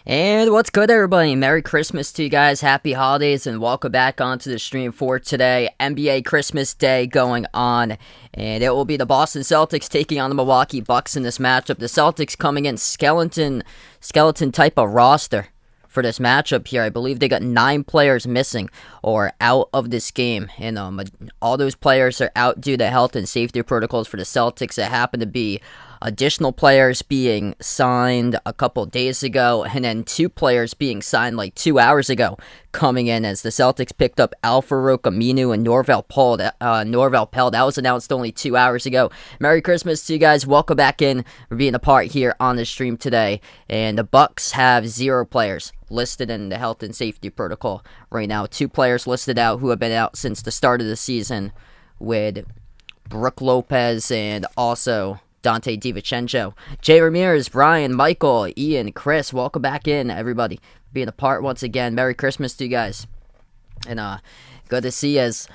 And what's good, everybody? Merry Christmas to you guys. Happy holidays, and welcome back onto the stream for today. NBA Christmas Day going on, and it will be the Boston Celtics taking on the Milwaukee Bucks in this matchup. The Celtics coming in skeleton type of roster for this matchup here. I believe they got 9 players missing or out of this game, and all those players are out due to health and safety protocols for the Celtics. That happen to be additional players being signed a couple days ago, and then 2 players being signed like 2 hours ago coming in as the Celtics picked up Al-Farouq Aminu and Norvel Pell. That was announced only 2 hours ago. Merry Christmas to you guys. Welcome back in for being a part here on the stream today. And the Bucks have 0 players listed in the health and safety protocol right now. 2 players listed out who have been out since the start of the season, with Brook Lopez and also Dante DiVincenzo. Jay Ramirez, Brian, Michael, Ian, Chris, welcome back in, everybody. Being a part once again. Merry Christmas to you guys. And good to see us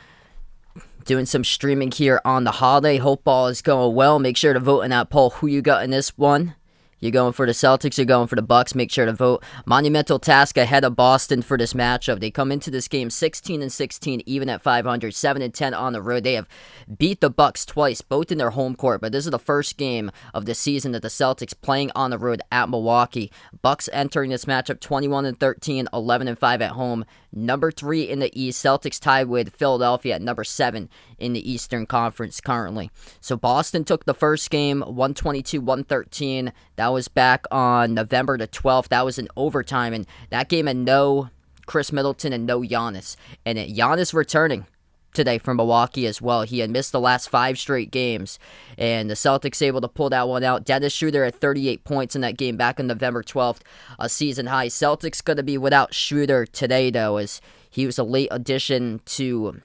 doing some streaming here on the holiday. Hope all is going well. Make sure to vote in that poll who you got in this one. You're going for the Celtics, you're going for the Bucks. Make sure to vote. Monumental task ahead of Boston for this matchup. They come into this game 16-16, even at 500, 7-10 on the road. They have beat the Bucks twice, both in their home court, but this is the first game of the season that the Celtics playing on the road at Milwaukee. Bucks entering this matchup 21-13, 11-5 at home. Number 3 in the East. Celtics tied with Philadelphia at number 7 in the Eastern Conference currently. So Boston took the first game 122-113. That was back on November the 12th. That was in overtime, and that game had no Chris Middleton and no Giannis. And Giannis returning today from Milwaukee as well. He had missed the last 5 straight games, and the Celtics able to pull that one out. Dennis Schroeder at 38 points in that game back on November 12th, a season high. Celtics going to be without Schroeder today, though, as he was a late addition to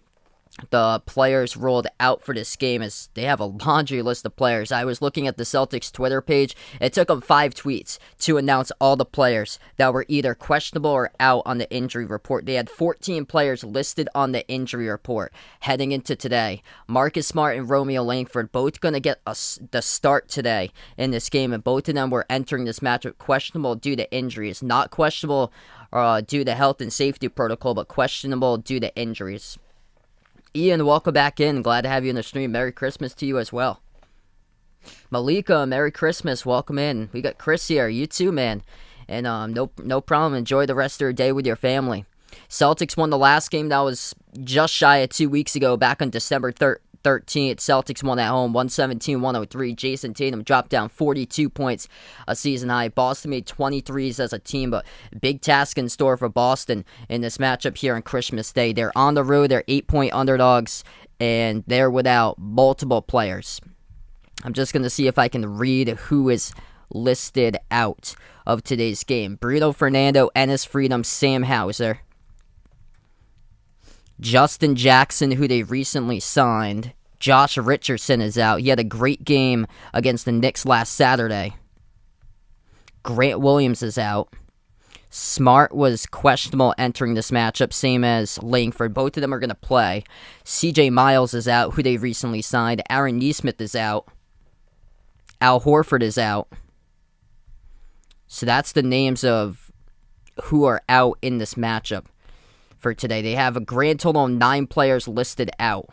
the players rolled out for this game, as they have a laundry list of players. I was looking at the Celtics Twitter page. It took them 5 tweets to announce all the players that were either questionable or out on the injury report. They had 14 players listed on the injury report heading into today. Marcus Smart and Romeo Langford both going to get the start today in this game, and both of them were entering this matchup questionable due to injuries. Not questionable due to health and safety protocol, but questionable due to injuries. Ian, welcome back in. Glad to have you in the stream. Merry Christmas to you as well. Malika, Merry Christmas. Welcome in. We got Chris here. You too, man. And no problem. Enjoy the rest of your day with your family. Celtics won the last game. That was just shy of 2 weeks ago, back on December 13th. Celtics won at home 117-103. Jason Tatum dropped down 42 points, a season high. Boston made 23s as a team, but big task in store for Boston in this matchup here on Christmas Day. They're on the road. They're 8-point underdogs, and they're without multiple players. I'm just going to see if I can read who is listed out of today's game. Bruno Fernando, Ennis Freedom, Sam Hauser, Justin Jackson, who they recently signed. Josh Richardson is out. He had a great game against the Knicks last Saturday. Grant Williams is out. Smart was questionable entering this matchup, same as Langford. Both of them are going to play. CJ Miles is out, who they recently signed. Aaron Nesmith is out. Al Horford is out. So that's the names of who are out in this matchup for today. They have a grand total of 9 players listed out.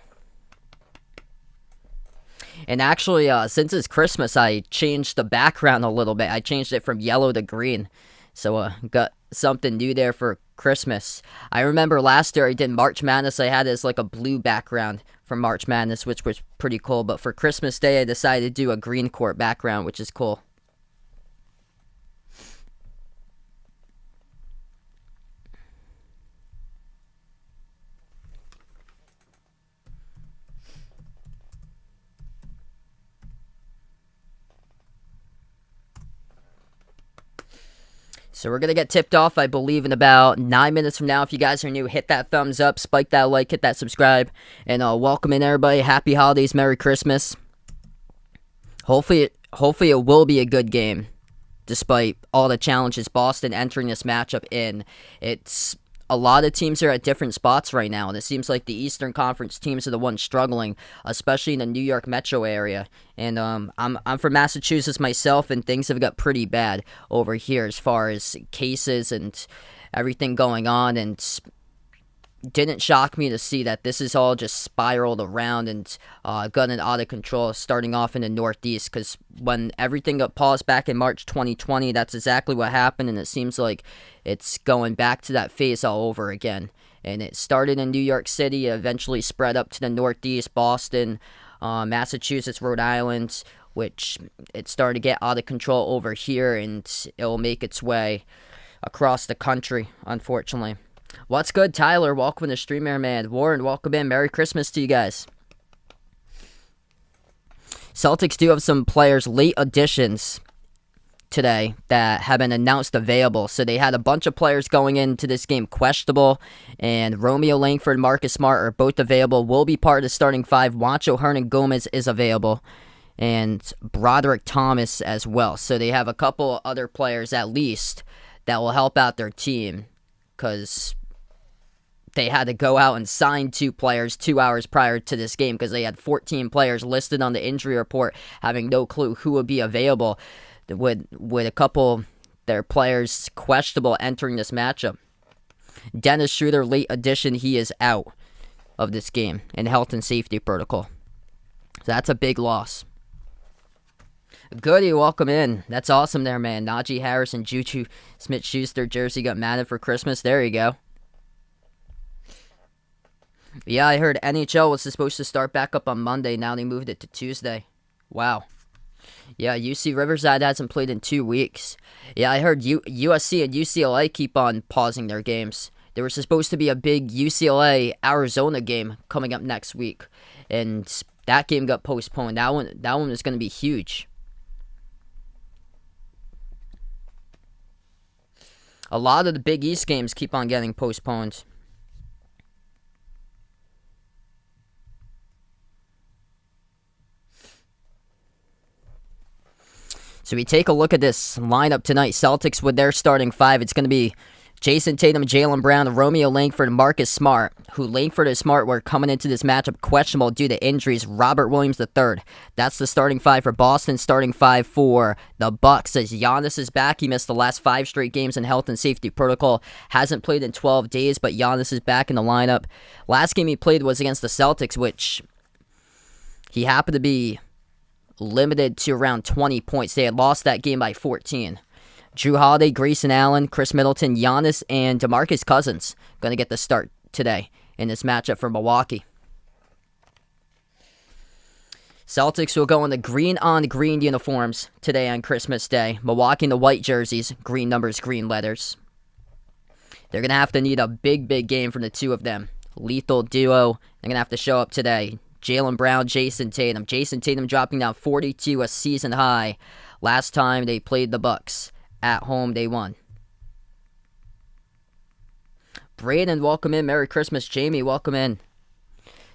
And actually, since it's Christmas, I changed the background a little bit. I changed it from yellow to green. So, got something new there for Christmas. I remember last year I did March Madness. I had it as like a blue background for March Madness, which was pretty cool. But for Christmas Day, I decided to do a green court background, which is cool. So we're going to get tipped off, I believe, in about 9 minutes from now. If you guys are new, hit that thumbs up, spike that like, hit that subscribe, and welcome in, everybody. Happy holidays, Merry Christmas. Hopefully it will be a good game, despite all the challenges Boston entering this matchup in. It's a lot of teams are at different spots right now, and it seems like the Eastern Conference teams are the ones struggling, especially in the New York metro area. And I'm from Massachusetts myself, and things have got pretty bad over here as far as cases and everything going on. And didn't shock me to see that this is all just spiraled around and gotten out of control, starting off in the Northeast, because when everything got paused back in March 2020, that's exactly what happened, and it seems like it's going back to that phase all over again. And it started in New York City, eventually spread up to the Northeast, Boston, Massachusetts, Rhode Island, which it started to get out of control over here, and it will make its way across the country, unfortunately. What's good, Tyler? Welcome to the stream, man. Warren, welcome in. Merry Christmas to you guys. Celtics do have some players, late additions today, that have been announced available. So they had a bunch of players going into this game questionable, and Romeo Langford and Marcus Smart are both available, will be part of the starting five. Juancho Hernan-Gomez is available, and Broderick Thomas as well. So they have a couple other players, at least, that will help out their team, because they had to go out and sign 2 players 2 hours prior to this game, because they had 14 players listed on the injury report, having no clue who would be available, with a couple their players questionable entering this matchup. Dennis Schroeder, late addition, he is out of this game in health and safety protocol. So that's a big loss. Goody, welcome in. That's awesome there, man. Najee Harris and Juju Smith-Schuster jersey got matted for Christmas. There you go. Yeah, I heard NHL was supposed to start back up on Monday. Now they moved it to Tuesday. Wow. Yeah, UC Riverside hasn't played in 2 weeks. Yeah, I heard USC and UCLA keep on pausing their games. There was supposed to be a big UCLA-Arizona game coming up next week, and that game got postponed. That one is going to be huge. A lot of the Big East games keep on getting postponed. So we take a look at this lineup tonight. Celtics with their starting five. It's going to be Jason Tatum, Jaylen Brown, Romeo Langford, and Marcus Smart, who Langford and Smart were coming into this matchup questionable due to injuries. Robert Williams III. That's the starting five for Boston. Starting five for the Bucks. As Giannis is back, he missed the last 5 straight games in health and safety protocol. Hasn't played in 12 days, but Giannis is back in the lineup. Last game he played was against the Celtics, which he happened to be limited to around 20 points. They had lost that game by 14. Drew Holiday, Grayson Allen, Chris Middleton, Giannis, and DeMarcus Cousins going to get the start today in this matchup for Milwaukee. Celtics will go in the green-on-green uniforms today on Christmas Day. Milwaukee in the white jerseys, green numbers, green letters. They're going to have to need a big, big game from the two of them. Lethal duo. They're going to have to show up today. Jaylen Brown, Jason Tatum. Jason Tatum dropping down 42, a season high. Last time they played the Bucks. At home, they won. Braden, welcome in. Merry Christmas. Jamie, welcome in.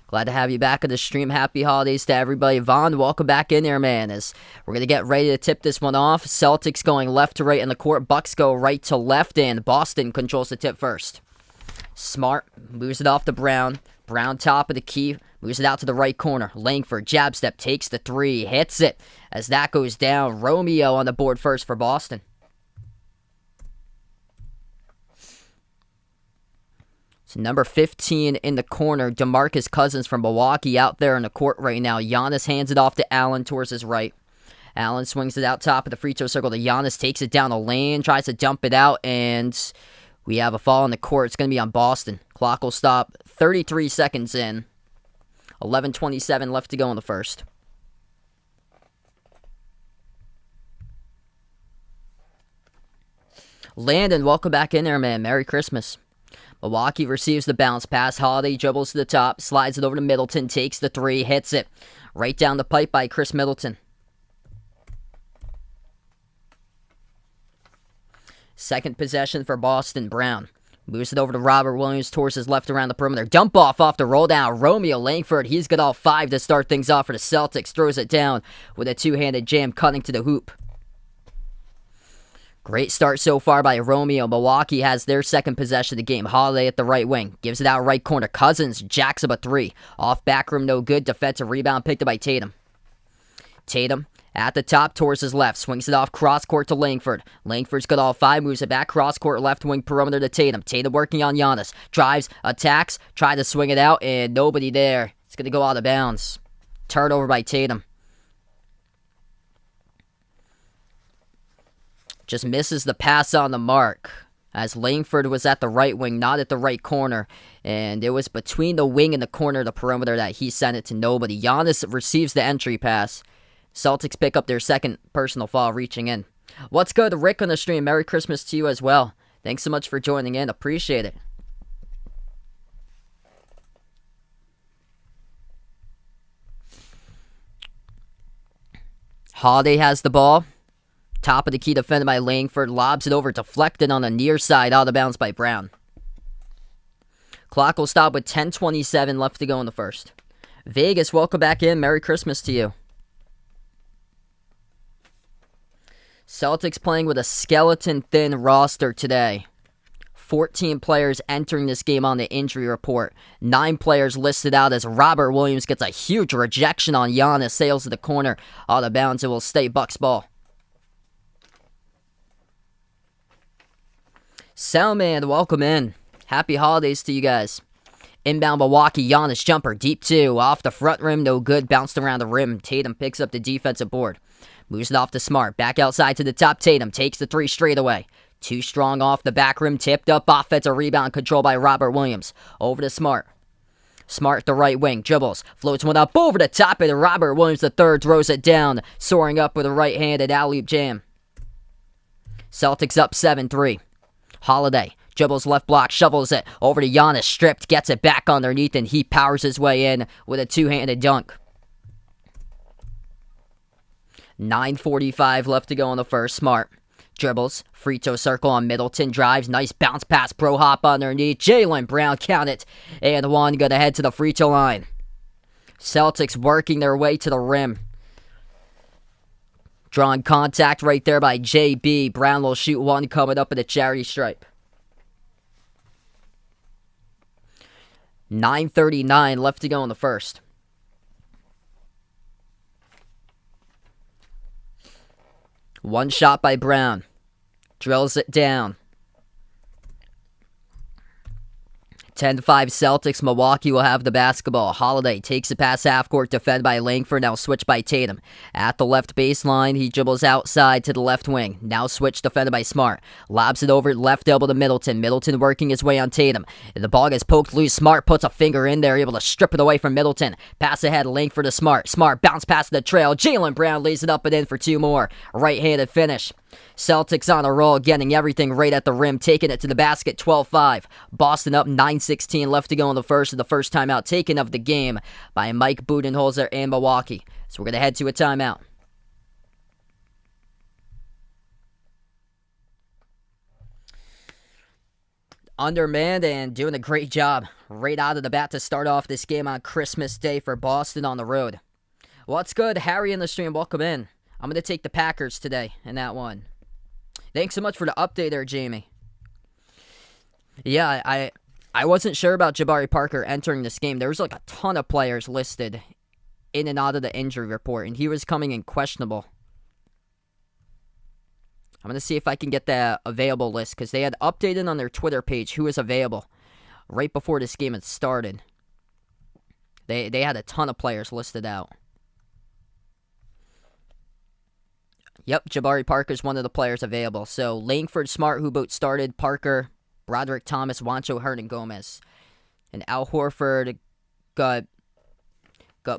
Glad to have you back at the stream. Happy holidays to everybody. Vaughn, welcome back in there, man. As we're going to get ready to tip this one off. Celtics going left to right in the court. Bucks go right to left, and Boston controls the tip first. Smart moves it off to Brown. Brown top of the key. Moves it out to the right corner. Langford, jab step, takes the 3. Hits it. As that goes down, Romeo on the board first for Boston. So number 15 in the corner, DeMarcus Cousins from Milwaukee out there in the court right now. Giannis hands it off to Allen towards his right. Allen swings it out top of the free throw circle to Giannis, takes it down the lane, tries to dump it out, and we have a foul in the court. It's going to be on Boston. Clock will stop 33 seconds in. 11:27 left to go in the first. Landon, welcome back in there, man. Merry Christmas. Milwaukee receives the bounce pass. Holiday dribbles to the top, slides it over to Middleton, takes the 3, hits it. Right down the pipe by Chris Middleton. Second possession for Boston. Brown moves it over to Robert Williams towards his left around the perimeter. Dump off the roll down. Romeo Langford, he's got all 5 to start things off for the Celtics. Throws it down with a two-handed jam cutting to the hoop. Great start so far by Romeo. Milwaukee has their second possession of the game. Holiday at the right wing. Gives it out right corner. Cousins jacks up a three. Off back room, no good. Defensive rebound picked up by Tatum. Tatum at the top towards his left. Swings it off cross court to Langford. Langford's got all five. Moves it back cross court left wing perimeter to Tatum. Tatum working on Giannis. Drives, attacks, try to swing it out, and nobody there. It's going to go out of bounds. Turnover by Tatum. Just misses the pass on the mark, as Langford was at the right wing, not at the right corner. And it was between the wing and the corner of the perimeter that he sent it to nobody. Giannis receives the entry pass. Celtics pick up their second personal foul, reaching in. What's good, Rick on the stream? Merry Christmas to you as well. Thanks so much for joining in. Appreciate it. Holiday has the ball. Top of the key defended by Langford. Lobs it over, deflected on the near side, out of bounds by Brown. Clock will stop with 10:27 left to go in the first. Vegas, welcome back in. Merry Christmas to you. Celtics playing with a skeleton-thin roster today. 14 players entering this game on the injury report. 9 players listed out as Robert Williams gets a huge rejection on Giannis. Sails to the corner, out of bounds. It will stay Bucks ball. Soundman, welcome in. Happy holidays to you guys. Inbound Milwaukee, Giannis jumper, deep two. Off the front rim, no good. Bounced around the rim. Tatum picks up the defensive board. Moves it off to Smart. Back outside to the top. Tatum takes the three straight away. Too strong off the back rim. Tipped up. Offensive rebound controlled by Robert Williams. Over to Smart. Smart the right wing. Dribbles. Floats one up over the top. And Robert Williams III throws it down. Soaring up with a right-handed alley-oop jam. Celtics up 7-3. Holiday dribbles left block, shovels it over to Giannis, stripped, gets it back underneath, and he powers his way in with a two-handed dunk. 9:45 left to go in the first. Smart dribbles, free throw circle on Middleton, drives, nice bounce pass, pro hop underneath. Jaylen Brown, count it, and one going to head to the free throw line. Celtics working their way to the rim. Drawing contact right there by JB. Brown will shoot one coming up at the charity stripe. 9:39 left to go in the first. One shot by Brown. Drills it down. 10-5 Celtics. Milwaukee will have the basketball. Holiday takes it past half court, defended by Langford. Now switched by Tatum. At the left baseline, he dribbles outside to the left wing. Now switch, defended by Smart. Lobs it over left elbow to Middleton. Middleton working his way on Tatum. The ball gets poked loose. Smart puts a finger in there, able to strip it away from Middleton. Pass ahead, Langford to Smart. Smart bounce past the trail. Jaylen Brown lays it up and in for two more. Right-handed finish. Celtics on a roll, getting everything right at the rim, taking it to the basket, 12-5. Boston up 9:16 left to go in the first, the first timeout taken of the game by Mike Budenholzer and Milwaukee. So we're going to head to a timeout. Undermanned and doing a great job right out of the bat to start off this game on Christmas Day for Boston on the road. What's good? Harry in the stream, welcome in. I'm going to take the Packers today in that one. Thanks so much for the update there, Jamie. Yeah, I wasn't sure about Jabari Parker entering this game. There was like a ton of players listed in and out of the injury report, and he was coming in questionable. I'm going to see if I can get the available list, because they had updated on their Twitter page who was available right before this game had started. They had a ton of players listed out. Yep, Jabari Parker's one of the players available. So, Langford, Smart, who both started, Parker, Broderick Thomas, Juancho, Hernan-Gomez. And Al Horford got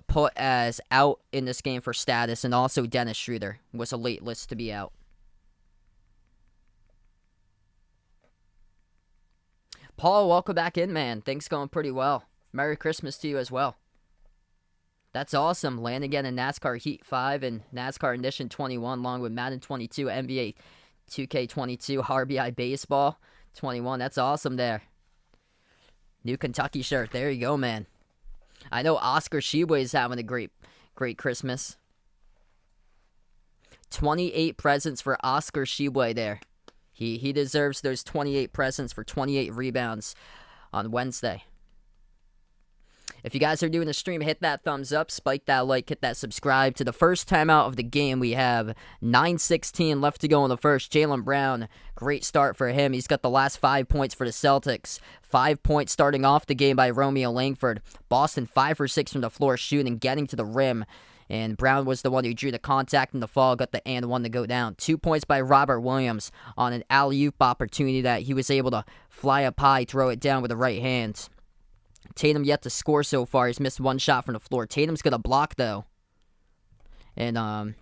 put as out in this game for status, and also Dennis Schroeder was a late list to be out. Paul, welcome back in, man. Things going pretty well. Merry Christmas to you as well. That's awesome. Land again in NASCAR Heat 5 and NASCAR Edition 21, along with Madden 22, NBA 2K22, RBI Baseball 21. That's awesome there. New Kentucky shirt. There you go, man. I know Oscar Shibwe is having a great Christmas. 28 presents for Oscar Shibwe there. He deserves those 28 presents for 28 rebounds on Wednesday. If you guys are doing the stream, hit that thumbs up, spike that like, hit that subscribe. To the first timeout of the game, we have 9:16 left to go in the first. Jaylen Brown, great start for him. He's got the last 5 points for the Celtics. 5 points starting off the game by Romeo Langford. Boston 5 for 6 from the floor shooting, getting to the rim. And Brown was the one who drew the contact in the fall, got the and one to go down. 2 points by Robert Williams on an alley-oop opportunity that he was able to fly up high, throw it down with the right hand. Tatum yet to score so far. He's missed one shot from the floor. Tatum's got a block, though. And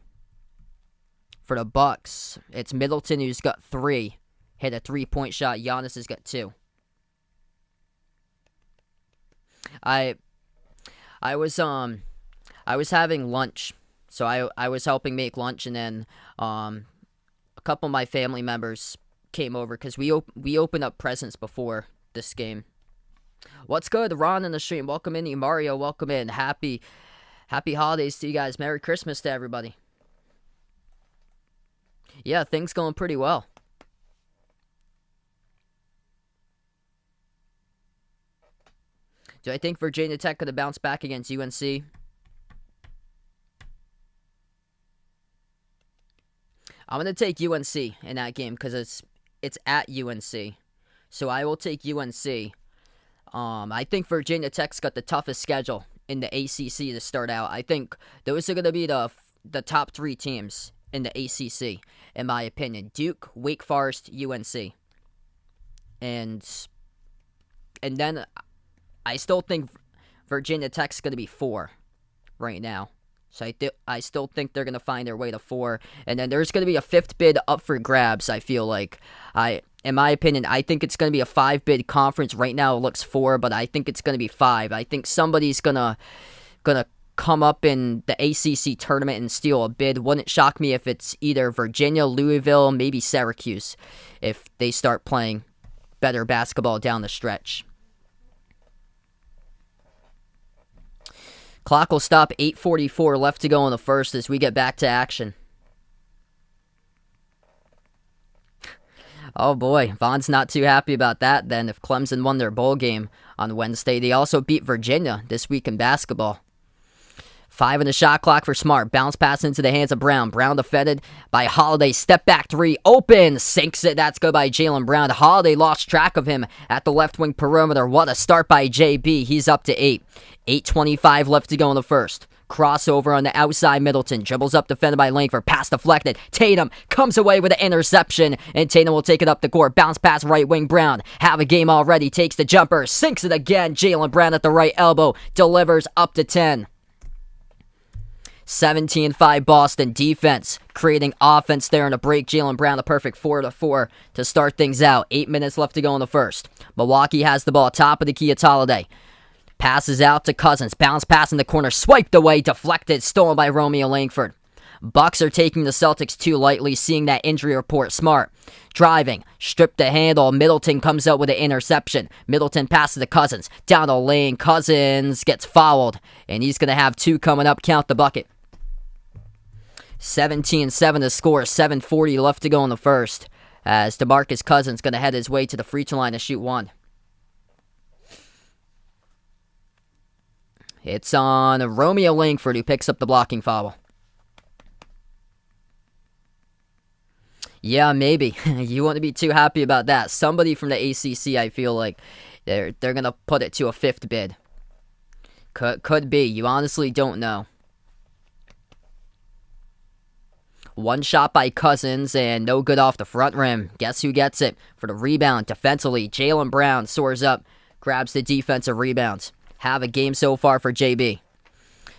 for the Bucks, it's Middleton who's got 3. Hit a 3-point shot. Giannis has got 2. I was having lunch, so I was helping make lunch, and then a couple of my family members came over because we opened up presents before this game. What's good, Ron in the stream? Welcome in, Mario. Welcome in. Happy holidays to you guys. Merry Christmas to everybody. Yeah, things going pretty well. Do I think Virginia Tech could have bounced back against UNC? I'm going to take UNC in that game because it's at UNC. So I will take UNC. I think Virginia Tech's got the toughest schedule in the ACC to start out. I think those are going to be the top 3 teams in the ACC, in my opinion. Duke, Wake Forest, UNC. And then I still think Virginia Tech's going to be 4 right now. So I still think they're going to find their way to 4. And then there's going to be a 5th bid up for grabs, I feel like. In my opinion, I think it's going to be a 5-bid conference. Right now it looks 4, but I think it's going to be 5. I think somebody's going to come up in the ACC tournament and steal a bid. Wouldn't shock me if it's either Virginia, Louisville, maybe Syracuse, if they start playing better basketball down the stretch. Clock will stop, 8:44 left to go in the first as we get back to action. Oh boy, Vaughn's not too happy about that then if Clemson won their bowl game on Wednesday. They also beat Virginia this week in basketball. 5 in the shot clock for Smart. Bounce pass into the hands of Brown. Brown defended by Holiday. Step back 3. Open. Sinks it. That's good by Jaylen Brown. Holiday lost track of him at the left wing perimeter. What a start by JB. He's up to 8. 8:25 left to go in the first. Crossover on the outside. Middleton dribbles up, defended by Langford. Pass deflected. Tatum comes away with an interception, and Tatum will take it up the court. Bounce pass right wing. Brown have a game already. Takes the jumper. Sinks it again. Jaylen Brown at the right elbow. Delivers up to 10. 17-5 Boston defense, creating offense there in the break. Jaylen Brown, a perfect 4-4 to start things out. 8 minutes left to go in the first. Milwaukee has the ball, top of the key at Holiday. Passes out to Cousins. Bounce pass in the corner, swiped away, deflected, stolen by Romeo Langford. Bucks are taking the Celtics too lightly, seeing that injury report. Smart driving, stripped the handle. Middleton comes out with an interception. Middleton passes to Cousins. Down the lane, Cousins gets fouled, and he's going to have 2 coming up. Count the bucket. 17-7 to score, 7:40 left to go in the first, as DeMarcus Cousins going to head his way to the free throw line to shoot 1. It's on Romeo Langford, who picks up the blocking foul. Yeah, maybe. You wouldn't be too happy about that. Somebody from the ACC, I feel like, they're going to put it to a 5th bid. Could be. You honestly don't know. One shot by Cousins, and no good off the front rim. Guess who gets it? For the rebound, defensively, Jaylen Brown soars up, grabs the defensive rebounds. Have a game so far for JB.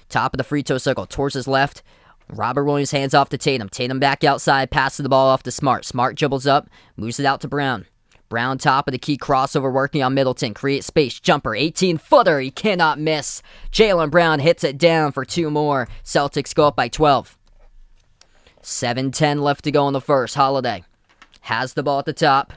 Top of the free throw circle, towards his left. Robert Williams hands off to Tatum. Tatum back outside, passes the ball off to Smart. Smart dribbles up, moves it out to Brown. Brown top of the key, crossover working on Middleton. Create space, jumper, 18-footer. He cannot miss. Jaylen Brown hits it down for 2 more. Celtics go up by 12. 7:10 left to go in the first. Holiday has the ball at the top.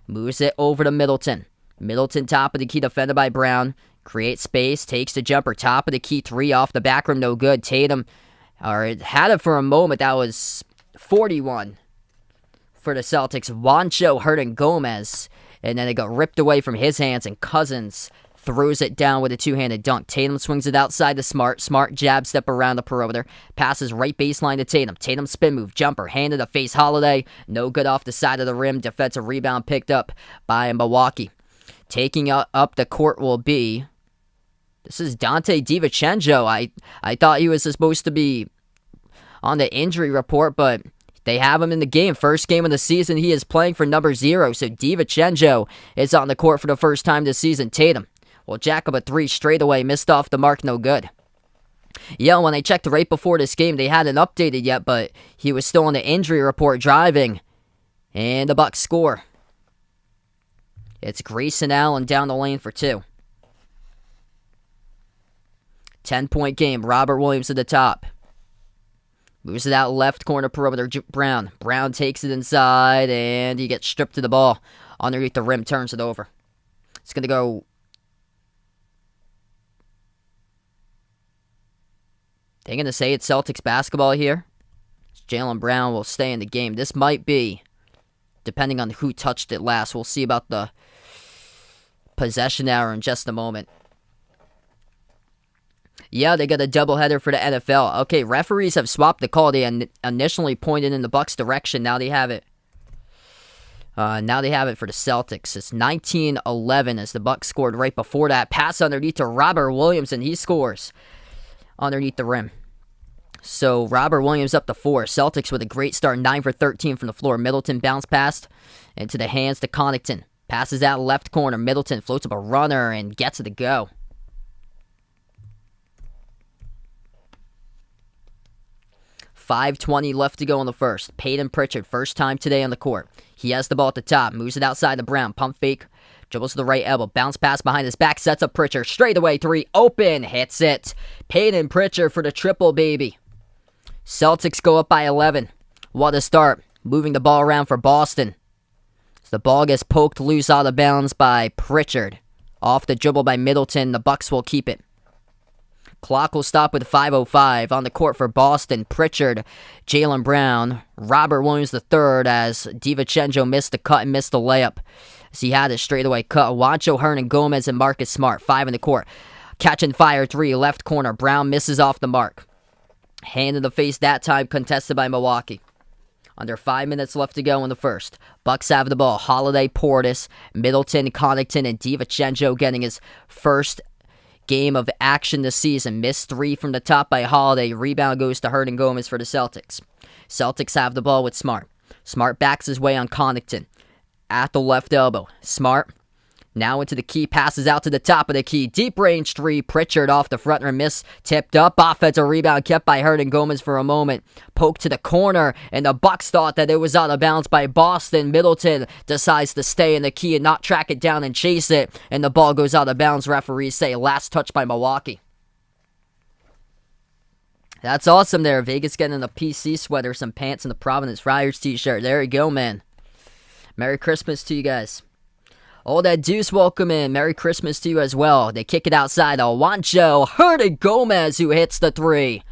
Moves it over to Middleton. Middleton top of the key, defended by Brown. Creates space, takes the jumper. Top of the key, 3 off the back rim, no good. Tatum had it for a moment. That was 41. for the Celtics. Juancho hurting Gomez, and then it got ripped away from his hands, and Cousins throws it down with a two-handed dunk. Tatum swings it outside to Smart. Smart jab step around the perimeter. Passes right baseline to Tatum. Tatum spin move, jumper, handed to face Holiday. No good off the side of the rim. Defensive rebound picked up by Milwaukee. Taking up the court will be... This is Dante DiVincenzo. I thought he was supposed to be on the injury report, but they have him in the game. First game of the season, he is playing for number 0. So DiVincenzo is on the court for the first time this season. Tatum will jack up a 3 straight away. Missed off the mark, no good. Yeah, when I checked right before this game, they hadn't updated yet, but he was still on the injury report driving. And the Bucks score. It's Grayson Allen down the lane for 2. 10-point game. Robert Williams at the top. Moves it out left corner perimeter. Brown. Brown takes it inside, and he gets stripped to the ball. Underneath the rim, turns it over. It's going to go... They're going to say it's Celtics basketball here. Jaylen Brown will stay in the game. This might be, depending on who touched it last. We'll see about the possession hour in just a moment. Yeah, they got a doubleheader for the NFL. Okay, referees have swapped the call. They initially pointed in the Bucks' direction. Now they have it. Now they have it for the Celtics. It's 19-11 as the Bucks scored right before that. Pass underneath to Robert Williams, and he scores underneath the rim. So Robert Williams up to 4. Celtics with a great start, 9 for 13 from the floor. Middleton bounce pass into the hands to Connaughton. Passes out left corner. Middleton floats up a runner and gets it to go. 5:20 left to go in the first. Peyton Pritchard, first time today on the court. He has the ball at the top, moves it outside to Brown. Pump fake, dribbles to the right elbow. Bounce pass behind his back, sets up Pritchard. Straight away, 3, open, hits it. Peyton Pritchard for the triple, baby. Celtics go up by 11. What a start. Moving the ball around for Boston. As the ball gets poked loose out of bounds by Pritchard. Off the dribble by Middleton, the Bucks will keep it. Clock will stop with 5:05 on the court for Boston. Pritchard, Jaylen Brown, Robert Williams III as DiVincenzo missed the cut and missed the layup. As he had a straightaway cut. Juancho Hernan Gomez and Marcus Smart, 5 in the court. Catch and fire 3, left corner. Brown misses off the mark. Hand in the face that time, contested by Milwaukee. Under 5 minutes left to go in the first. Bucks have the ball. Holiday, Portis, Middleton, Connaughton, and DiVincenzo getting his first game of action this season. Missed 3 from the top by Holiday. Rebound goes to Hernan Gomez for the Celtics. Celtics have the ball with Smart. Smart backs his way on Connaughton. At the left elbow. Smart now into the key. Passes out to the top of the key. Deep range 3. Pritchard off the front rim. Miss. Tipped up. Offensive rebound kept by Hernan Gomez for a moment. Poked to the corner. And the Bucks thought that it was out of bounds by Boston. Middleton decides to stay in the key and not track it down and chase it. And the ball goes out of bounds. Referees say last touch by Milwaukee. That's awesome there. Vegas getting a PC sweater, some pants, and the Providence Friars t-shirt. There you go, man. Merry Christmas to you guys. Oh, that Deuce, welcome in. Merry Christmas to you as well. They kick it outside. Juancho Hernan Gomez who hits the 3.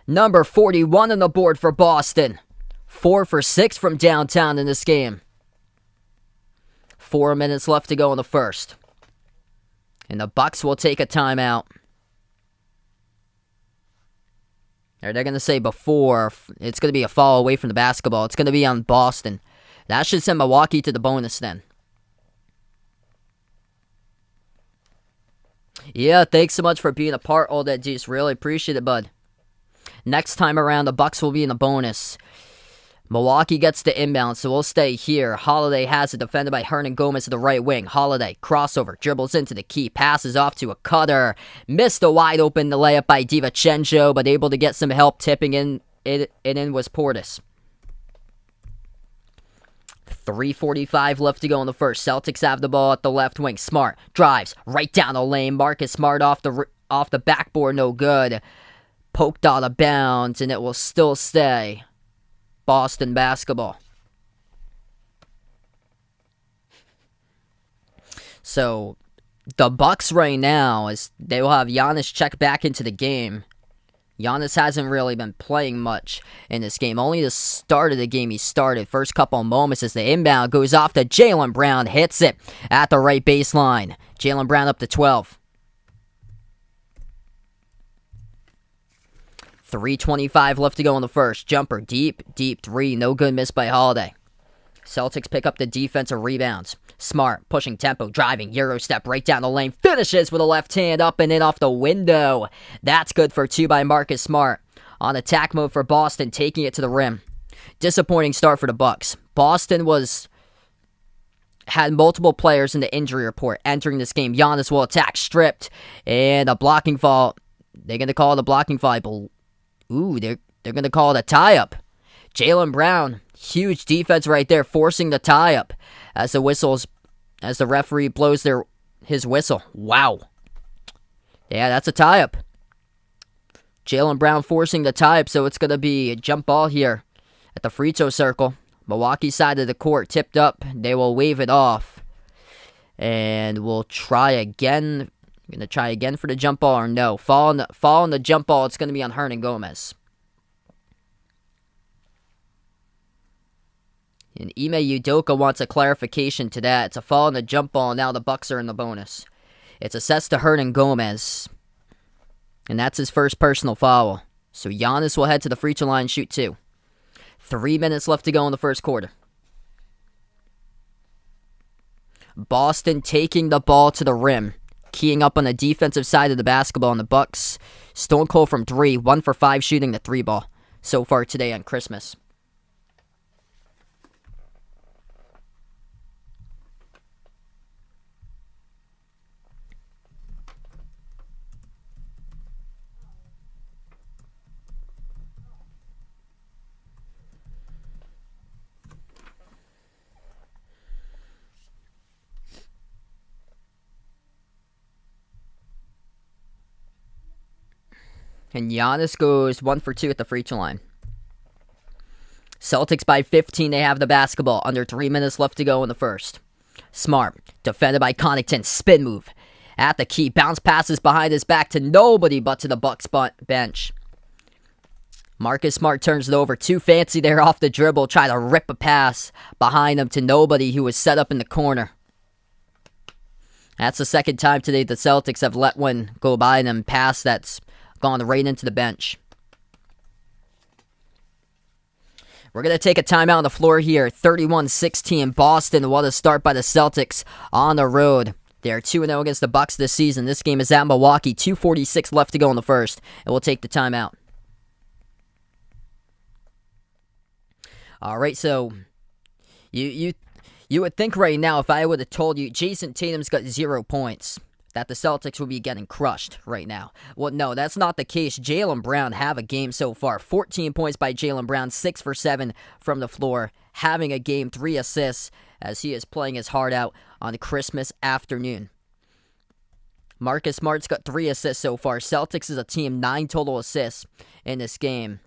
Number 41 on the board for Boston. 4 for 6 from downtown in this game. 4 minutes left to go in the first. And the Bucks will take a timeout. They're going to say before it's going to be a fall away from the basketball. It's going to be on Boston. That should send Milwaukee to the bonus then. Yeah, thanks so much for being a part, all that juice. Really appreciate it, bud. Next time around, the Bucks will be in the bonus. Milwaukee gets the inbound, so we'll stay here. Holiday has it defended by Hernan Gomez to the right wing. Holiday, crossover, dribbles into the key, passes off to a cutter. Missed a wide open layup by DiVincenzo, but able to get some help. Tipping it in was Portis. 3:45 left to go in the first. Celtics have the ball at the left wing. Smart drives right down the lane. Marcus Smart off the backboard, no good. Poked out of bounds, and it will still stay Boston basketball. So the Bucks right now, is they will have Giannis check back into the game. Giannis hasn't really been playing much in this game. Only the start of the game he started. First couple of moments as the inbound goes off to Jaylen Brown. Hits it at the right baseline. Jaylen Brown up to 12. 3:25 left to go in the first. Jumper, deep three. No good, missed by Holiday. Celtics pick up the defensive rebounds. Smart, pushing tempo, driving, Euro step right down the lane. Finishes with a left hand up and in off the window. That's good for 2 by Marcus Smart. On attack mode for Boston, taking it to the rim. Disappointing start for the Bucks. Boston had multiple players in the injury report entering this game. Giannis will attack, stripped, and a blocking foul. They're going to call it a blocking foul. They're going to call it a tie-up. Jaylen Brown, huge defense right there, forcing the tie-up as the referee blows his whistle. Wow. Yeah, that's a tie-up. Jaylen Brown forcing the tie-up, so it's going to be a jump ball here at the free throw circle. Milwaukee side of the court tipped up. They will wave it off. And we'll try again. Going to try again for the jump ball or no? Fall on the jump ball. It's going to be on Hernangomez. And Ime Udoka wants a clarification to that. It's a fall on the jump ball. Now the Bucks are in the bonus. It's assessed to Hernangomez. And that's his first personal foul. So Giannis will head to the free throw line and shoot 2. 3 minutes left to go in the first quarter. Boston taking the ball to the rim. Keying up on the defensive side of the basketball, and the Bucks stone cold from 3, 1 for 5 shooting the 3 ball so far today on Christmas. And Giannis goes 1 for 2 at the free throw line. Celtics by 15. They have the basketball. Under 3 minutes left to go in the first. Smart. Defended by Connaughton. Spin move. At the key. Bounce passes behind his back to nobody but to the Bucks bench. Marcus Smart turns it over. Too fancy there off the dribble. Try to rip a pass behind him to nobody who was set up in the corner. That's the second time today the Celtics have let one go by them. Pass that's gone right into the bench. We're going to take a timeout on the floor here. 31-16 Boston. What a start by the Celtics on the road. They're 2-0 against the Bucks this season. This game is at Milwaukee. 2:46 left to go in the first. And we'll take the timeout. All right, so you would think right now if I would have told you Jason Tatum's got 0 points, that the Celtics would be getting crushed right now. Well, no, that's not the case. Jaylen Brown have a game so far. 14 points by Jaylen Brown, 6 for 7 from the floor. Having a game, 3 assists as he is playing his heart out on Christmas afternoon. Marcus Smart's got 3 assists so far. Celtics is a team, 9 total assists in this game.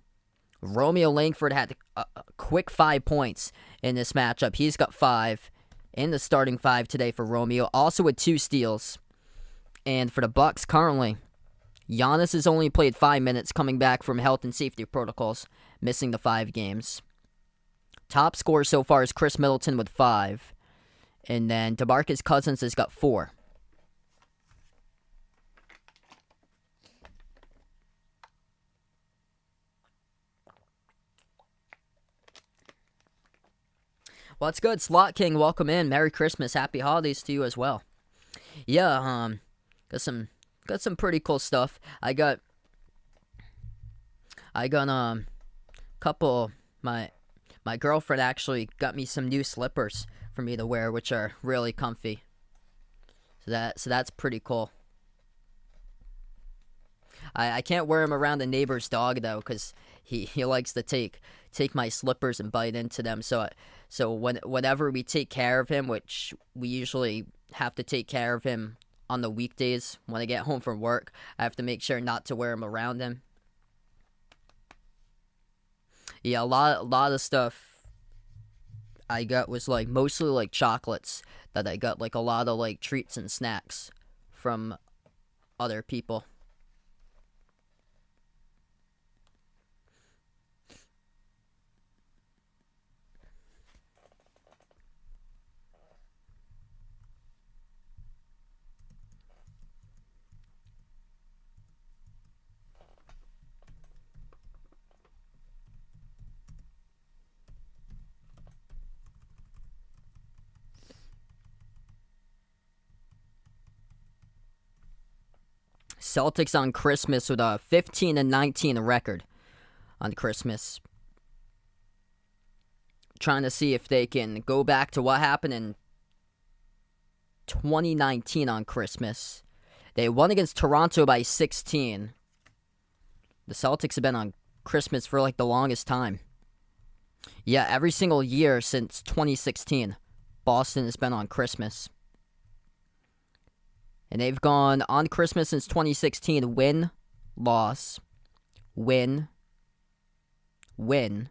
Romeo Langford had a quick 5 points in this matchup. He's got 5 in the starting 5 today for Romeo. Also with 2 steals. And for the Bucks currently, Giannis has only played 5 minutes coming back from health and safety protocols, missing the 5 games. Top scorer so far is Chris Middleton with 5. And then DeMarcus Cousins has got 4. Well, it's good. Slot King, welcome in. Merry Christmas. Happy holidays to you as well. Yeah, got some pretty cool stuff. I got couple my girlfriend actually got me some new slippers for me to wear, which are really comfy. So that's pretty cool. I can't wear them around the neighbor's dog though, because he likes to take my slippers and bite into them. So whenever we take care of him, which we usually have to take care of him on the weekdays when I get home from work, I have to make sure not to wear them around him. Yeah, a lot of stuff I got was like mostly like chocolates that I got, like a lot of like treats and snacks from other people. Celtics on Christmas with a 15-19 record on Christmas. Trying to see if they can go back to what happened in 2019 on Christmas. They won against Toronto by 16. The Celtics have been on Christmas for like the longest time. Yeah, every single year since 2016, Boston has been on Christmas. And they've gone on Christmas since 2016. Win, loss, win, win.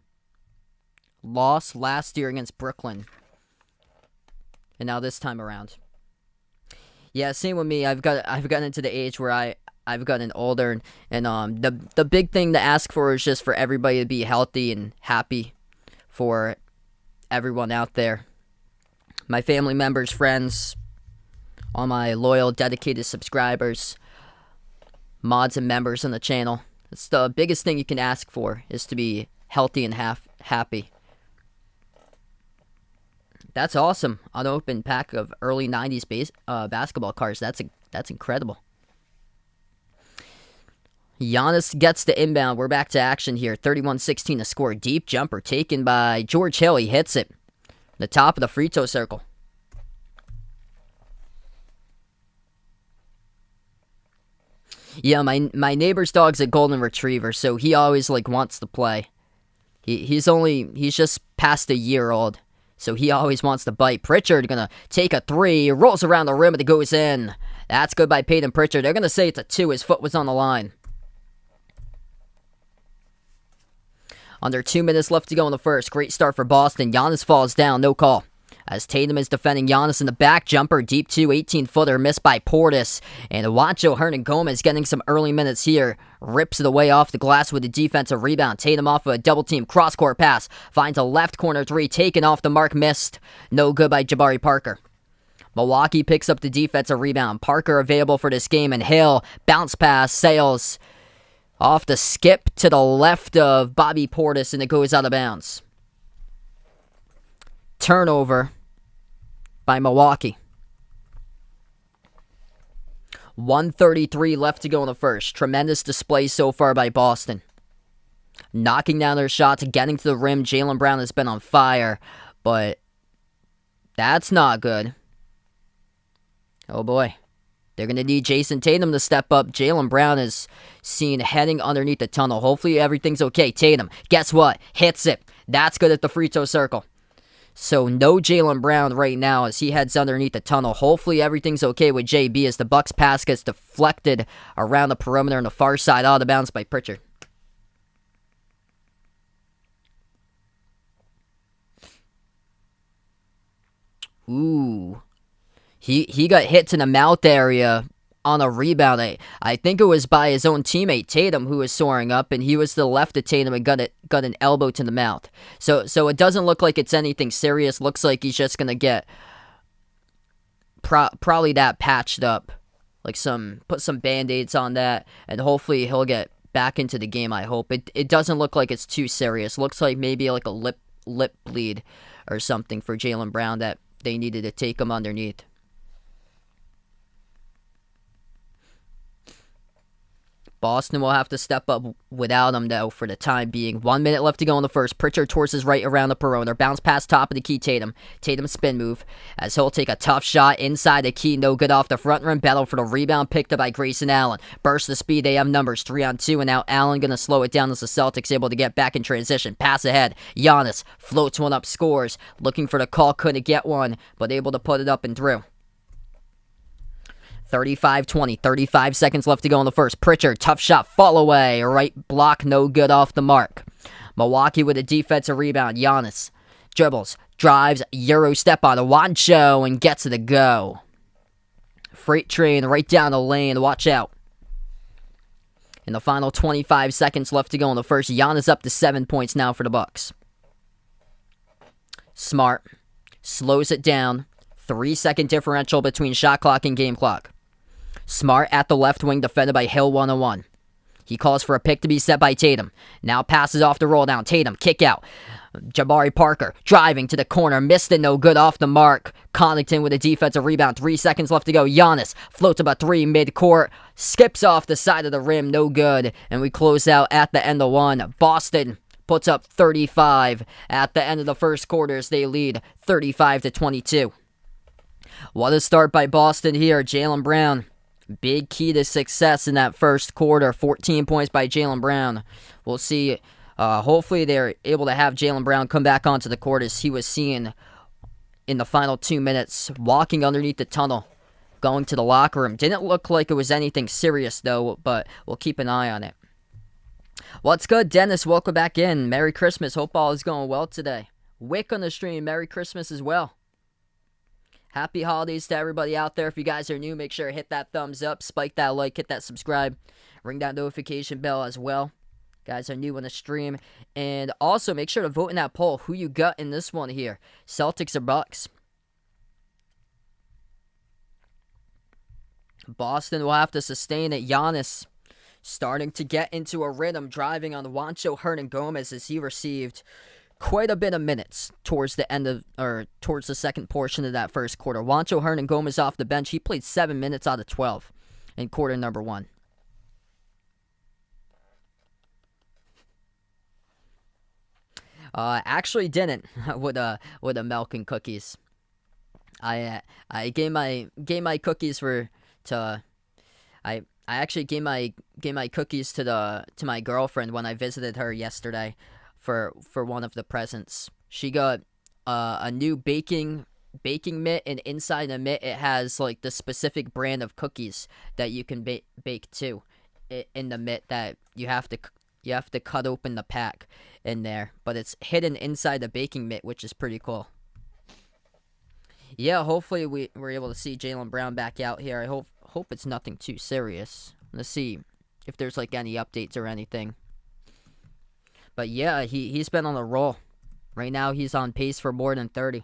Loss last year against Brooklyn. And now this time around. Yeah, same with me. I've gotten into the age where I've gotten older, and the big thing to ask for is just for everybody to be healthy and happy for everyone out there. My family members, friends, all my loyal, dedicated subscribers, mods and members on the channel. It's the biggest thing you can ask for, is to be healthy and happy. That's awesome. Unopened pack of early 90s basketball cards. That's incredible. Giannis gets the inbound. We're back to action here. 31-16 to score. Deep jumper taken by George Hill. He hits it. The top of the free throw circle. Yeah, my neighbor's dog's a golden retriever, so he always wants to play. He's just past a year old. So he always wants to bite. Pritchard gonna take a three, rolls around the rim, and it goes in. That's good by Peyton Pritchard. They're gonna say it's a 2. His foot was on the line. Under 2 minutes left to go in the first. Great start for Boston. Giannis falls down, no call. As Tatum is defending Giannis in the back, jumper, deep 2, 18-footer, missed by Portis. And Juancho Hernangomez getting some early minutes here. Rips it away off the glass with a defensive rebound. Tatum off of a double-team cross-court pass. Finds a left corner 3, taken off the mark, missed. No good by Jabari Parker. Milwaukee picks up the defensive rebound. Parker available for this game, and Hill, bounce pass, sails off the skip to the left of Bobby Portis, and it goes out of bounds. Turnover by Milwaukee. 1:33 left to go in the first. Tremendous display so far by Boston. Knocking down their shots, getting to the rim. Jaylen Brown has been on fire, but that's not good. Oh boy. They're going to need Jason Tatum to step up. Jaylen Brown is seen heading underneath the tunnel. Hopefully everything's okay. Tatum, guess what? Hits it. That's good at the free throw circle. So no Jaylen Brown right now as he heads underneath the tunnel. Hopefully everything's okay with JB as the Bucks pass gets deflected around the perimeter on the far side, out of bounds by Pritchard. Ooh. He got hit to the mouth area on a rebound. I think it was by his own teammate Tatum, who was soaring up, and he was to the left of Tatum and got an elbow to the mouth. So it doesn't look like it's anything serious. Looks like he's just gonna get probably that patched up, put some band-aids on that, and hopefully he'll get back into the game. I hope it doesn't look like it's too serious. Looks like maybe like a lip bleed or something for Jaylen Brown that they needed to take him underneath. Boston will have to step up without him, though, for the time being. 1 minute left to go in the first. Pritchard towards his right around the perimeter. Bounce pass top of the key, Tatum. Tatum spin move as he'll take a tough shot inside the key. No good off the front rim. Battle for the rebound picked up by Grayson Allen. Burst the speed. They have numbers 3-on-2, and now Allen going to slow it down as the Celtics able to get back in transition. Pass ahead. Giannis floats one up, scores. Looking for the call. Couldn't get one, but able to put it up and through. 35-20, 35 seconds left to go in the first. Pritchard, tough shot, fall away. Right block, no good off the mark. Milwaukee with a defensive rebound. Giannis dribbles, drives, Euro step on Juancho, and gets it to go. Freight train right down the lane. Watch out. In the final 25 seconds left to go in the first. Giannis up to 7 points now for the Bucks. Smart slows it down. 3-second differential between shot clock and game clock. Smart at the left wing, defended by Hill 1-on-1. He calls for a pick to be set by Tatum. Now passes off the roll down. Tatum, kick out. Jabari Parker driving to the corner. Missed it, no good, off the mark. Connaughton with a defensive rebound. 3 seconds left to go. Giannis floats up a 3 mid-court. Skips off the side of the rim, no good. And we close out at the end of one. Boston puts up 35 at the end of the first quarter as they lead 35-22. What a start by Boston here. Jaylen Brown, big key to success in that first quarter. 14 points by Jaylen Brown. We'll see. Hopefully they're able to have Jaylen Brown come back onto the court as he was seen in the final 2 minutes, walking underneath the tunnel, going to the locker room. Didn't look like it was anything serious, though, but we'll keep an eye on it. What's good, Dennis? Welcome back in. Merry Christmas. Hope all is going well today. Wick on the stream. Merry Christmas as well. Happy holidays to everybody out there. If you guys are new, make sure to hit that thumbs up, spike that like, hit that subscribe, ring that notification bell as well. Guys are new on the stream. And also, make sure to vote in that poll. Who you got in this one here? Celtics or Bucks? Boston will have to sustain it. Giannis starting to get into a rhythm, driving on Juancho Hernangomez as he received quite a bit of minutes towards the end of, or towards the second portion of that first quarter. Juancho Hernangomez off the bench. He played 7 minutes out of 12 in quarter number 1. Actually didn't with the milk and cookies. I gave my cookies I actually gave my cookies to my girlfriend when I visited her yesterday for one of the presents. She got a new baking mitt, and inside the mitt it has like the specific brand of cookies that you can bake too in the mitt that you have to cut open the pack in there, but it's hidden inside the baking mitt, which is pretty cool. Yeah, hopefully we're able to see Jaylen Brown back out here. I hope it's nothing too serious. Let's see if there's like any updates or anything. But yeah, he's been on a roll. Right now he's on pace for more than 30.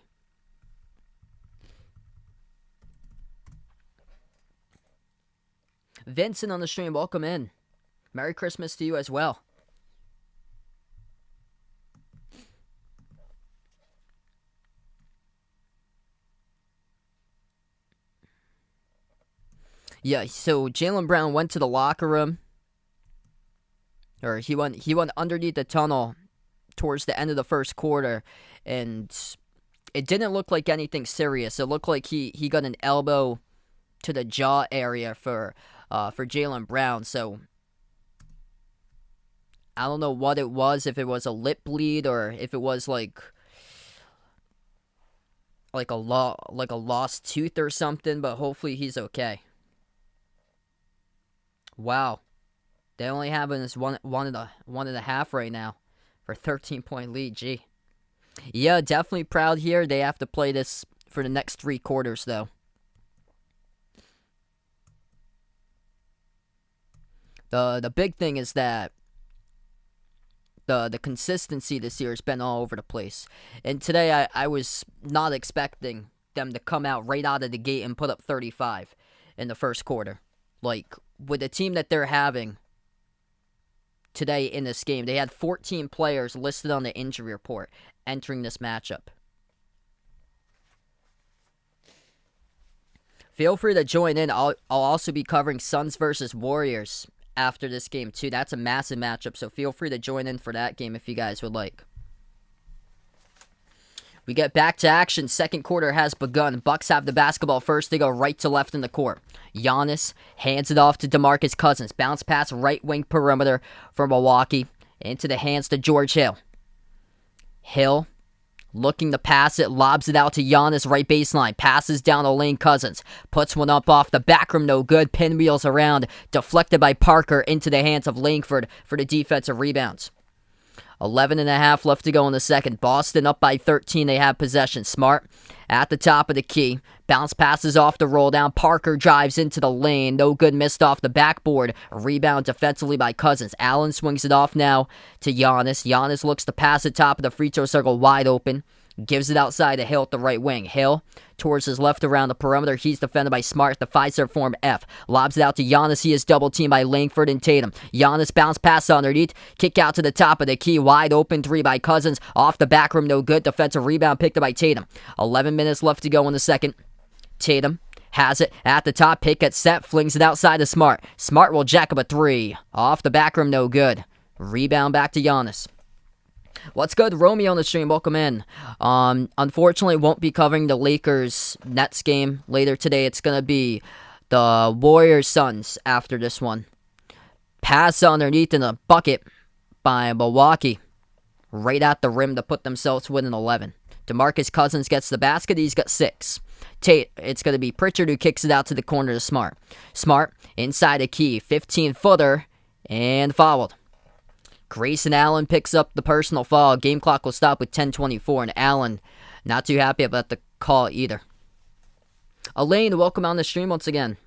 Vincent on the stream, welcome in. Merry Christmas to you as well. Yeah, so Jaylen Brown went to the locker room, or he went underneath the tunnel towards the end of the first quarter, and it didn't look like anything serious. It looked like he got an elbow to the jaw area for Jaylen Brown. So I don't know what it was, if it was a lip bleed or if it was like a lost tooth or something, but hopefully he's okay. Wow. They only have this one and a half right now for 13-point lead. Gee. Yeah, definitely proud here. They have to play this for the next 3 quarters, though. The big thing is that the consistency this year has been all over the place. And today I was not expecting them to come out right out of the gate and put up 35 in the first quarter. Like, with the team that they're having today in this game, they had 14 players listed on the injury report entering this matchup. Feel free to join in. I'll also be covering Suns versus Warriors after this game too. That's a massive matchup, so feel free to join in for that game if you guys would like. We get back to action. Second quarter has begun. Bucks have the basketball first. They go right to left in the court. Giannis hands it off to DeMarcus Cousins. Bounce pass right wing perimeter for Milwaukee. Into the hands to George Hill. Hill looking to pass it. Lobs it out to Giannis right baseline. Passes down to Lane Cousins. Puts one up off the back rim. No good. Pinwheels around. Deflected by Parker into the hands of Langford for the defensive rebounds. 11.5 left to go in the second. Boston up by 13. They have possession. Smart at the top of the key. Bounce passes off the roll down. Parker drives into the lane. No good. Missed off the backboard. Rebound defensively by Cousins. Allen swings it off now to Giannis. Giannis looks to pass it top of the free throw circle wide open. Gives it outside to Hill at the right wing. Hill towards his left around the perimeter. He's defended by Smart. The 5-serve form F. Lobs it out to Giannis. He is double teamed by Langford and Tatum. Giannis bounce pass underneath. Kick out to the top of the key. Wide open 3 by Cousins. Off the back rim. No good. Defensive rebound picked up by Tatum. 11 minutes left to go in the second. Tatum has it at the top. Pick it set. Flings it outside to Smart. Smart will jack up a 3. Off the back rim. No good. Rebound back to Giannis. What's good? Romeo on the stream. Welcome in. Unfortunately, won't be covering the Lakers-Nets game later today. It's going to be the Warriors-Suns after this one. Pass underneath in a bucket by Milwaukee. Right at the rim to put themselves within 11. DeMarcus Cousins gets the basket. He's got 6. It's going to be Pritchard who kicks it out to the corner to Smart. Smart inside a key. 15-footer and fouled. Grayson Allen picks up the personal foul. Game clock will stop with 10:24, and Allen not too happy about the call either. Elaine, welcome on the stream once again.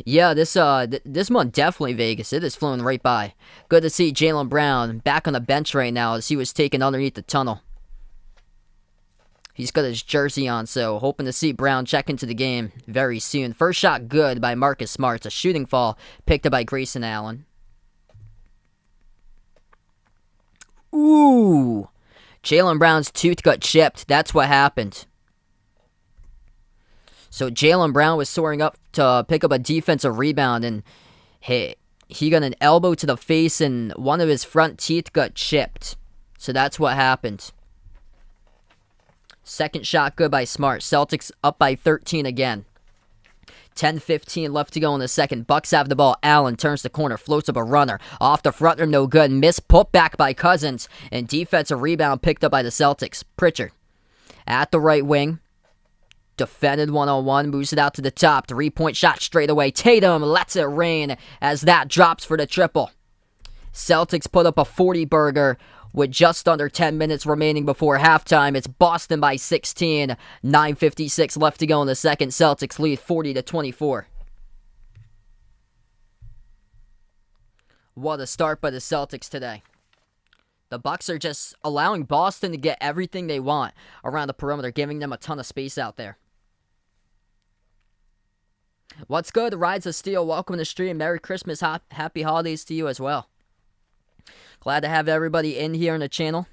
Yeah, this month definitely Vegas. It is flowing right by. Good to see Jaylen Brown back on the bench right now as he was taken underneath the tunnel. He's got his jersey on, so hoping to see Brown check into the game very soon. First shot good by Marcus Smart. It's a shooting foul picked up by Grayson Allen. Ooh. Jaylen Brown's tooth got chipped. That's what happened. So Jaylen Brown was soaring up to pick up a defensive rebound, and he got an elbow to the face, and one of his front teeth got chipped. So that's what happened. Second shot good by Smart. Celtics up by 13 again. 10:15 left to go in the second. Bucks have the ball. Allen turns the corner, floats up a runner. Off the front rim, no good. Missed put back by Cousins. And defensive rebound picked up by the Celtics. Pritchard at the right wing. Defended one-on-one. Moves it out to the top. 3-point shot straight away. Tatum lets it rain as that drops for the triple. Celtics put up a 40-burger with just under 10 minutes remaining before halftime. It's Boston by 16. 9:56 left to go in the second. Celtics lead 40-24. What a start by the Celtics today. The Bucks are just allowing Boston to get everything they want around the perimeter, giving them a ton of space out there. What's good? Rides of Steel, welcome to the stream. Merry Christmas, happy holidays to you as well. Glad to have everybody in here on the channel.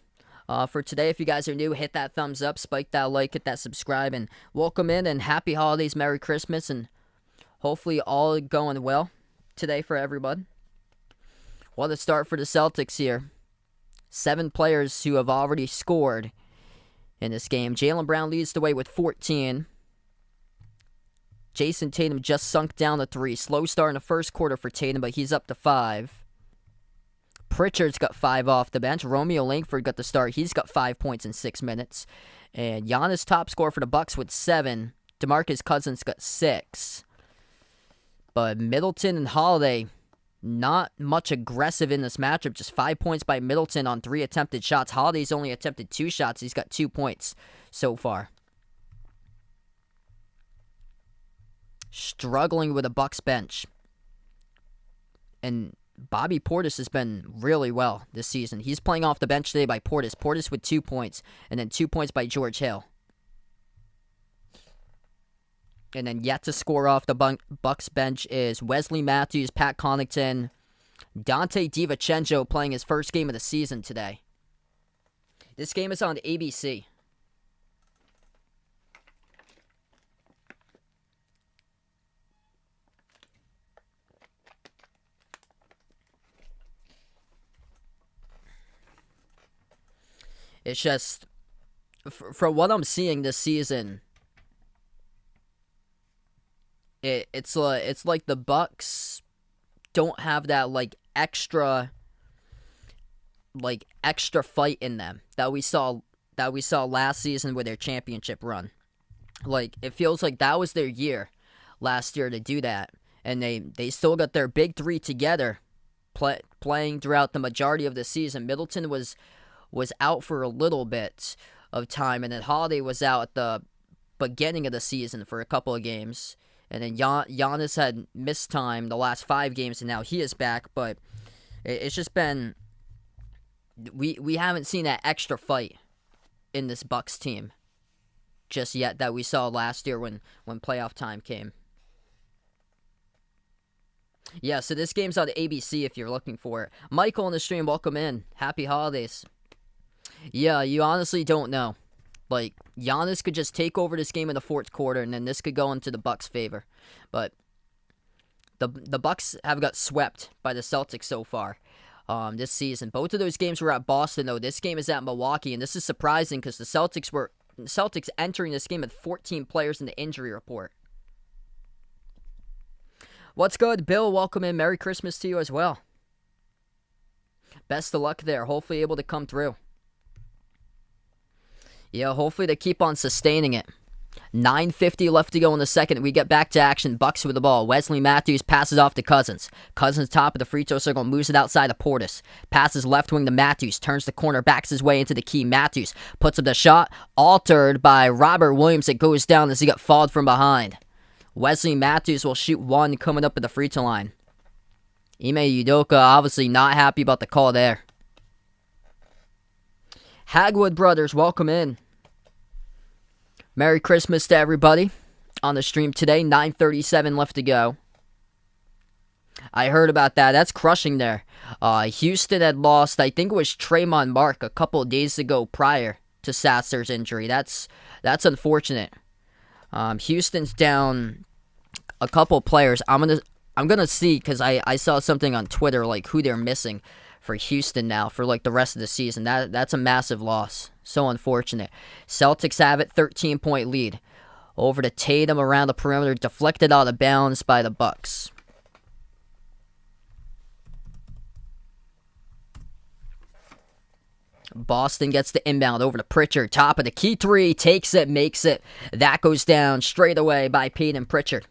For today, if you guys are new, hit that thumbs up, spike that like, hit that subscribe, and welcome in, and happy holidays, Merry Christmas, and hopefully all going well today for everybody. What a start for the Celtics here. 7 players who have already scored in this game. Jaylen Brown leads the way with 14. Jason Tatum just sunk down to 3. Slow start in the first quarter for Tatum, but he's up to 5. Pritchard's got 5 off the bench. Romeo Langford got the start. He's got 5 points in 6 minutes. And Giannis top scorer for the Bucks with 7. DeMarcus Cousins got 6. But Middleton and Holiday, not much aggressive in this matchup. Just 5 points by Middleton on 3 attempted shots. Holiday's only attempted 2 shots. He's got 2 points so far. Struggling with a Bucks bench. And Bobby Portis has been really well this season. He's playing off the bench today by Portis. Portis with 2 points, and then 2 points by George Hill. And then yet to score off the Bucks bench is Wesley Matthews, Pat Connaughton, Dante DiVincenzo playing his first game of the season today. This game is on ABC. It's just, from what I'm seeing this season, it's like the Bucks don't have that extra fight in them that we saw last season with their championship run. It feels like that was their year last year to do that, and they still got their big 3 together, playing throughout the majority of the season. Middleton was out for a little bit of time, and then Holiday was out at the beginning of the season for a couple of games, and then Giannis had missed time the last 5 games, and now he is back. But it's just been we haven't seen that extra fight in this Bucks team just yet that we saw last year when playoff time came. Yeah, so this game's on ABC if you're looking for it. Michael on the stream, welcome in. Happy holidays. Yeah, you honestly don't know. Like, Giannis could just take over this game in the fourth quarter, and then this could go into the Bucks' favor. But the Bucks have got swept by the Celtics so far this season. Both of those games were at Boston, though. This game is at Milwaukee, and this is surprising because the Celtics entering this game with 14 players in the injury report. What's good, Bill? Welcome in. Merry Christmas to you as well. Best of luck there. Hopefully able to come through. Yeah, hopefully they keep on sustaining it. 9:50 left to go in the second. We get back to action. Bucks with the ball. Wesley Matthews passes off to Cousins. Cousins top of the free throw circle, moves it outside of Portis. Passes left wing to Matthews. Turns the corner, backs his way into the key. Matthews puts up the shot. Altered by Robert Williams. It goes down as he got fouled from behind. Wesley Matthews will shoot one coming up at the free throw line. Ime Udoka obviously not happy about the call there. Hagwood brothers, welcome in. Merry Christmas to everybody on the stream today. 9:37 left to go. I heard about that. That's crushing there. Houston had lost, I think it was Tremont Mark a couple of days ago prior to Sasser's injury. That's unfortunate. Houston's down a couple players. I'm gonna see because I saw something on Twitter like who they're missing for Houston now for like the rest of the season. That's a massive loss. So unfortunate. Celtics have it, 13-point lead. Over to Tatum around the perimeter, deflected out of bounds by the Bucks. Boston gets the inbound over to Pritchard. Top of the key three, takes it, makes it. That goes down straight away by Peyton Pritchard.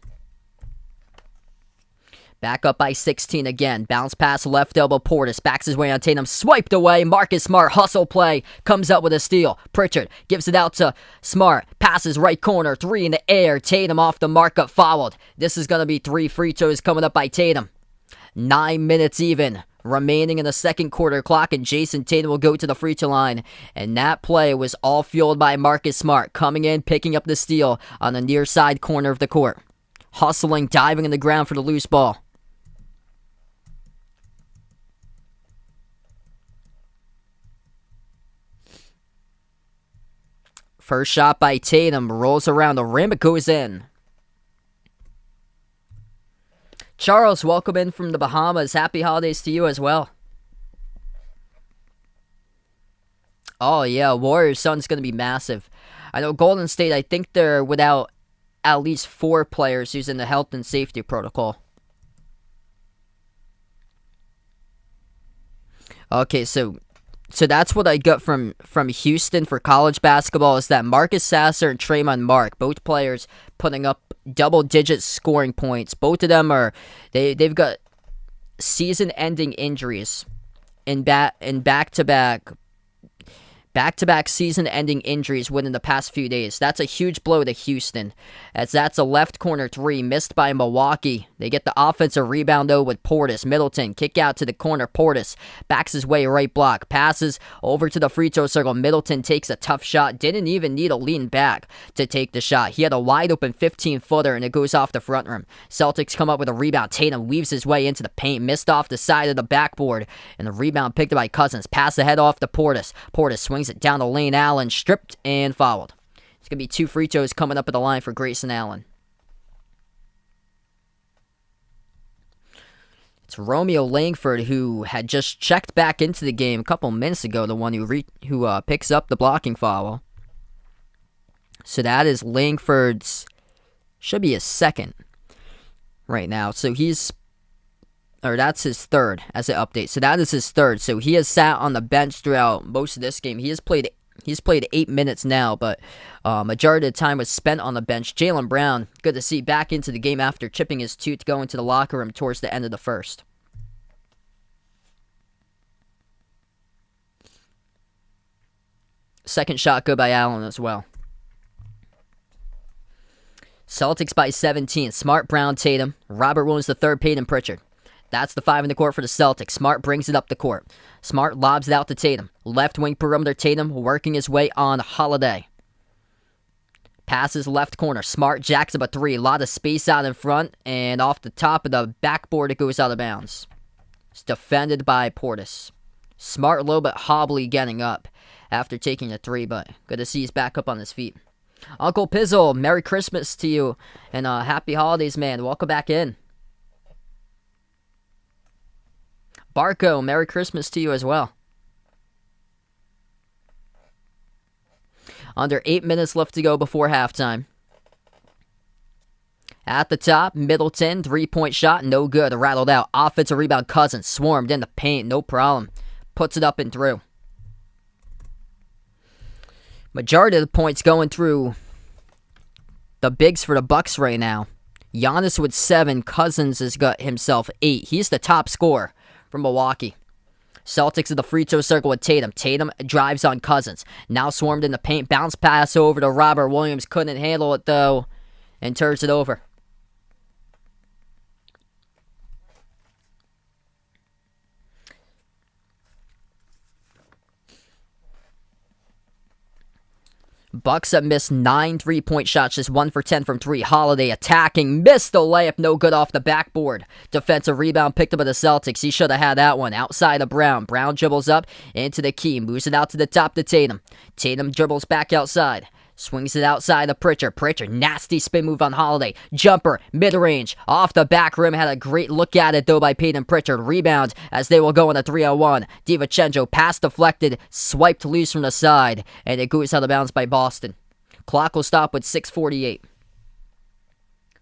Back up by 16 again. Bounce pass left elbow. Portis backs his way on Tatum. Swiped away. Marcus Smart hustle play. Comes up with a steal. Pritchard gives it out to Smart. Passes right corner. Three in the air. Tatum off the mark, up fouled. This is going to be 3 free throws coming up by Tatum. 9 minutes even remaining in the second quarter clock, and Jason Tatum will go to the free throw line. And that play was all fueled by Marcus Smart, coming in, picking up the steal on the near side corner of the court. Hustling, diving in the ground for the loose ball. First shot by Tatum, rolls around the rim, it goes in. Charles, welcome in from the Bahamas. Happy holidays to you as well. Oh yeah, Warriors Suns going to be massive. I know Golden State, I think they're without at least 4 players who's in the health and safety protocol. Okay, so that's what I got from Houston for college basketball is that Marcus Sasser and Tremont Mark, both players putting up double-digit scoring points. Both of them they've got season-ending injuries in back-to-back season-ending injuries within the past few days. That's a huge blow to Houston, as that's a left corner 3 missed by Milwaukee. They get the offensive rebound, though, with Portis. Middleton, kick out to the corner. Portis backs his way right block. Passes over to the free throw circle. Middleton takes a tough shot. Didn't even need to lean back to take the shot. He had a wide-open 15-footer, and it goes off the front rim. Celtics come up with a rebound. Tatum weaves his way into the paint. Missed off the side of the backboard, and the rebound picked up by Cousins. Pass ahead off to Portis. Portis swings it down the lane. Allen stripped and fouled. It's going to be 2 free throws coming up at the line for Grayson Allen. It's Romeo Langford, who had just checked back into the game a couple minutes ago, the one who picks up the blocking foul. So that is Langford's, should be his second right now. So that's his third as it updates. So that is his third. So he has sat on the bench throughout most of this game. He's played 8 minutes now, but majority of the time was spent on the bench. Jaylen Brown, good to see back into the game after chipping his tooth going to the locker room towards the end of the first. Second shot good by Allen as well. Celtics by 17. Smart, Brown, Tatum. Robert Williams III, Peyton Pritchard. That's the 5 in the court for the Celtics. Smart brings it up the court. Smart lobs it out to Tatum. Left wing perimeter Tatum working his way on Holiday. Passes left corner. Smart jacks up a three. A lot of space out in front. And off the top of the backboard, it goes out of bounds. It's defended by Portis. Smart a little bit hobbly getting up after taking a three, but good to see he's back up on his feet. Uncle Pizzle, Merry Christmas to you. And Happy Holidays, man. Welcome back in. Barco, Merry Christmas to you as well. Under 8 minutes left to go before halftime. At the top, Middleton, three-point shot, no good, rattled out. Offensive rebound, Cousins, swarmed in the paint, no problem. Puts it up and through. Majority of the points going through the bigs for the Bucks right now. Giannis with 7, Cousins has got himself 8. He's the top scorer from Milwaukee. Celtics in the free throw circle with Tatum. Tatum drives on Cousins. Now swarmed in the paint. Bounce pass over to Robert Williams. Couldn't handle it though. And turns it over. Bucks have missed 9 3-point shots, just 1 for 10 from 3. Holiday attacking, missed the layup, no good off the backboard. Defensive rebound picked up by the Celtics. He should have had that one. Outside of Brown. Brown dribbles up into the key, moves it out to the top to Tatum. Tatum dribbles back outside. Swings it outside of Pritchard. Pritchard, nasty spin move on Holiday. Jumper, mid-range, off the back rim. Had a great look at it, though, by Peyton Pritchard. Rebound as they will go on a 3-on-1. DiVincenzo, pass deflected, swiped loose from the side, and it goes out of bounds by Boston. Clock will stop with 6:48.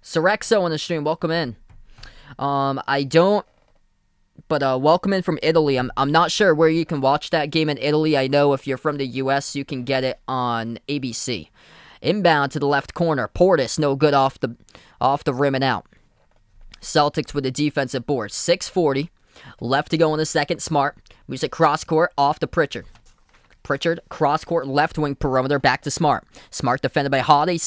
Sorexo on the stream, welcome in. Welcome in from Italy. I'm not sure where you can watch that game in Italy. I know if you're from the U.S., you can get it on ABC. Inbound to the left corner. Portis, no good off the rim and out. Celtics with the defensive board. 6:40. Left to go in the second. Smart. Moves it cross court off to Pritchard. Pritchard, cross-court left wing perimeter, back to Smart. Smart defended by Holiday,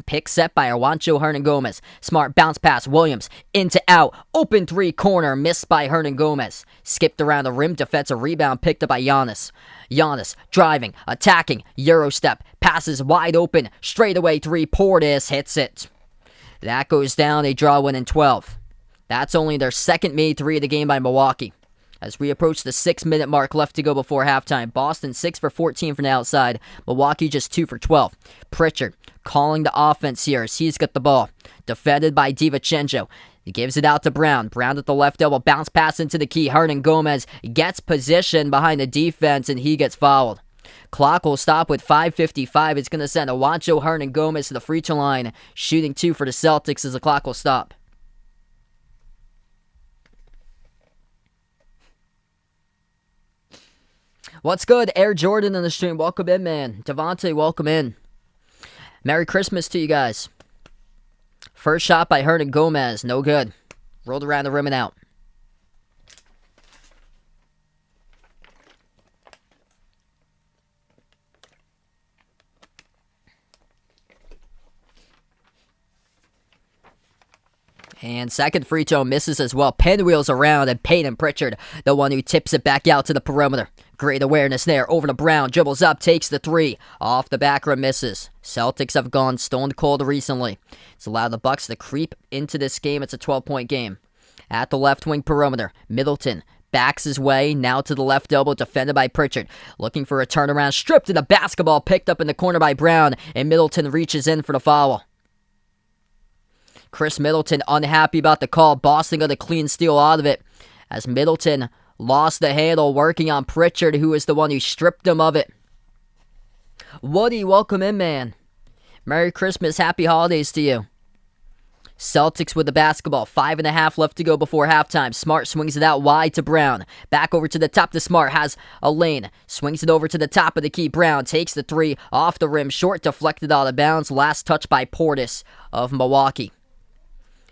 pick set by Juancho Hernangomez. Smart bounce pass, Williams, into out, open three corner, missed by Hernangomez. Skipped around the rim, defensive rebound, picked up by Giannis. Giannis, driving, attacking, Euro step, passes wide open, straightaway three, Portis hits it. That goes down, they draw one in 12. That's only their second made three of the game by Milwaukee. As we approach the 6-minute mark left to go before halftime, Boston 6 for 14 from the outside. Milwaukee just 2 for 12. Pritchard calling the offense here as he's got the ball. Defended by DiVincenzo. He gives it out to Brown. Brown at the left elbow. Bounce pass into the key. Hernangomez gets position behind the defense and he gets fouled. Clock will stop with 5:55. It's going to send Juancho Hernangomez to the free throw line. Shooting 2 for the Celtics as the clock will stop. What's good? Air Jordan in the stream. Welcome in, man. Devontae, welcome in. Merry Christmas to you guys. First shot by Hernangomez. No good. Rolled around the rim and out. And second free throw misses as well. Pinwheels around and Peyton Pritchard, the one who tips it back out to the perimeter. Great awareness there. Over to Brown. Dribbles up. Takes the three. Off the back rim misses. Celtics have gone stone cold recently. It's allowed the Bucks to creep into this game. It's a 12-point game. At the left wing perimeter, Middleton backs his way. Now to the left elbow. Defended by Pritchard. Looking for a turnaround. Stripped to the basketball. Picked up in the corner by Brown. And Middleton reaches in for the foul. Chris Middleton unhappy about the call. Boston got a clean steal out of it as Middleton lost the handle working on Pritchard, who is the one who stripped him of it. Woody, welcome in, man. Merry Christmas, happy holidays to you. Celtics with the basketball. 5.5 left to go before halftime. Smart swings it out wide to Brown. Back over to the top to Smart. Has a lane. Swings it over to the top of the key. Brown takes the three off the rim. Short, deflected out of bounds. Last touch by Portis of Milwaukee.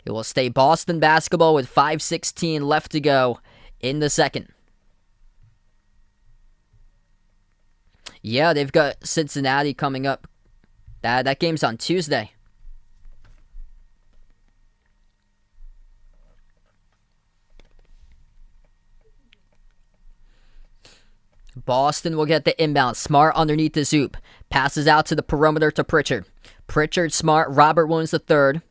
It will stay Boston basketball with 5:16 left to go in the second. Yeah, they've got Cincinnati coming up. That game's on Tuesday. Boston will get the inbound. Smart underneath the zoop. Passes out to the perimeter to Pritchard. Pritchard, Smart, Robert Williams III.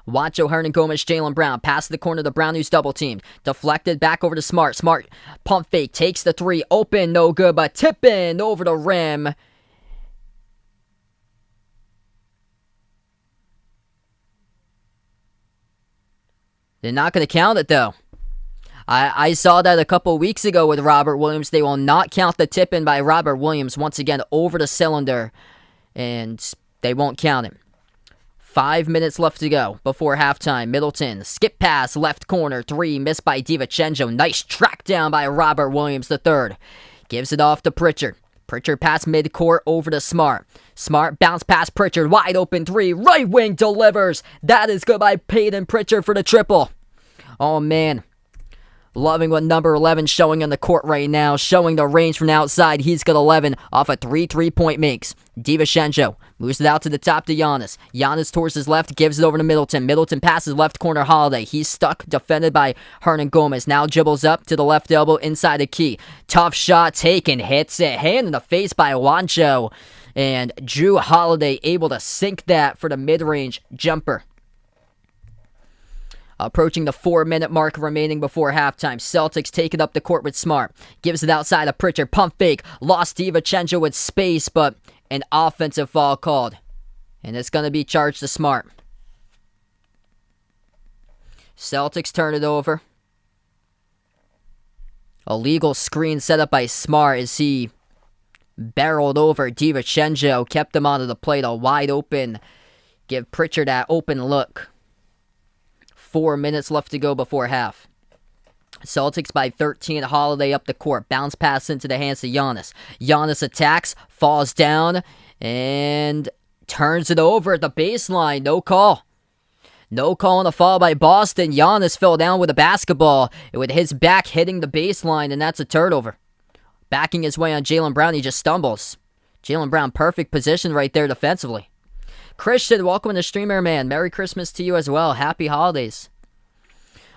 Juancho, Hernan Gomez, Jaylen Brown. Pass to the corner to Brown, who's double teamed. Deflected back over to Smart. Smart pump fake. Takes the three. Open. No good, but tip in over the rim. They're not going to count it, though. I saw that a couple weeks ago with Robert Williams. They will not count the tip in by Robert Williams once again over the cylinder. And they won't count it. 5 minutes left to go before halftime. Middleton, skip pass, left corner, three, missed by DiVincenzo. Nice track down by Robert Williams III. Gives it off to Pritchard. Pritchard pass midcourt over to Smart. Smart bounce past Pritchard, wide open three, right wing delivers. That is good by Peyton Pritchard for the triple. Oh man. Loving what number 11 showing on the court right now. Showing the range from outside. He's got 11 off a 3-3-point makes. DiVincenzo moves it out to the top to Giannis. Giannis towards his left, gives it over to Middleton. Middleton passes left corner Holiday. He's stuck, defended by Hernan Gomez. Now dribbles up to the left elbow inside the key. Tough shot taken, hits it. Hand in the face by Juancho. And Drew Holiday able to sink that for the mid-range jumper. Approaching the 4-minute mark remaining before halftime. Celtics take it up the court with Smart. Gives it outside of Pritchard. Pump fake. Lost DiVincenzo with space, but an offensive foul called. And it's going to be charged to Smart. Celtics turn it over. A legal screen set up by Smart as he barreled over DiVincenzo. Kept him onto the plate. A wide open. Give Pritchard that open look. 4 minutes left to go before half. Celtics by 13. Holiday up the court. Bounce pass into the hands of Giannis. Giannis attacks, falls down, and turns it over at the baseline. No call. No call on the fall by Boston. Giannis fell down with a basketball with his back hitting the baseline, and that's a turnover. Backing his way on Jaylen Brown, he just stumbles. Jaylen Brown, perfect position right there defensively. Christian, welcome to the Streamer Man. Merry Christmas to you as well. Happy holidays.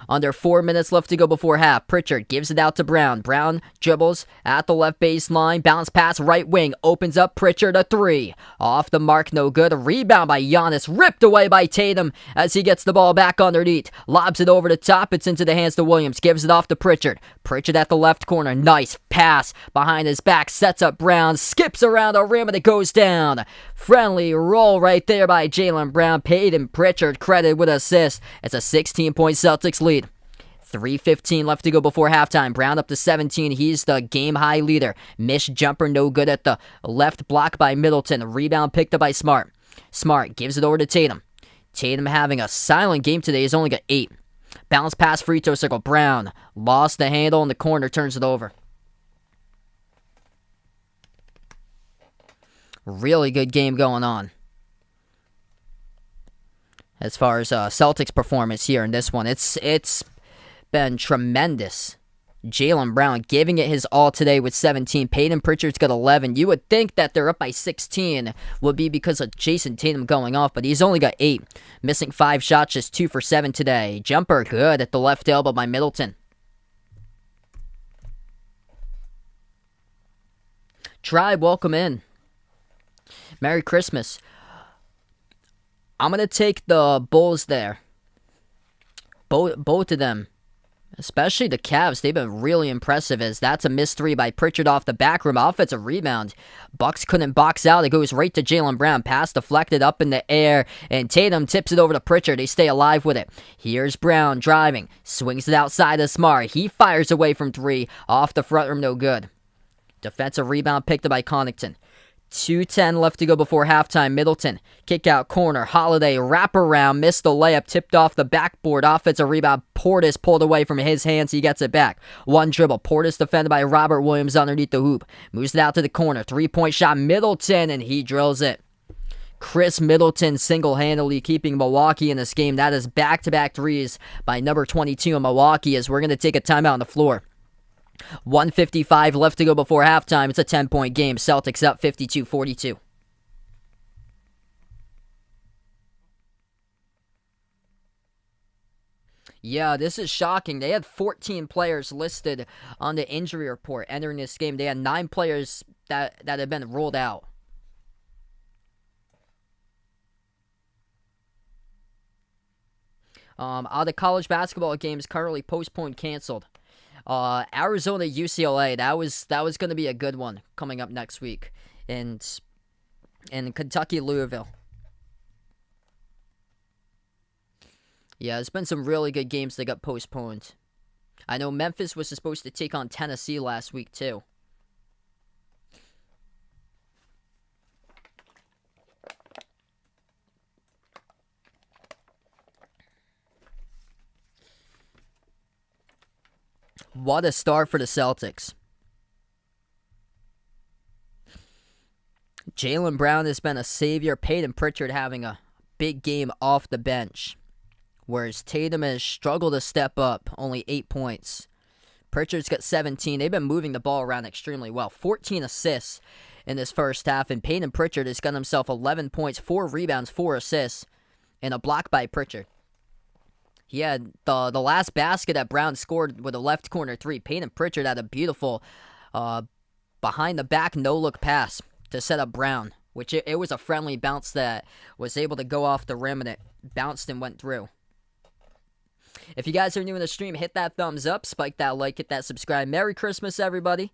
Under 4 minutes left to go before half. Pritchard gives it out to Brown. Brown dribbles at the left baseline. Bounce pass right wing. Opens up Pritchard a three. Off the mark, no good. A rebound by Giannis. Ripped away by Tatum as he gets the ball back underneath. Lobs it over the top. It's into the hands to Williams. Gives it off to Pritchard. Pritchard at the left corner. Nice pass behind his back. Sets up Brown. Skips around the rim and it goes down. Friendly roll right there by Jaylen Brown. Peyton Pritchard credited with assist. It's a 16-point Celtics lead. 3:15 left to go before halftime. Brown up to 17. He's the game-high leader. Missed jumper, no good at the left block by Middleton. Rebound picked up by Smart. Smart gives it over to Tatum. Tatum having a silent game today. He's only got 8. Bounce pass free throw circle. Brown lost the handle in the corner. Turns it over. Really good game going on. As far as Celtics performance here in this one, it's been tremendous. Jaylen Brown giving it his all today with 17. Peyton Pritchard's got 11. You would think that they're up by 16 would be because of Jason Tatum going off, but he's only got 8. Missing 5 shots, just 2 for 7 today. Jumper good at the left elbow by Middleton. Tribe, welcome in. Merry Christmas. I'm going to take the Bulls there. Both of them. Especially the Cavs, they've been really impressive as that's a missed 3 by Pritchard off the back rim. Offensive rebound. Bucks couldn't box out. It goes right to Jaylen Brown. Pass deflected up in the air, and Tatum tips it over to Pritchard. They stay alive with it. Here's Brown driving. Swings it outside of Smart. He fires away from 3. Off the front rim, no good. Defensive rebound picked up by Connaughton. 2:10 left to go before halftime. Middleton, kick out corner. Holiday, wraparound, missed the layup, tipped off the backboard. Offensive rebound. Portis pulled away from his hands. He gets it back. One dribble. Portis defended by Robert Williams underneath the hoop. Moves it out to the corner. 3-point shot. Middleton, and he drills it. Chris Middleton single-handedly keeping Milwaukee in this game. That is back-to-back threes by number 22 in Milwaukee as we're going to take a timeout on the floor. 1:55 left to go before halftime. It's a 10-point game. Celtics up 52-42. Yeah, this is shocking. They had 14 players listed on the injury report entering this game. They had 9 players that had been ruled out. All the college basketball games currently postponed, canceled. Arizona UCLA, that was going to be a good one coming up next week, and Kentucky Louisville. Yeah, there's been some really good games that got postponed. I know Memphis was supposed to take on Tennessee last week too. What a start for the Celtics. Jaylen Brown has been a savior. Peyton Pritchard having a big game off the bench, whereas Tatum has struggled to step up, only 8 points. Pritchard's got 17. They've been moving the ball around extremely well. 14 assists in this first half, and Peyton Pritchard has got himself 11 points, 4 rebounds, 4 assists, and a block by Pritchard. He had the last basket that Brown scored with a left corner three. Peyton Pritchard had a beautiful behind-the-back no-look pass to set up Brown, which it was a friendly bounce that was able to go off the rim, and it bounced and went through. If you guys are new in the stream, hit that thumbs up, spike that like, hit that subscribe. Merry Christmas, everybody.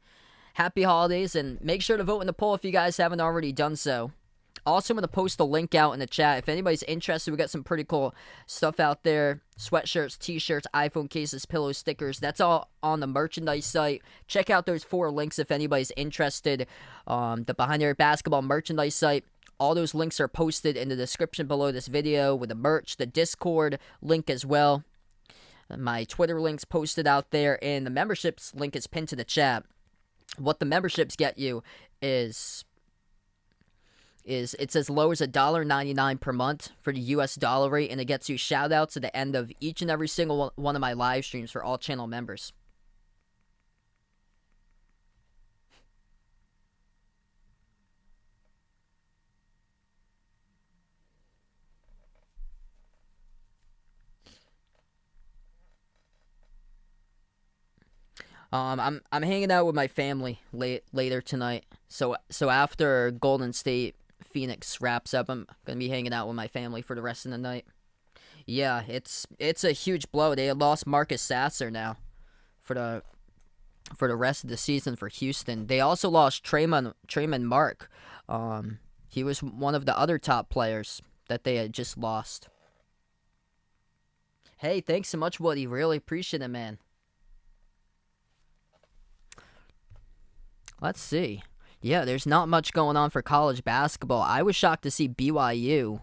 Happy holidays, and make sure to vote in the poll if you guys haven't already done so. Also, I'm going to post a link out in the chat. If anybody's interested, we got some pretty cool stuff out there. Sweatshirts, t-shirts, iPhone cases, pillows, stickers. That's all on the merchandise site. Check out those 4 links if anybody's interested. The Behind the Arc Basketball merchandise site. All those links are posted in the description below this video with the merch, the Discord link as well. My Twitter link's posted out there, and the memberships link is pinned to the chat. What the memberships get you is it's as low as $1.99 per month for the US dollar rate, and it gets you shout-outs at the end of each and every single one of my live streams for all channel members. I'm hanging out with my family later tonight. So after Golden State Phoenix wraps up, I'm gonna be hanging out with my family for the rest of the night. Yeah, it's a huge blow. They had lost Marcus Sasser now for the rest of the season for Houston. They also lost Trayvon Mark. He was one of the other top players that they had just lost. Hey, thanks so much, Woody. Really appreciate it, man. Let's see. Yeah, there's not much going on for college basketball. I was shocked to see BYU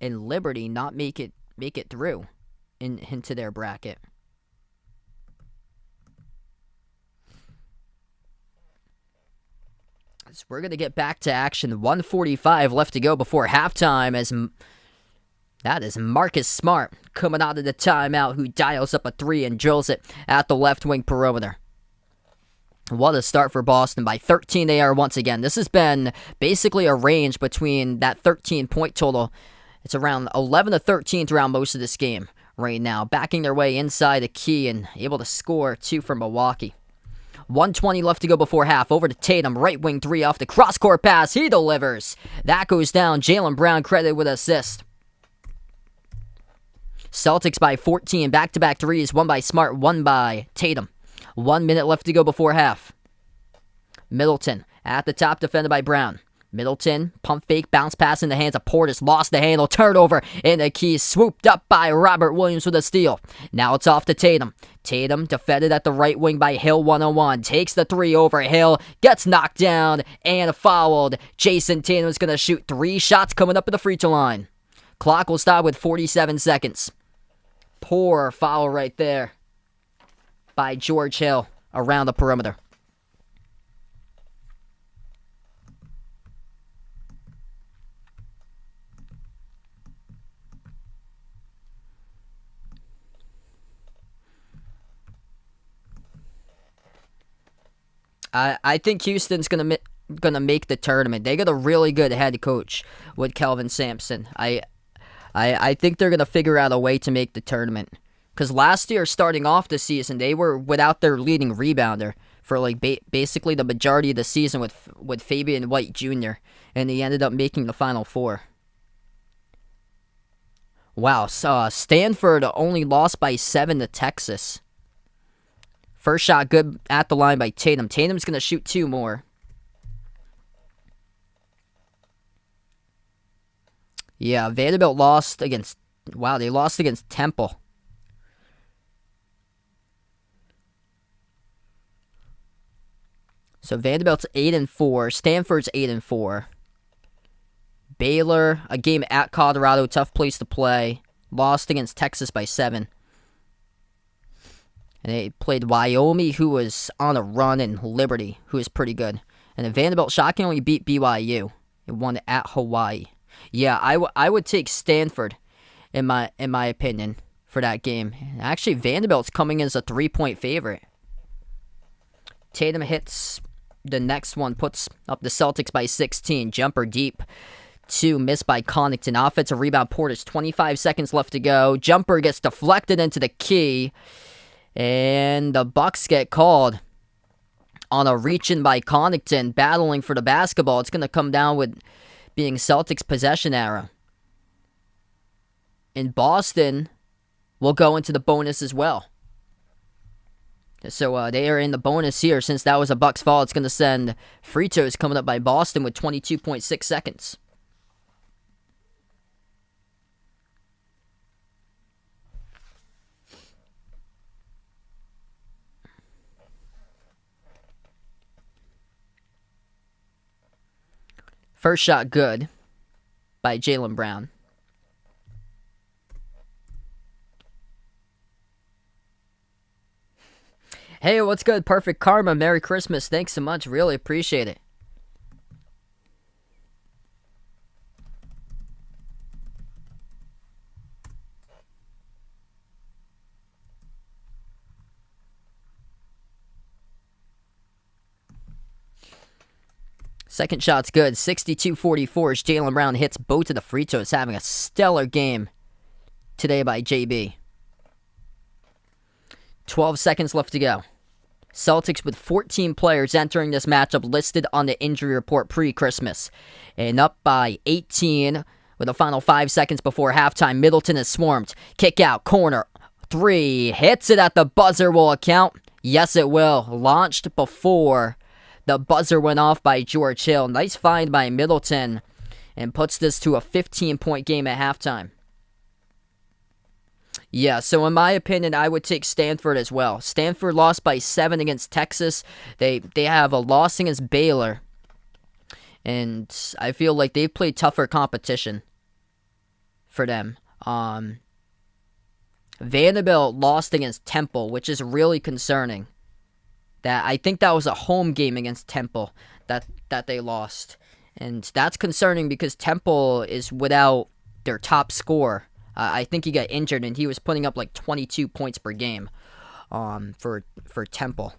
and Liberty not make it through into their bracket. So we're going to get back to action. 1:45 left to go before halftime, as that is Marcus Smart coming out of the timeout, who dials up a 3 and drills it at the left wing perimeter. What a start for Boston. By 13 they are once again. This has been basically a range between that 13-point total. It's around 11 to 13 throughout most of this game right now. Backing their way inside the key and able to score 2 for Milwaukee. 1:20 left to go before half. Over to Tatum. Right wing 3 off the cross-court pass. He delivers. That goes down. Jaylen Brown credited with assist. Celtics by 14. Back-to-back threes. One by Smart, one by Tatum. 1 minute left to go before half. Middleton at the top, defended by Brown. Middleton, pump fake, bounce pass in the hands of Portis. Lost the handle, turnover in the key. Swooped up by Robert Williams with a steal. Now it's off to Tatum. Tatum defended at the right wing by Hill, 1-on-1. Takes the 3 over Hill. Gets knocked down and fouled. Jason Tatum's going to shoot 3 shots coming up at the free throw line. Clock will stop with 47 seconds. Poor foul right there by George Hill around the perimeter. I think Houston's gonna make the tournament. They got a really good head coach with Kelvin Sampson. I think they're gonna figure out a way to make the tournament. Because last year, starting off the season, they were without their leading rebounder for like basically the majority of the season with Fabian White Jr. And they ended up making the Final Four. Wow, so, Stanford only lost by 7 to Texas. First shot good at the line by Tatum. Tatum's going to shoot 2 more. Yeah, Vanderbilt lost against... Wow, they lost against Temple. So Vanderbilt's 8-4. Stanford's 8-4. Baylor, a game at Colorado, tough place to play. Lost against Texas by 7. And they played Wyoming, who was on a run, and Liberty, who is pretty good. And then Vanderbilt shockingly beat BYU. It won at Hawaii. Yeah, I would take Stanford, in my opinion, for that game. Actually, Vanderbilt's coming in as a 3-point favorite. Tatum hits the next one, puts up the Celtics by 16. Jumper deep. 2 missed by Connaughton. Offensive rebound, Portis. 25 seconds left to go. Jumper gets deflected into the key. And the Bucks get called on a reach-in by Connaughton, battling for the basketball. It's going to come down with being Celtics possession arrow. In Boston, will go into the bonus as well. So they are in the bonus here. Since that was a Bucks foul, it's going to send free throws coming up by Boston with 22.6 seconds. First shot good by Jaylen Brown. Hey, what's good? Perfect Karma. Merry Christmas. Thanks so much. Really appreciate it. Second shot's good. 62-44 as Jaylen Brown hits both of the free throws, having a stellar game today by JB. 12 seconds left to go. Celtics with 14 players entering this matchup listed on the injury report pre-Christmas. And up by 18 with the final 5 seconds before halftime. Middleton is swarmed. Kick out, corner, 3. Hits it at the buzzer. Will it count? Yes, it will. Launched before the buzzer went off by George Hill. Nice find by Middleton. And puts this to a 15-point game at halftime. Yeah, so in my opinion, I would take Stanford as well. Stanford lost by 7 against Texas. They have a loss against Baylor. And I feel like they've played tougher competition for them. Vanderbilt lost against Temple, which is really concerning. I think that was a home game against Temple that they lost. And that's concerning because Temple is without their top scorer. I think he got injured, and he was putting up like 22 points per game for Temple.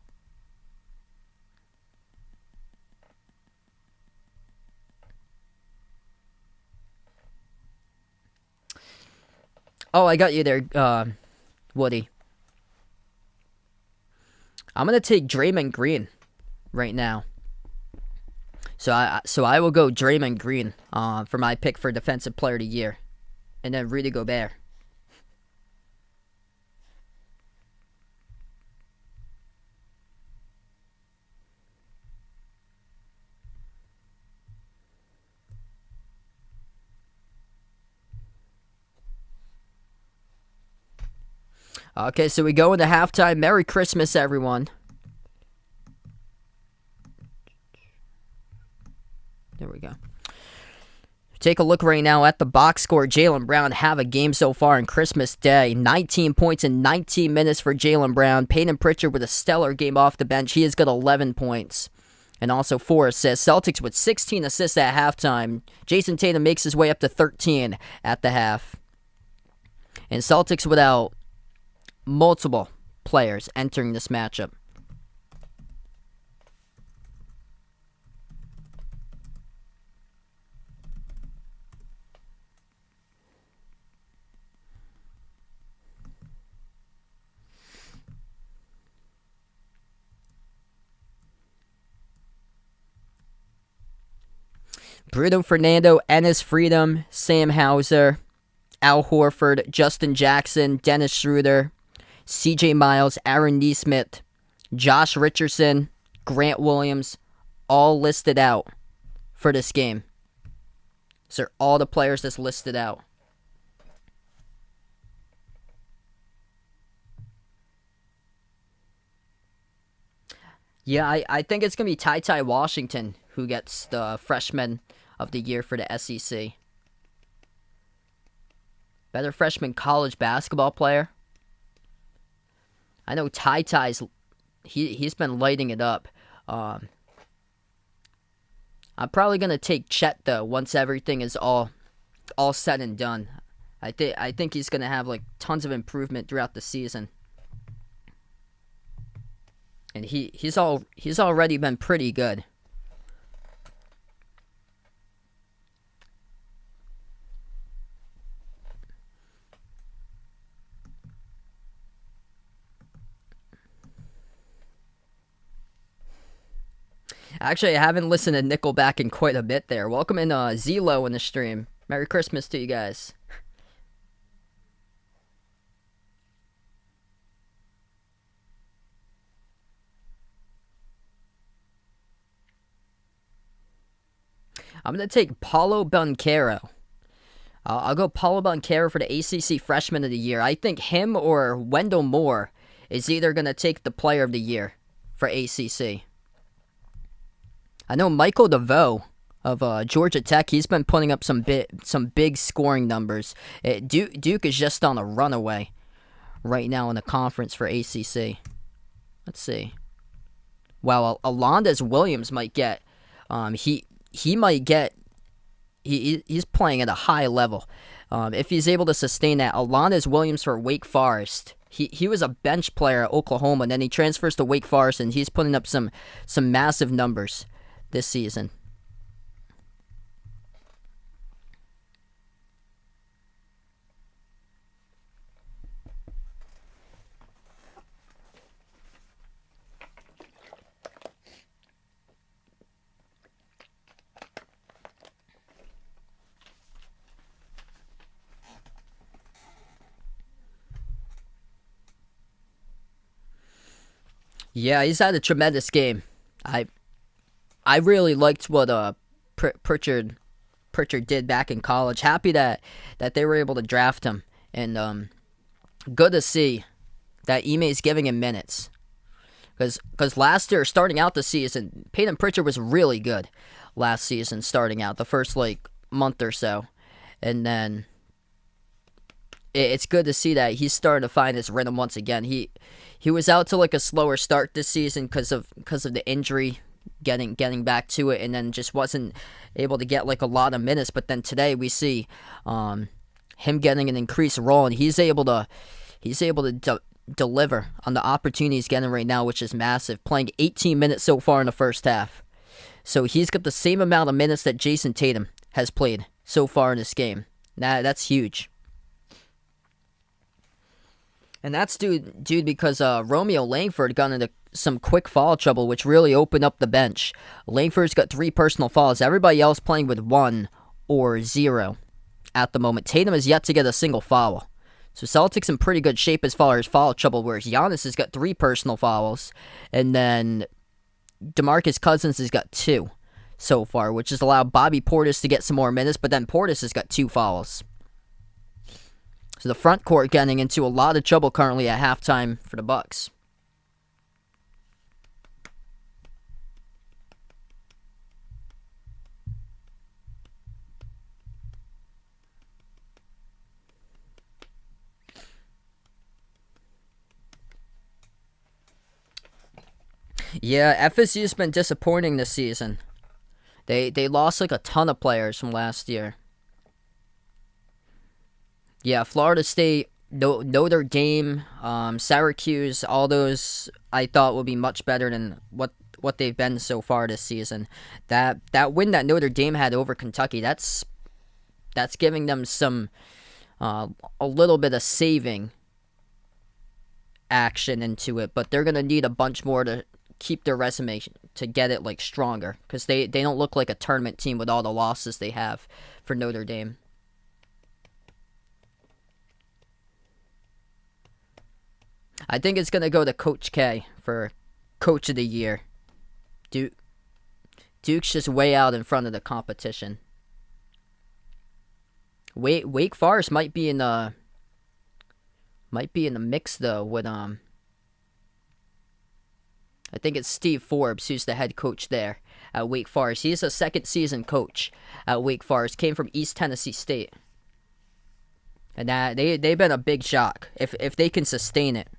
Oh, I got you there, Woody. I'm going to take Draymond Green right now. So I will go Draymond Green for my pick for Defensive Player of the Year. And then Rudy Gobert. Okay, so we go into halftime. Merry Christmas, everyone. There we go. Take a look right now at the box score. Jaylen Brown have a game so far on Christmas Day. 19 points in 19 minutes for Jaylen Brown. Peyton Pritchard with a stellar game off the bench. He has got 11 points and also 4 assists. Celtics with 16 assists at halftime. Jason Tatum makes his way up to 13 at the half. And Celtics without multiple players entering this matchup. Bruno Fernando, Enes Freedom, Sam Hauser, Al Horford, Justin Jackson, Dennis Schroeder, CJ Miles, Aaron Nesmith, Josh Richardson, Grant Williams, all listed out for this game. These are all the players that's listed out. Yeah, I think it's going to be Ty Washington who gets the Freshman of the Year for the SEC. Better freshman college basketball player. I know Ty's he's been lighting it up. I'm probably going to take Chet, though, once everything is all said and done. I think he's going to have like tons of improvement throughout the season. And he's already been pretty good. Actually, I haven't listened to Nickelback in quite a bit there. Welcome in Zelo in the stream. Merry Christmas to you guys. I'm going to take Paulo Banchero. I'll go Paulo Banchero for the ACC Freshman of the Year. I think him or Wendell Moore is either going to take the Player of the Year for ACC. I know Michael DeVoe of Georgia Tech, he's been putting up some big scoring numbers. Duke is just on a runaway right now in the conference for ACC. Let's see. Wow, Alondes Williams might get... He might get... He's playing at a high level. If he's able to sustain that, Alondes Williams for Wake Forest. He was a bench player at Oklahoma, and then he transfers to Wake Forest, and he's putting up some massive numbers this season. Yeah, he's had a tremendous game. I really liked what Pritchard did back in college. Happy that they were able to draft him, and good to see that Ime's giving him minutes. Because last year, starting out the season, Peyton Pritchard was really good last season, starting out the first month or so, and then it's good to see that he's starting to find his rhythm once again. He was out to a slower start this season because of the injury, getting back to it, and then just wasn't able to get a lot of minutes. But then today we see him getting an increased role, and he's able to deliver on the opportunity he's getting right now, which is massive. Playing 18 minutes so far in the first half, so he's got the same amount of minutes that Jason Tatum has played so far in this game. That's huge. And that's due because Romeo Langford got into some quick foul trouble, which really opened up the bench. Langford's got 3 personal fouls. Everybody else playing with 1 or 0 at the moment. Tatum has yet to get a single foul. So Celtics in pretty good shape as far as foul trouble, whereas Giannis has got 3 personal fouls. And then DeMarcus Cousins has got 2 so far, which has allowed Bobby Portis to get some more minutes, but then Portis has got 2 fouls. So the front court getting into a lot of trouble currently at halftime for the Bucks. Yeah, FSU's been disappointing this season. They lost a ton of players from last year. Yeah, Florida State, Notre Dame, Syracuse, all those I thought would be much better than what they've been so far this season. That win that Notre Dame had over Kentucky, that's giving them some a little bit of saving action into it, but they're gonna need a bunch more to keep their resume to get it stronger, because they don't look like a tournament team with all the losses they have for Notre Dame. I think it's gonna go to Coach K for Coach of the Year. Duke Duke's just way out in front of the competition. Wake Forest might be in the mix though with I think it's Steve Forbes who's the head coach there at Wake Forest. He's a second season coach at Wake Forest. Came from East Tennessee State. And that they've been a big shock if they can sustain it.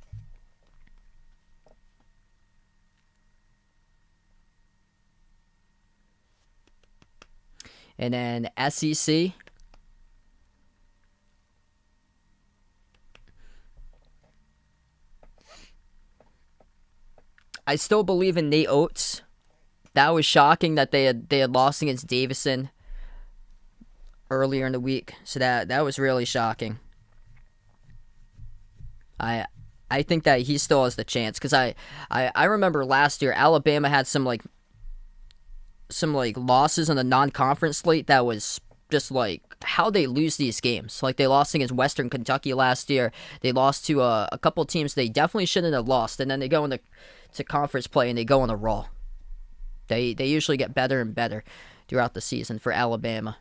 And then SEC. I still believe in Nate Oates. That was shocking that they had lost against Davison earlier in the week. So that was really shocking. I think that he still has the chance because I remember last year Alabama had some losses on the non-conference slate that was just like how they lose these games. Like they lost against Western Kentucky last year. They lost to a couple teams they definitely shouldn't have lost, and then they go into conference play and they go on a roll. They usually get better and better throughout the season for Alabama.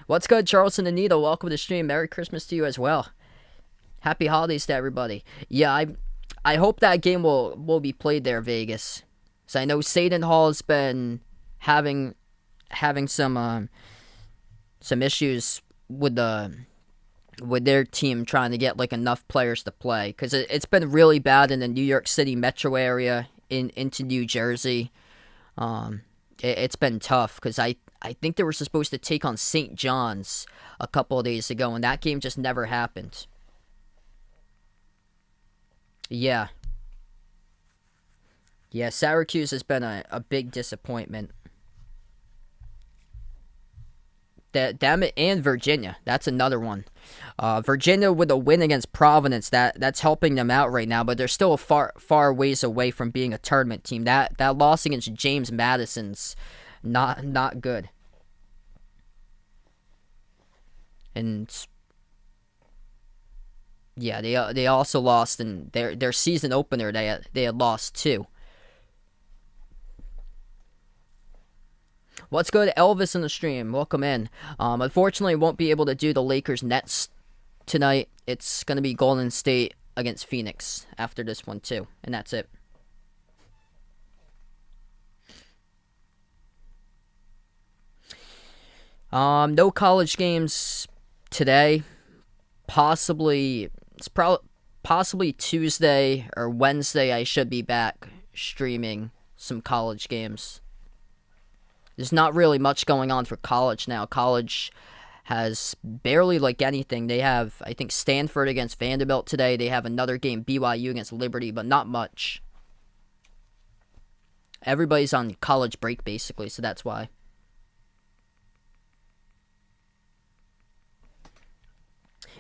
What's good, Charleston and Anita? Welcome to the stream. Merry Christmas to you as well. Happy holidays to everybody. Yeah, I hope that game will be played there, Vegas. So I know Seton Hall has been having some issues with their team trying to get like enough players to play because it's been really bad in the New York City metro area into New Jersey. It's been tough because I think they were supposed to take on St. John's a couple of days ago, and that game just never happened. Yeah. Yeah, Syracuse has been a big disappointment. Damn it, and Virginia. That's another one. Virginia with a win against Providence, that's helping them out right now, but they're still a far ways away from being a tournament team. That loss against James Madison's not good. And yeah, they also lost in their season opener. They had lost too. What's good, Elvis in the stream? Welcome in. Unfortunately, won't be able to do the Lakers Nets tonight. It's gonna be Golden State against Phoenix after this one too, and that's it. No college games today. Possibly Tuesday or Wednesday. I should be back streaming some college games. There's not really much going on for college now. College has barely like anything. They have, I think, Stanford against Vanderbilt today. They have another game, BYU against Liberty, but not much. Everybody's on college break, basically, so that's why.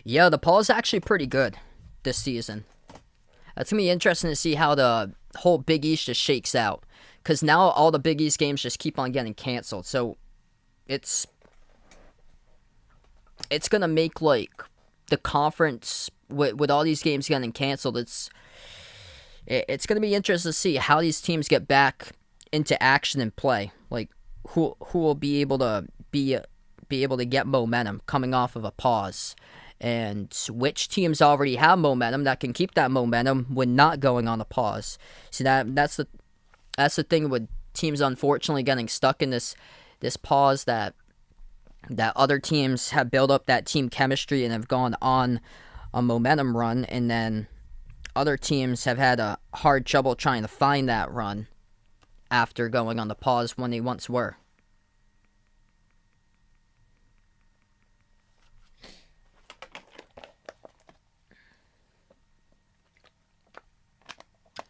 Yeah, the poll is actually pretty good this season. It's going to be interesting to see how the whole Big East just shakes out. Because now all the Big East games just keep on getting canceled. So it's going to make like the conference with all these games getting canceled. It's going to be interesting to see how these teams get back into action and play. Like who will be able to get momentum coming off of a pause. And which teams already have momentum that can keep that momentum when not going on a pause. See, that's the thing with teams unfortunately getting stuck in this pause that other teams have built up that team chemistry and have gone on a momentum run, and then other teams have had a hard trouble trying to find that run after going on the pause when they once were.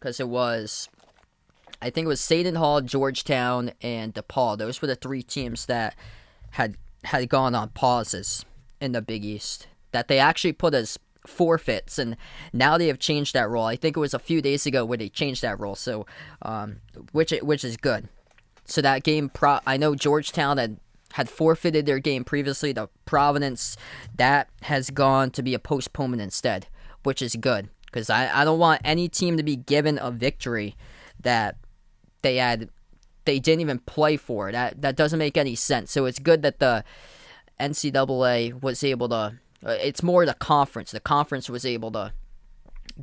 Because I think it was Seton Hall, Georgetown, and DePaul. Those were the three teams that had gone on pauses in the Big East that they actually put as forfeits, and now they have changed that rule. I think it was a few days ago where they changed that rule, so which is good. So that game, I know Georgetown had forfeited their game previously to Providence. That has gone to be a postponement instead, which is good. Because I don't want any team to be given a victory that they didn't even play for. That doesn't make any sense. So it's good that the NCAA was able to. It's more the conference. The conference was able to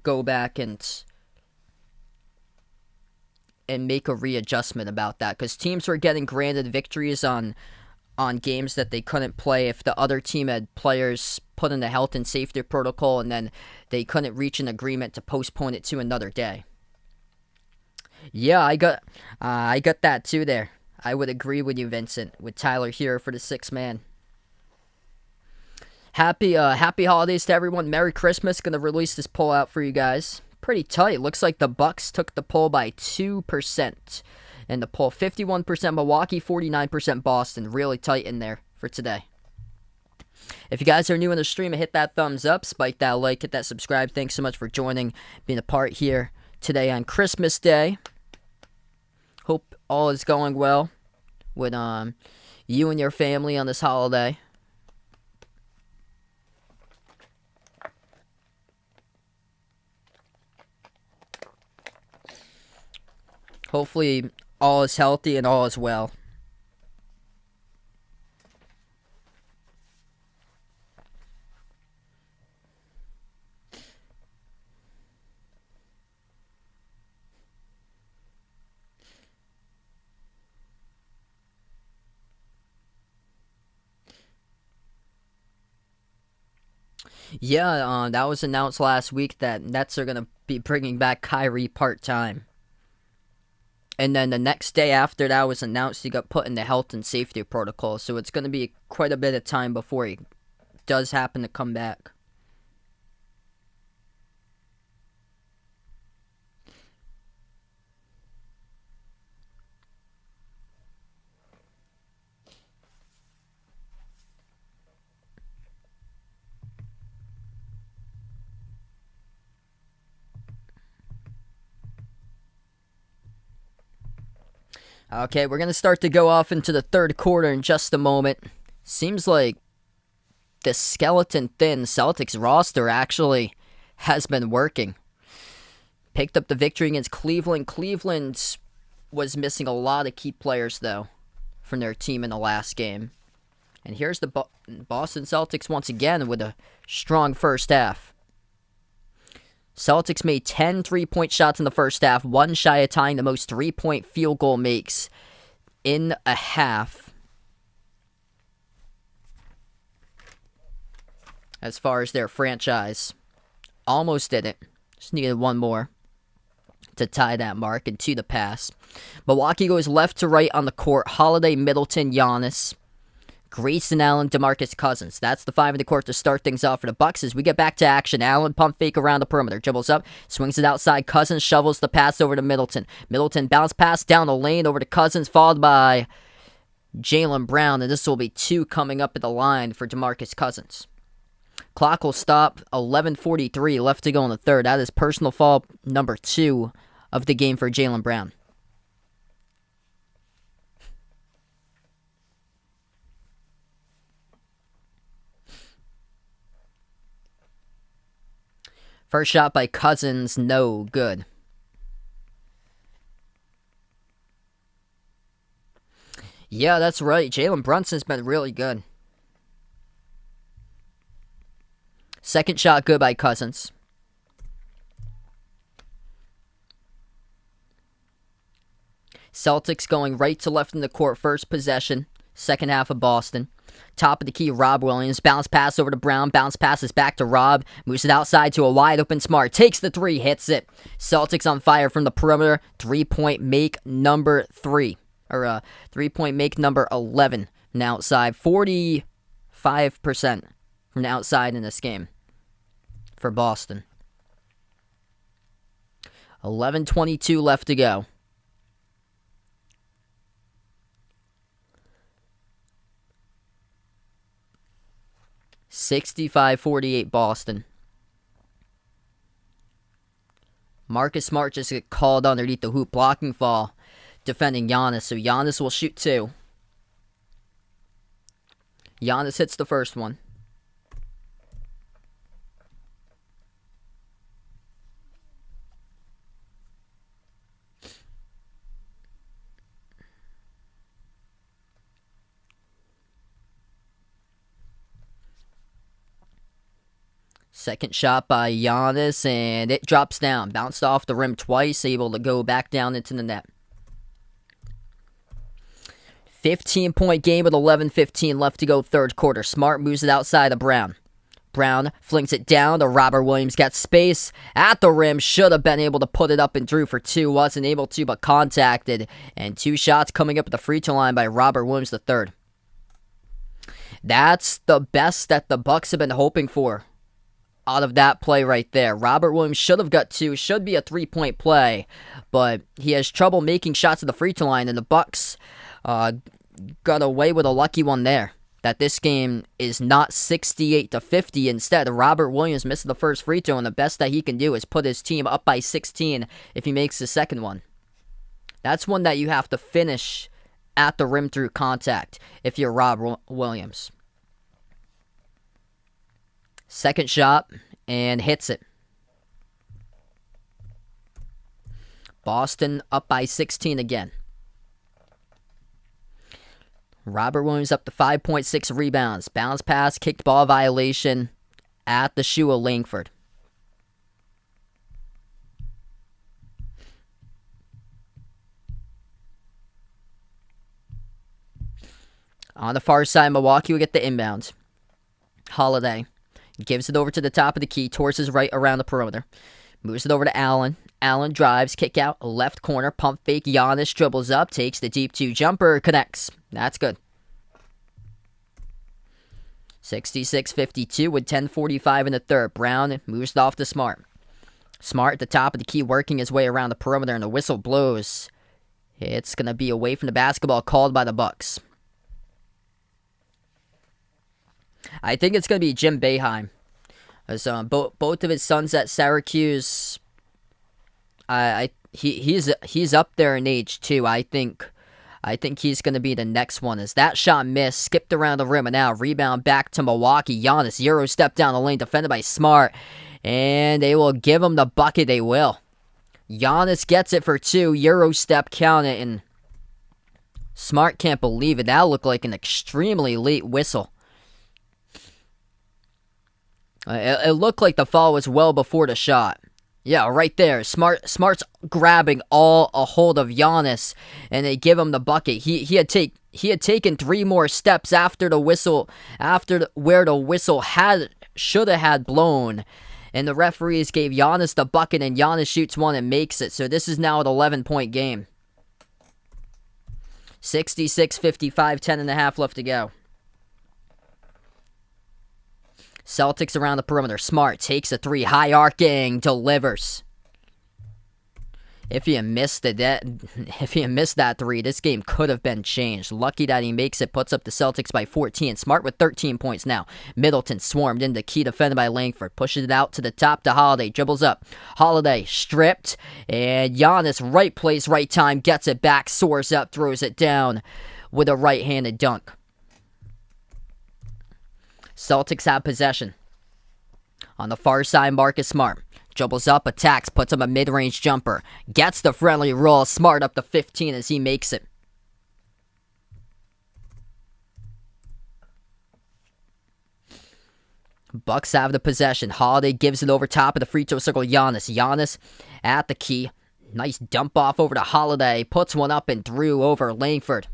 go back and make a readjustment about that, because teams were getting granted victories on games that they couldn't play if the other team had players put in the health and safety protocol, and then they couldn't reach an agreement to postpone it to another day. Yeah, I got that too there. I would agree with you, Vincent, with Tyler here for the sixth man. Happy holidays to everyone. Merry Christmas. Gonna release this poll out for you guys. Pretty tight. Looks like the Bucks took the poll by 2%. And the poll, 51% Milwaukee, 49% Boston. Really tight in there for today. If you guys are new in the stream, hit that thumbs up, spike that like, hit that subscribe. Thanks so much for joining, being a part here today on Christmas Day. Hope all is going well with you and your family on this holiday. Hopefully all is healthy and all is well. Yeah, that was announced last week that Nets are going to be bringing back Kyrie part-time. And then the next day after that was announced, he got put in the health and safety protocol. So it's going to be quite a bit of time before he does happen to come back. Okay, we're going to start to go off into the third quarter in just a moment. Seems like the skeleton thin Celtics roster actually has been working. Picked up the victory against Cleveland. Cleveland was missing a lot of key players, though, from their team in the last game. And here's the Boston Celtics once again with a strong first half. Celtics made 10 3-point shots in the first half, one shy of tying the most 3-point field goal makes in a half. As far as their franchise. Almost did it. Just needed one more to tie that mark and to the pass. Milwaukee goes left to right on the court. Holiday, Middleton, Giannis, Grayson Allen, DeMarcus Cousins. That's the five in the court to start things off for the Bucks as we get back to action. Allen pump fake around the perimeter. Dribbles up, swings it outside. Cousins shovels the pass over to Middleton. Middleton bounce pass down the lane over to Cousins, followed by Jaylen Brown. And this will be two coming up at the line for DeMarcus Cousins. Clock will stop. 11:43 left to go in the third. That is personal foul number 2 of the game for Jaylen Brown. First shot by Cousins, no good. Yeah, that's right. Jalen Brunson's been really good. Second shot good by Cousins. Celtics going right to left in the court. First possession. Second half of Boston. Top of the key, Rob Williams. Bounce pass over to Brown. Bounce passes back to Rob. Moves it outside to a wide open Smart. Takes the three. Hits it. Celtics on fire from the perimeter. 3-point make number 3. Or 3-point make number 11 from the outside. 45% from the outside in this game for Boston. 11:22 left to go. (65-48) Boston. Marcus Smart just got called underneath the hoop. Blocking fall. Defending Giannis. So Giannis will shoot 2. Giannis hits the first one. Second shot by Giannis, and it drops down. Bounced off the rim twice, able to go back down into the net. 15-point game with 11:15 left to go third quarter. Smart moves it outside of Brown. Brown flings it down to Robert Williams. Got space at the rim. Should have been able to put it up and through for two. Wasn't able to, but contacted. And two shots coming up at the free throw line by Robert Williams III. That's the best that the Bucks have been hoping for out of that play right there. Robert Williams should have got two. Should be a three-point play, but he has trouble making shots at the free throw line, and the Bucks got away with a lucky one there. That this game is not 68-50. Instead, Robert Williams missed the first free throw, and the best that he can do is put his team up by 16 if he makes the second one. That's one that you have to finish at the rim through contact if you're Rob Williams. Second shot, and hits it. Boston up by 16 again. Robert Williams up to 5.6 rebounds. Bounce pass, kicked ball violation at the shoe of Langford. On the far side, Milwaukee will get the inbound. Holiday gives it over to the top of the key, towards his right around the perimeter. Moves it over to Allen. Allen drives, kick out, left corner, pump fake. Giannis dribbles up, takes the deep two jumper, connects. That's good. 66-52 with 10:45 in the third. Brown moves it off to Smart. Smart at the top of the key, working his way around the perimeter, and the whistle blows. It's going to be away from the basketball, called by the Bucks. I think it's going to be Jim Boeheim. So both of his sons at Syracuse, he's up there in age too. I think he's going to be the next one. As that shot missed, skipped around the rim, and now rebound back to Milwaukee. Giannis, Euro step down the lane, defended by Smart, and they will give him the bucket. They will. Giannis gets it for two. Euro step, count it, and Smart can't believe it. That looked like an extremely late whistle. It looked like the foul was well before the shot. Yeah, right there. Smart's grabbing a hold of Giannis, and they give him the bucket. He had taken three more steps after the whistle, where the whistle should have had blown, and the referees gave Giannis the bucket, and Giannis shoots one and makes it. So this is now an 11-point game. 66-55, 10.5 left to go. Celtics around the perimeter. Smart takes a three. High arcing. Delivers. If he had missed that three, this game could have been changed. Lucky that he makes it. Puts up the Celtics by 14. Smart with 13 points now. Middleton swarmed into key, defended by Langford. Pushes it out to the top to Holiday. Dribbles up. Holiday stripped. And Giannis, right place, right time. Gets it back. Soars up. Throws it down with a right-handed dunk. Celtics have possession. On the far side, Marcus Smart dribbles up, attacks, puts up a mid-range jumper. Gets the friendly roll. Smart up to 15 as he makes it. Bucks have the possession. Holiday gives it over top of the free throw circle. Giannis at the key. Nice dump off over to Holiday. Puts one up and through over Langford.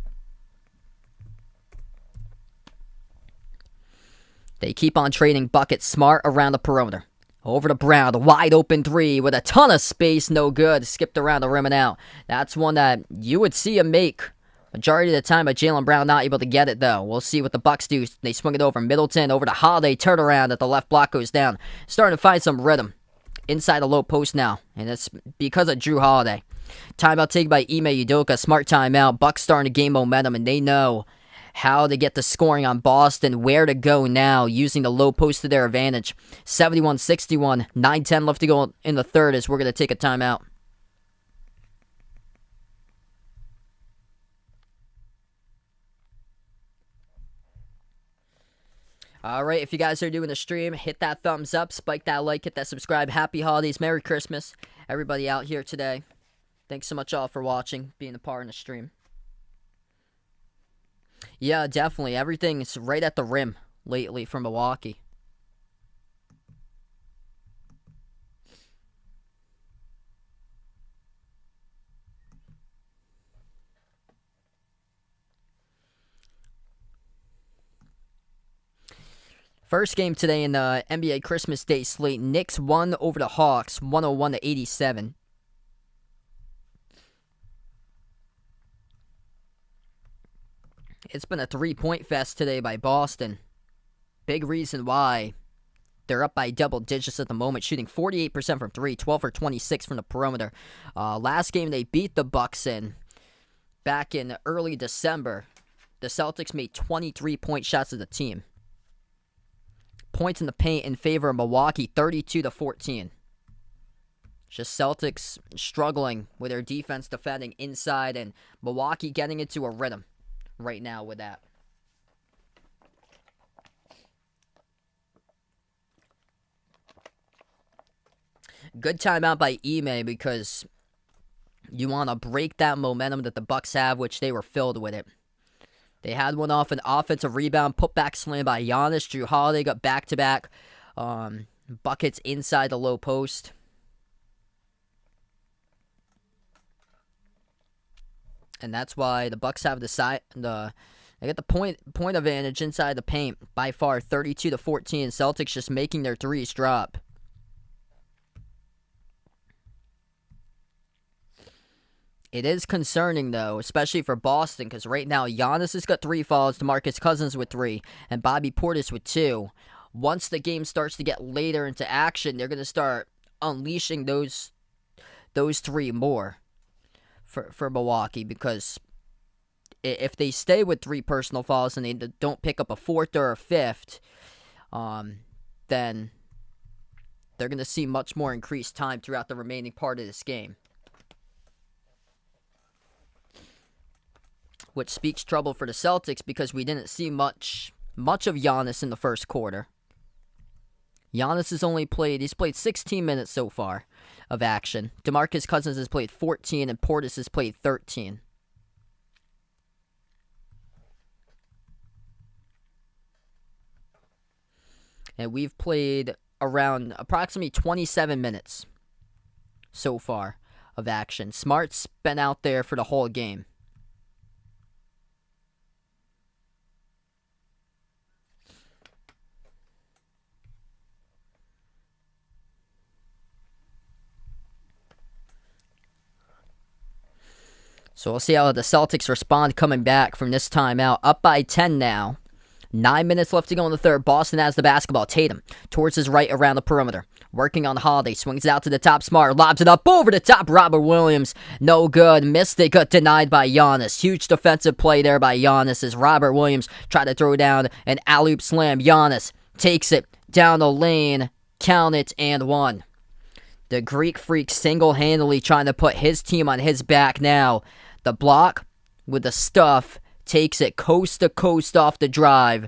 They keep on trading buckets. Smart around the perimeter. Over to Brown. The wide open three with a ton of space. No good. Skipped around the rim and out. That's one that you would see him make majority of the time, but Jaylen Brown not able to get it, though. We'll see what the Bucks do. They swing it over. Middleton over to Holiday. Turnaround at the left block goes down. Starting to find some rhythm inside the low post now, and it's because of Drew Holiday. Timeout taken by Ime Udoka. Smart timeout. Bucks starting to gain momentum, and they know how to get the scoring on Boston, where to go now, using the low post to their advantage. 71-61, 9:10 left to go in the third as we're going to take a timeout. All right, if you guys are doing the stream, hit that thumbs up, spike that like, hit that subscribe. Happy holidays, Merry Christmas, everybody out here today. Thanks so much all for watching, being a part of the stream. Yeah, definitely. Everything's right at the rim lately from Milwaukee. First game today in the NBA Christmas Day slate, Knicks won over the Hawks, 101-87. It's been a three-point fest today by Boston. Big reason why they're up by double digits at the moment, shooting 48% from three, 12 for 26 from the perimeter. Last game they beat the Bucks in back in early December. The Celtics made 23-point shots as a team. Points in the paint in favor of Milwaukee, 32-14. Just Celtics struggling with their defense defending inside, and Milwaukee getting into a rhythm right now with that. Good timeout by Ime because you want to break that momentum that the Bucks have, which they were filled with it. They had one off an offensive rebound, put back slam by Giannis. Drew Holiday got back-to-back buckets inside the low post. And that's why the Bucks have they get the point advantage inside the paint by far, 32-14. Celtics just making their threes drop. It is concerning, though, especially for Boston, because right now Giannis has got 3 fouls, DeMarcus Cousins with 3, and Bobby Portis with 2. Once the game starts to get later into action, they're going to start unleashing those 3 more for Milwaukee, because if they stay with 3 personal fouls and they don't pick up a 4th or a 5th, then they're going to see much more increased time throughout the remaining part of this game. Which speaks trouble for the Celtics because we didn't see much of Giannis in the first quarter. Giannis he's played 16 minutes so far of action. DeMarcus Cousins has played 14 and Portis has played 13. And we've played around approximately 27 minutes so far of action. Smart's been out there for the whole game. So we'll see how the Celtics respond coming back from this timeout. Up by 10 now. 9 minutes left to go in the third. Boston has the basketball. Tatum towards his right around the perimeter. Working on Holiday. Swings it out to the top. Smart. Lobs it up over the top. Robert Williams. No good. Missed it. Got denied by Giannis. Huge defensive play there by Giannis as Robert Williams tried to throw down an alley-oop slam. Giannis takes it down the lane. Count it and one. The Greek Freak single-handedly trying to put his team on his back now. The block with the stuff takes it coast to coast off the drive.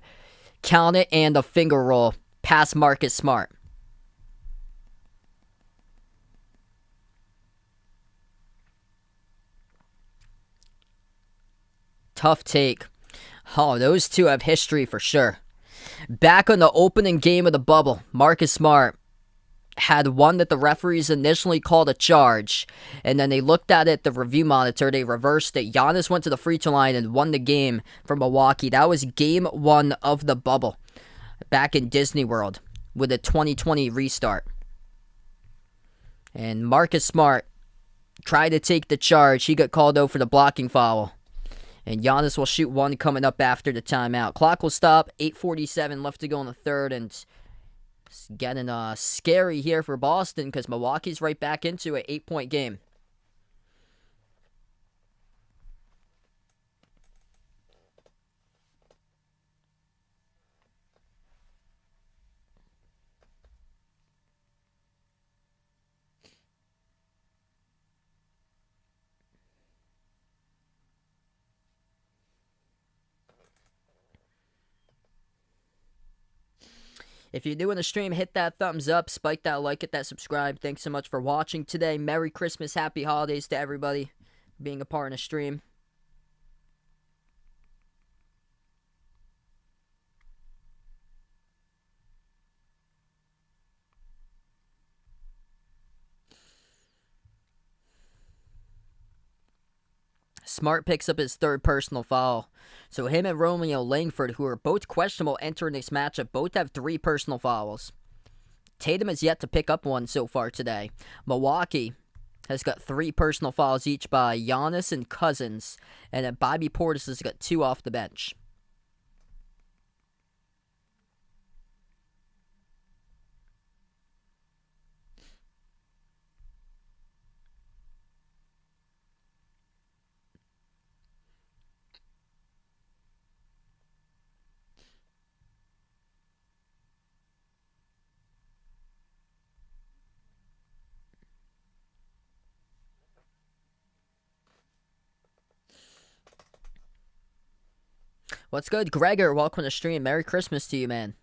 Count it and the finger roll past Marcus Smart. Tough take. Oh, those two have history for sure. Back on the opening game of the bubble, Marcus Smart had one that the referees initially called a charge, and then they looked at it, the review monitor, they reversed it. Giannis went to the free throw line and won the game for Milwaukee. That was game 1 of the bubble back in Disney World with a 2020 restart. And Marcus Smart tried to take the charge. He got called out for the blocking foul. And Giannis will shoot one coming up after the timeout. Clock will stop. 8:47 left to go in the third, and it's getting scary here for Boston because Milwaukee's right back into an 8-point game. If you're new in the stream, hit that thumbs up, spike that like, hit that subscribe. Thanks so much for watching today. Merry Christmas, Happy Holidays to everybody being a part in the stream. Smart picks up his third personal foul. So him and Romeo Langford, who are both questionable entering this matchup, both have 3 personal fouls. Tatum has yet to pick up one so far today. Milwaukee has got 3 personal fouls each by Giannis and Cousins. And then Bobby Portis has got 2 off the bench. What's good, Gregor? Welcome to the stream. Merry Christmas to you, man.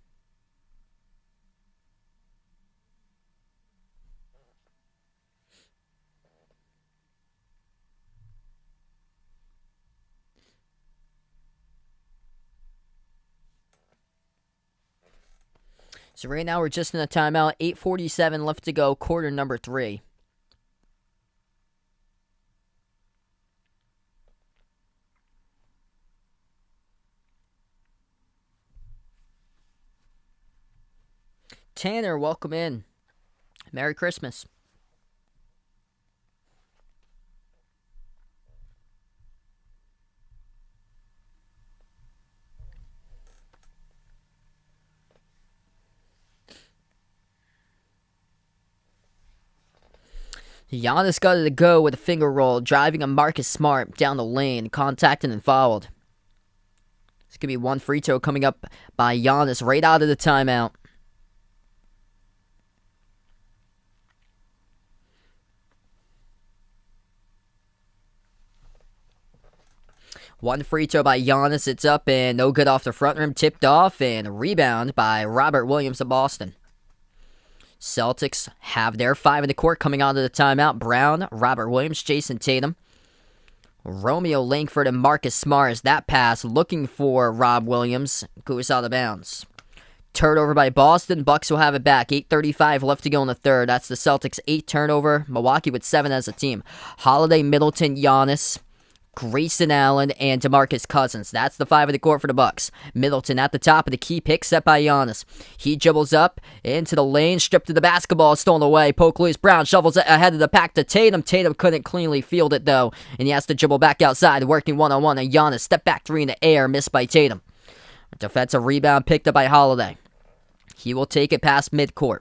So right now we're just in a timeout. 8:47 left to go, quarter number 3. Tanner, welcome in. Merry Christmas. Giannis got it to go with a finger roll, driving a Marcus Smart down the lane, contacted and fouled. It's going to be one free throw coming up by Giannis right out of the timeout. One free throw by Giannis, it's up and no good off the front rim, tipped off, and a rebound by Robert Williams of Boston. Celtics have their 5 in the court coming onto the timeout. Brown, Robert Williams, Jason Tatum, Romeo Langford, and Marcus Smart. As that pass looking for Rob Williams goes out of bounds. Turnover by Boston. Bucks will have it back. 8:35 left to go in the third. That's the Celtics' 8 turnover. Milwaukee with 7 as a team. Holiday, Middleton, Giannis, Grayson Allen, and DeMarcus Cousins. That's the 5 of the court for the Bucks. Middleton at the top of the key pick, set by Giannis. He dribbles up into the lane, stripped of the basketball, stolen away. Poke loose. Brown shovels it ahead of the pack to Tatum. Tatum couldn't cleanly field it, though, and he has to dribble back outside, working one-on-one. And Giannis, step back 3 in the air, missed by Tatum. Defensive rebound picked up by Holiday. He will take it past midcourt.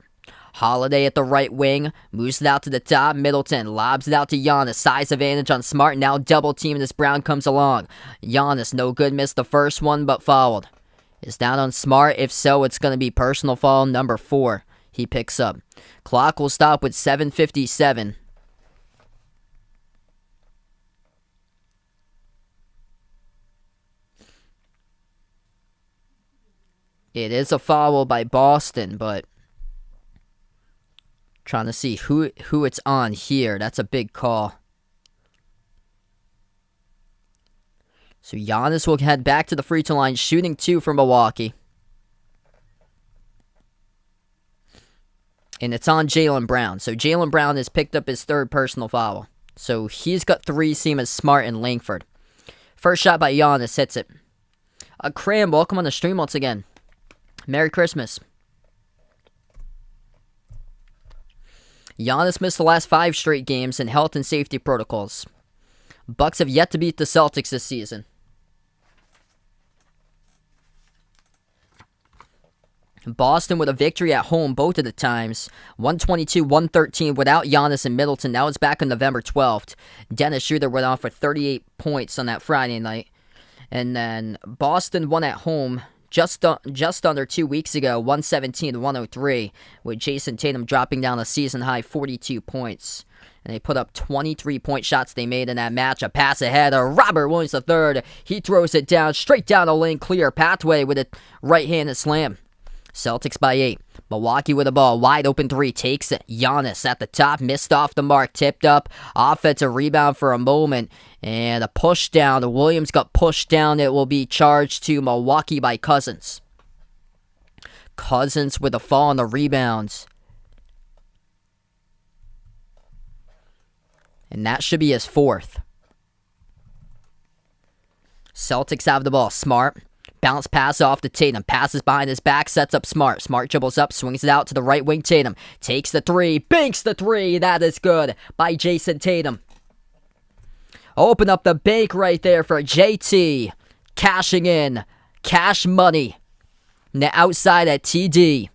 Holiday at the right wing, moves it out to the top. Middleton lobs it out to Giannis. Size advantage on Smart. Now double teaming as Brown comes along. Giannis, no good, missed the first one, but fouled. Is down on Smart? If so, it's going to be personal foul number 4. He picks up. Clock will stop with 7:57. It is a foul by Boston, but trying to see who it's on here. That's a big call. So Giannis will head back to the free throw line, shooting 2 for Milwaukee. And it's on Jaylen Brown. So Jaylen Brown has picked up his 3rd personal foul. So he's got 3, same as Smart and Langford. First shot by Giannis, hits it. Cram, welcome on the stream once again. Merry Christmas. Giannis missed the last 5 straight games in health and safety protocols. Bucks have yet to beat the Celtics this season. Boston with a victory at home both of the times. 122-113 without Giannis and Middleton. That was back on November 12th. Dennis Schroeder went off for 38 points on that Friday night. And then Boston won at home just under 2 weeks ago, 117-103, with Jason Tatum dropping down a season-high 42 points. And they put up 23-point shots they made in that match. A pass ahead of Robert Williams III. He throws it down, straight down the lane, clear pathway with a right-handed slam. Celtics by 8. Milwaukee with the ball. Wide open 3. Takes it. Giannis at the top. Missed off the mark. Tipped up. Offensive rebound for a moment. And a push down. Williams got pushed down. It will be charged to Milwaukee by Cousins. Cousins with a fall on the rebounds. And that should be his 4th. Celtics have the ball. Smart. Bounce pass off to Tatum. Passes behind his back. Sets up Smart. Smart dribbles up. Swings it out to the right wing. Tatum takes the 3. Banks the 3. That is good by Jason Tatum. Open up the bank right there for JT. Cashing in. Cash money. Outside at TD.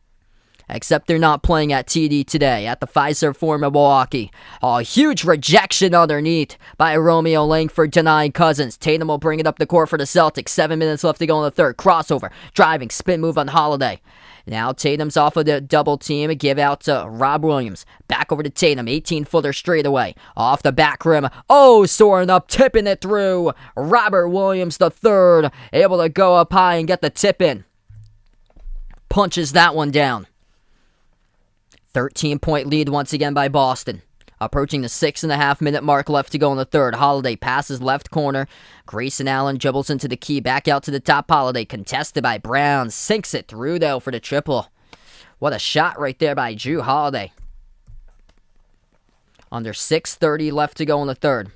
Except they're not playing at TD today. At the Pfizer for Milwaukee. A huge rejection underneath by Romeo Langford denying Cousins. Tatum will bring it up the court for the Celtics. 7 minutes left to go in the third. Crossover. Driving. Spin move on Holiday. Now Tatum's off of the double team. Give out to Rob Williams. Back over to Tatum. 18-footer straight away. Off the back rim. Oh, soaring up. Tipping it through. Robert Williams III. Able to go up high and get the tip in. Punches that one down. 13-point lead once again by Boston. Approaching the 6.5-minute mark left to go in the third. Holiday passes left corner. Grayson Allen dribbles into the key. Back out to the top. Holiday contested by Brown. Sinks it through though for the triple. What a shot right there by Jrue Holiday. Under 6:30 left to go in the third.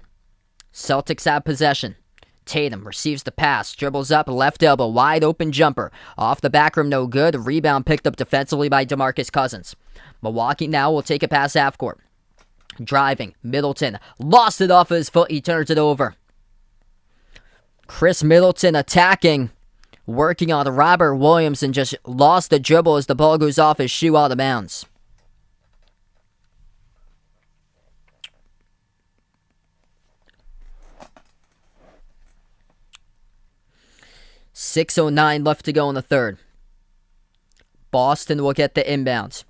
Celtics have possession. Tatum receives the pass, dribbles up, left elbow, wide open jumper. Off the back rim, no good. Rebound picked up defensively by DeMarcus Cousins. Milwaukee now will take it past half court. Driving, Middleton, lost it off his foot, he turns it over. Chris Middleton attacking, working on Robert Williams and just lost the dribble as the ball goes off his shoe out of bounds. .609 left to go in the third. Boston will get the inbounds.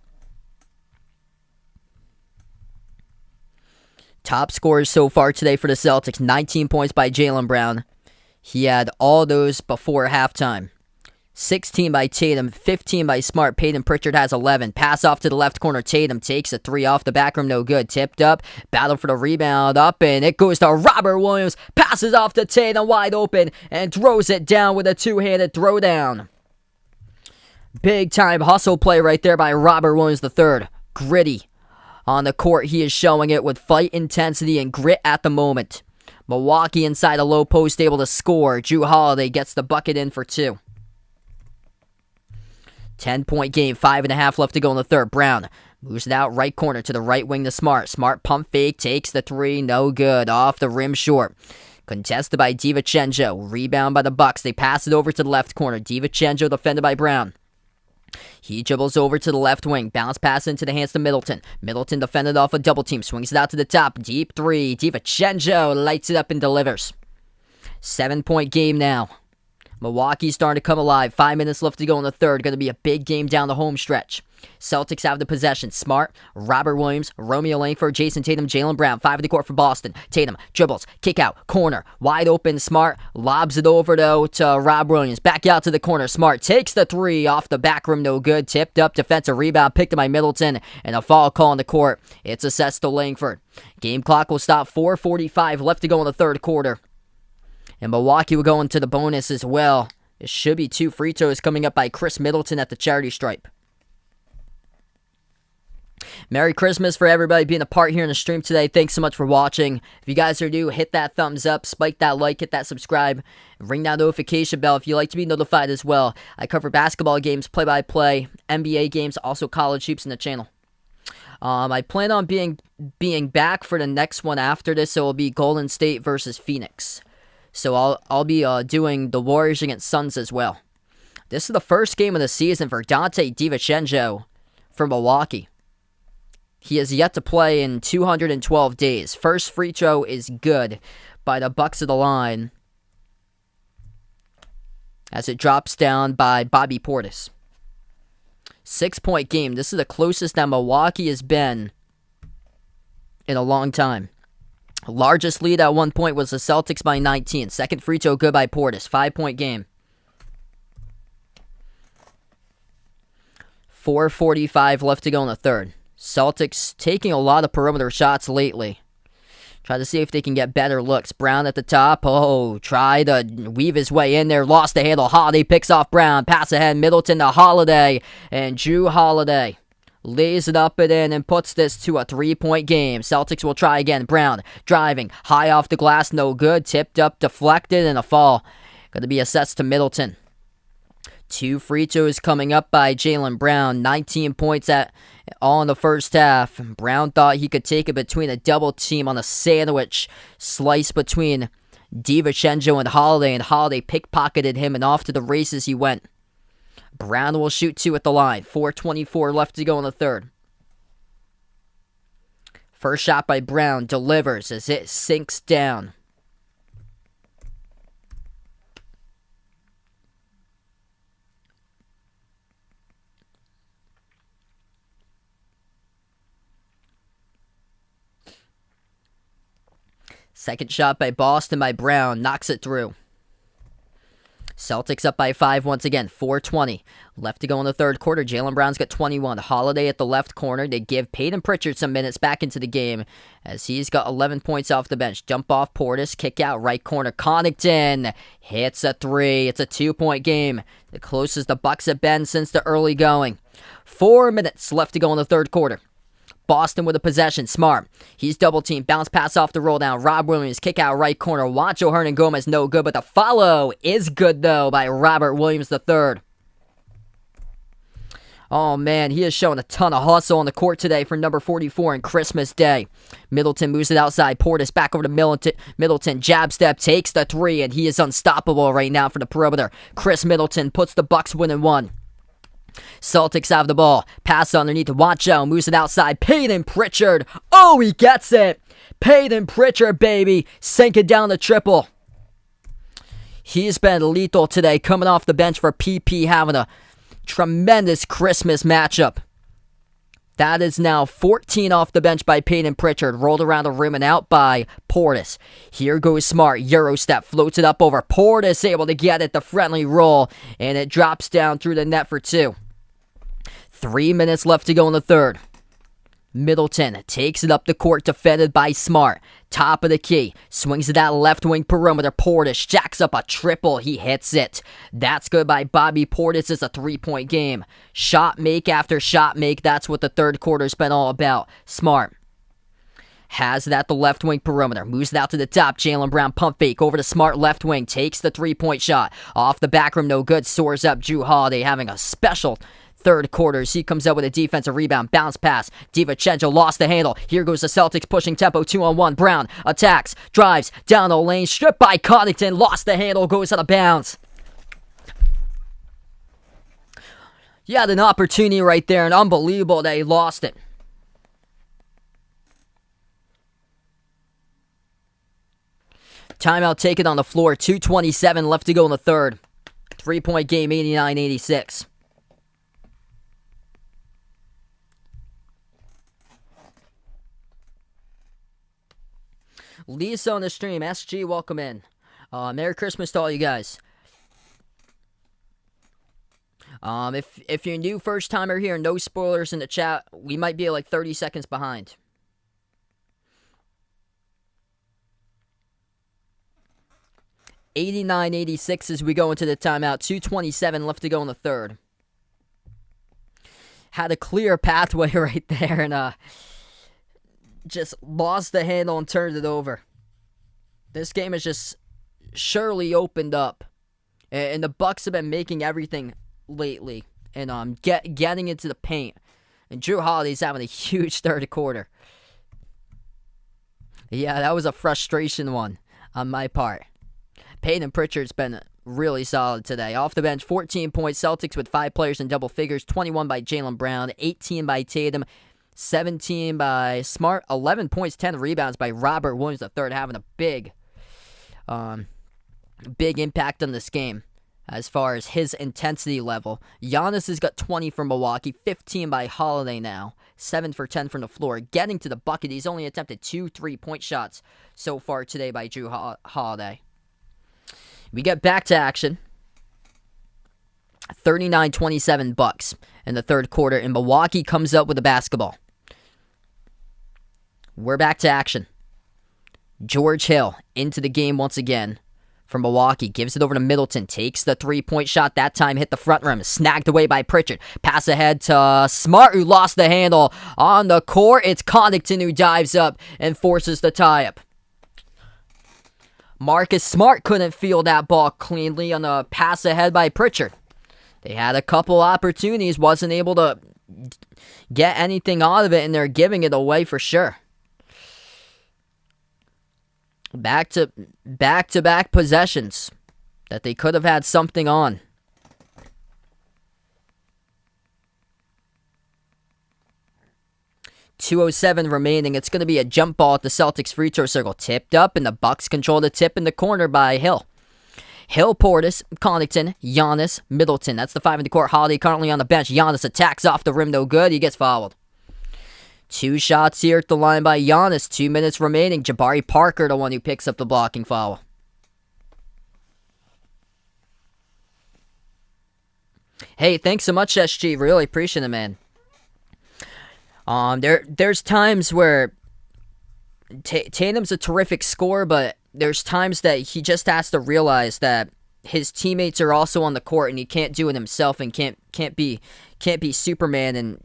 Top scorers so far today for the Celtics. 19 points by Jaylen Brown. He had all those before halftime. 16 by Tatum, 15 by Smart. Peyton Pritchard has 11. Pass off to the left corner. Tatum takes a 3 off the back rim, no good. Tipped up, battle for the rebound, up, and it goes to Robert Williams. Passes off to Tatum, wide open, and throws it down with a two-handed throwdown. Big time hustle play right there by Robert Williams III. Gritty on the court. He is showing it with fight intensity and grit at the moment. Milwaukee inside a low post able to score. Jrue Holiday gets the bucket in for 2. 10-point game, 5.5 left to go in the third. Brown moves it out right corner to the right wing to Smart. Smart pump fake, takes the 3, no good. Off the rim short. Contested by DiVincenzo. Rebound by the Bucks. They pass it over to the left corner. DiVincenzo defended by Brown. He dribbles over to the left wing. Bounce pass into the hands to Middleton. Middleton defended off a double team. Swings it out to the top. Deep 3. DiVincenzo lights it up and delivers. 7-point game now. Milwaukee's starting to come alive. 5 minutes left to go in the third. Going to be a big game down the home stretch. Celtics have the possession. Smart, Robert Williams, Romeo Langford, Jason Tatum, Jaylen Brown. 5 of the court for Boston. Tatum dribbles, kick out, corner, wide open. Smart lobs it over though to Rob Williams. Back out to the corner. Smart takes the 3 off the back rim, no good. Tipped up, defensive rebound, picked up by Middleton, and a foul call on the court. It's assessed to Langford. Game clock will stop. 4:45 left to go in the third quarter. And Milwaukee will go into the bonus as well. It should be 2 free throws coming up by Chris Middleton at the charity stripe. Merry Christmas for everybody being a part here in the stream today. Thanks so much for watching. If you guys are new, hit that thumbs up, spike that like, hit that subscribe, ring that notification bell if you like to be notified as well. I cover basketball games, play-by-play, NBA games, also college hoops in the channel. I plan on being back for the next one after this, so it will be Golden State versus Phoenix. So I'll be doing the Warriors against Suns as well. This is the first game of the season for Dante DiVincenzo from Milwaukee. He has yet to play in 212 days. First free throw is good by the Bucks of the line as it drops down by Bobby Portis. 6-point game. This is the closest that Milwaukee has been in a long time. Largest lead at one point was the Celtics by 19. Second free throw good by Portis. 5-point game. 4:45 left to go in the third. Celtics taking a lot of perimeter shots lately. Try to see if they can get better looks. Brown at the top. Oh, try to weave his way in there. Lost the handle. Holiday picks off Brown. Pass ahead. Middleton to Holiday. And Drew Holiday lays it up and in and puts this to a 3-point game. Celtics will try again. Brown driving. High off the glass. No good. Tipped up. Deflected. And a fall. Going to be assessed to Middleton. 2 free throws coming up by Jaylen Brown. 19 points all in the first half. Brown thought he could take it between a double team on a sandwich slice between DiVincenzo and Holiday pickpocketed him, and off to the races he went. Brown will shoot 2 at the line. 4:24 left to go in the third. First shot by Brown delivers as it sinks down. Second shot by Boston by Brown. Knocks it through. Celtics up by 5 once again. 4:20 left to go in the third quarter. Jaylen Brown's got 21. Holiday at the left corner. They give Peyton Pritchard some minutes back into the game as he's got 11 points off the bench. Dump off Portis. Kick out right corner. Connaughton hits a 3. It's a 2-point game. The closest the Bucks have been since the early going. 4 minutes left to go in the third quarter. Boston with a possession. Smart. He's double teamed. Bounce pass off the roll down. Rob Williams. Kick out right corner. Juancho Hernangomez no good, but the follow is good though by Robert Williams III. Oh man, he has shown a ton of hustle on the court today for number 44 on Christmas Day. Middleton moves it outside. Portis back over to Middleton. Jab step. Takes the 3, and he is unstoppable right now for the perimeter. Chris Middleton puts the Bucks winning 1. Celtics have the ball. Pass underneath to Juancho. Moves it outside. Peyton Pritchard. Oh, he gets it. Peyton Pritchard, baby. Sink it down the triple. He's been lethal today, coming off the bench for PP, having a tremendous Christmas matchup. That is now 14 off the bench by Peyton Pritchard. Rolled around the rim and out by Portis. Here goes Smart. Euro step. Floats it up over. Portis able to get it. The friendly roll. And it drops down through the net for 2. 3 minutes left to go in the third. Middleton takes it up the court, defended by Smart. Top of the key. Swings to that left wing perimeter. Portis jacks up a triple. He hits it. That's good by Bobby Portis. It's a 3-point game. Shot make after shot make. That's what the third quarter's been all about. Smart has it at the left wing perimeter. Moves it out to the top. Jaylen Brown pump fake over to Smart left wing. Takes the 3-point shot. Off the back rim, no good. Soars up. Drew Holiday having a special third quarters. He comes out with a defensive rebound. Bounce pass. DiVincenzo lost the handle. Here goes the Celtics pushing tempo. 2-on-1. Brown attacks. Drives. Down the lane. Stripped by Connaughton. Lost the handle. Goes out of bounds. You had an opportunity right there, and unbelievable that he lost it. Timeout taken on the floor. 2:27 left to go in the third. 3-point game. 89-86. Lisa on the stream. SG, welcome in. Merry Christmas to all you guys. If you're new first timer here, no spoilers in the chat. We might be like 30 seconds behind. $89-86 as we go into the timeout. 2:27 left to go in the third. Had a clear pathway right there, and just lost the handle and turned it over. This game has just surely opened up, and the Bucks have been making everything lately, and getting into the paint. And Drew Holiday's having a huge third quarter. Yeah, that was a frustration one on my part. Peyton Pritchard's been really solid today. Off the bench, 14 points. Celtics with 5 players in double figures. 21 by Jaylen Brown, 18 by Tatum, 17 by Smart, 11 points, 10 rebounds by Robert Williams III, having a big impact on this game as far as his intensity level. Giannis has got 20 for Milwaukee, 15 by Holiday now, 7 for 10 from the floor. Getting to the bucket, he's only attempted 2 3-point shots so far today by Drew Holiday. We get back to action. 39-27 Bucks in the third quarter, and Milwaukee comes up with the basketball. We're back to action. George Hill into the game once again from Milwaukee. Gives it over to Middleton. Takes the three-point shot. That time hit the front rim. Snagged away by Pritchard. Pass ahead to Smart, who lost the handle on the court. It's Connaughton who dives up and forces the tie-up. Marcus Smart couldn't field that ball cleanly on a pass ahead by Pritchard. They had a couple opportunities. Wasn't able to get anything out of it, and they're giving it away for sure. Back-to-back possessions that they could have had something on. .207 remaining. It's going to be a jump ball at the Celtics free throw circle. Tipped up, and the Bucks control the tip in the corner by Hill. Hill, Portis, Connaughton, Giannis, Middleton. That's the five in the court. Holiday currently on the bench. Giannis attacks off the rim, no good. He gets fouled. 2 shots here at the line by Giannis. 2 minutes remaining. Jabari Parker, the one who picks up the blocking foul. Hey, thanks so much, SG. Really appreciate it, man. There's times where Tatum's a terrific scorer, but there's times that he just has to realize that his teammates are also on the court, and he can't do it himself, and can't be Superman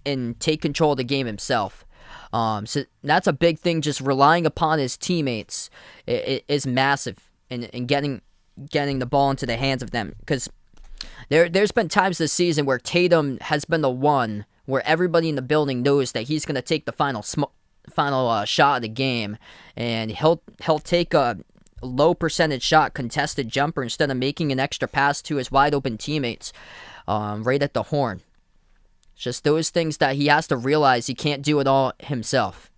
and take control of the game himself. So that's a big thing. Just relying upon his teammates is massive, and getting the ball into the hands of them. Because there's been times this season where Tatum has been the one where everybody in the building knows that he's going to take the final shot of the game, and he'll take a low percentage shot, contested jumper, instead of making an extra pass to his wide open teammates right at the horn. Just those things that he has to realize he can't do it all himself.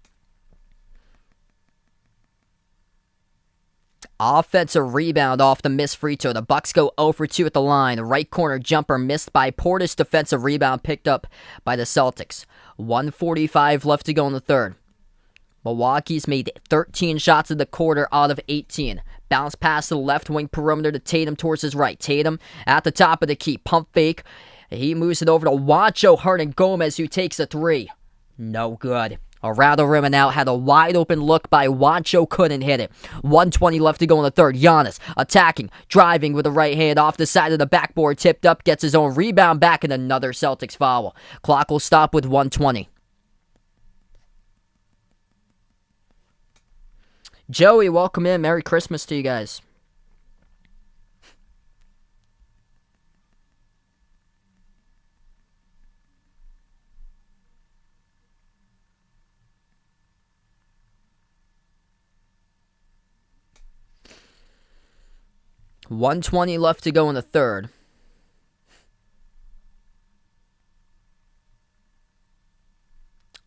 Offensive rebound off the missed free throw. The Bucks go 0 for 2 at the line. Right corner jumper missed by Portis. Defensive rebound picked up by the Celtics. 1:45 left to go in the third. Milwaukee's made 13 shots in the quarter out of 18. Bounce pass to the left wing perimeter to Tatum towards his right. Tatum at the top of the key. Pump fake. He moves it over to Juancho Hernan-Gomez, who takes a 3. No good. Around the rim and out. Had a wide open look by Juancho. Couldn't hit it. 1:20 left to go in the third. Giannis attacking. Driving with the right hand off the side of the backboard. Tipped up. Gets his own rebound back, and another Celtics foul. Clock will stop with 1:20. Joey, welcome in. Merry Christmas to you guys. .120 left to go in the third.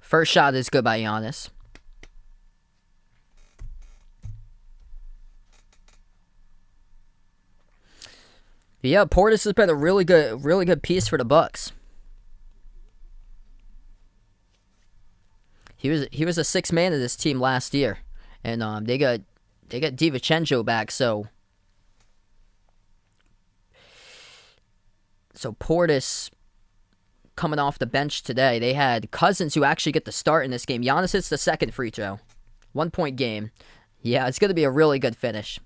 First shot is good by Giannis. Yeah, Portis has been a really good piece for the Bucks. He was a sixth man of this team last year, and they got DiVincenzo back, so Portis coming off the bench today. They had Cousins, who actually get the start in this game. Giannis hits the second free throw. 1-point game. Yeah, it's going to be a really good finish.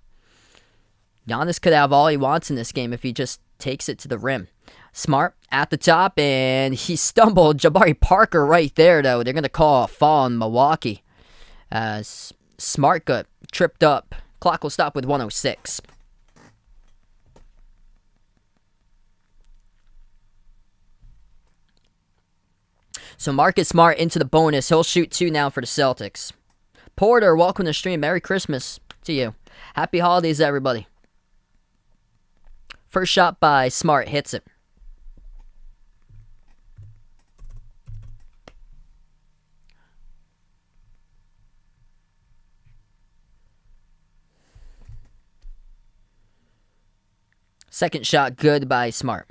Giannis could have all he wants in this game if he just takes it to the rim. Smart at the top, and he stumbled. Jabari Parker right there, though. They're going to call a foul in Milwaukee as Smart got tripped up. Clock will stop with 1:06. So Marcus Smart into the bonus. He'll shoot 2 now for the Celtics. Porter, welcome to the stream. Merry Christmas to you. Happy holidays, everybody. First shot by Smart. Hits it. Second shot good by Smart.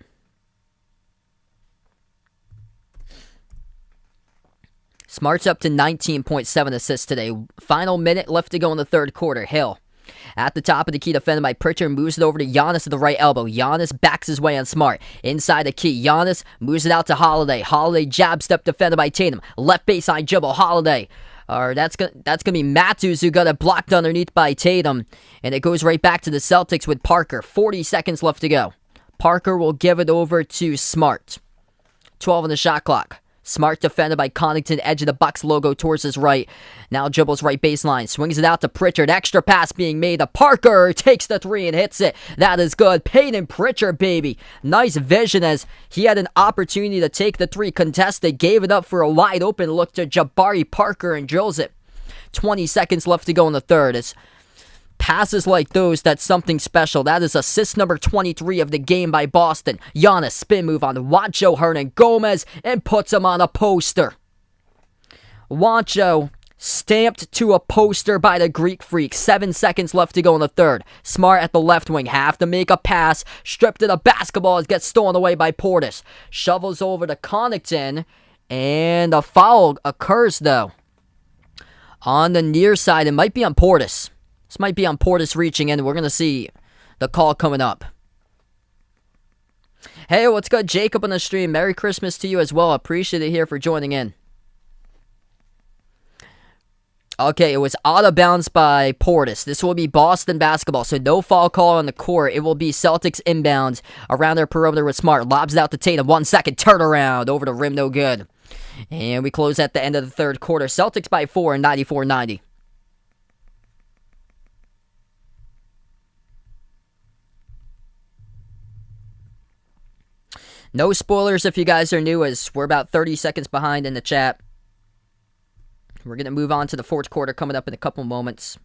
Smart's up to 19.7 assists today. Final minute left to go in the third quarter. Hill At the top of the key, defended by Pritchard, moves it over to Giannis at the right elbow. Giannis backs his way on Smart. Inside the key, Giannis moves it out to Holiday. Holiday jab step defended by Tatum. Left baseline dribble, Holiday. That's gonna be Matthews who got it blocked underneath by Tatum. And it goes right back to the Celtics with Parker. 40 seconds left to go. Parker will give it over to Smart. 12 on the shot clock. Smart defended by Connaughton, edge of the Bucks logo towards his right. Now dribbles right baseline, swings it out to Pritchard. Extra pass being made to Parker. Takes the three and hits it. That is good. Peyton Pritchard, baby. Nice vision as he had an opportunity to take the three contested. Gave it up for a wide open look to Jabari Parker and drills it. 20 seconds left to go in the third. It's passes like those, that's something special. That is assist number 23 of the game by Boston. Giannis spin move on Juancho Hernangomez and puts him on a poster. Juancho stamped to a poster by the Greek Freak. 7 seconds left to go in the third. Smart at the left wing, have to make a pass. Stripped of the basketball as gets stolen away by Portis. Shovels over to Connaughton, and a foul occurs though. On the near side, it might be on Portis. This might be on Portis reaching in. We're going to see the call coming up. Hey, what's good? Jacob on the stream. Merry Christmas to you as well. Appreciate it here for joining in. Okay, it was out of bounds by Portis. This will be Boston basketball, so no foul call on the court. It will be Celtics inbound around their perimeter with Smart. Lobs it out to Tatum. 1 second turnaround. Over the rim, no good. And we close at the end of the third quarter. Celtics by 4, 94-90. No spoilers if you guys are new, as we're about 30 seconds behind in the chat. We're going to move on to the fourth quarter coming up in a couple moments.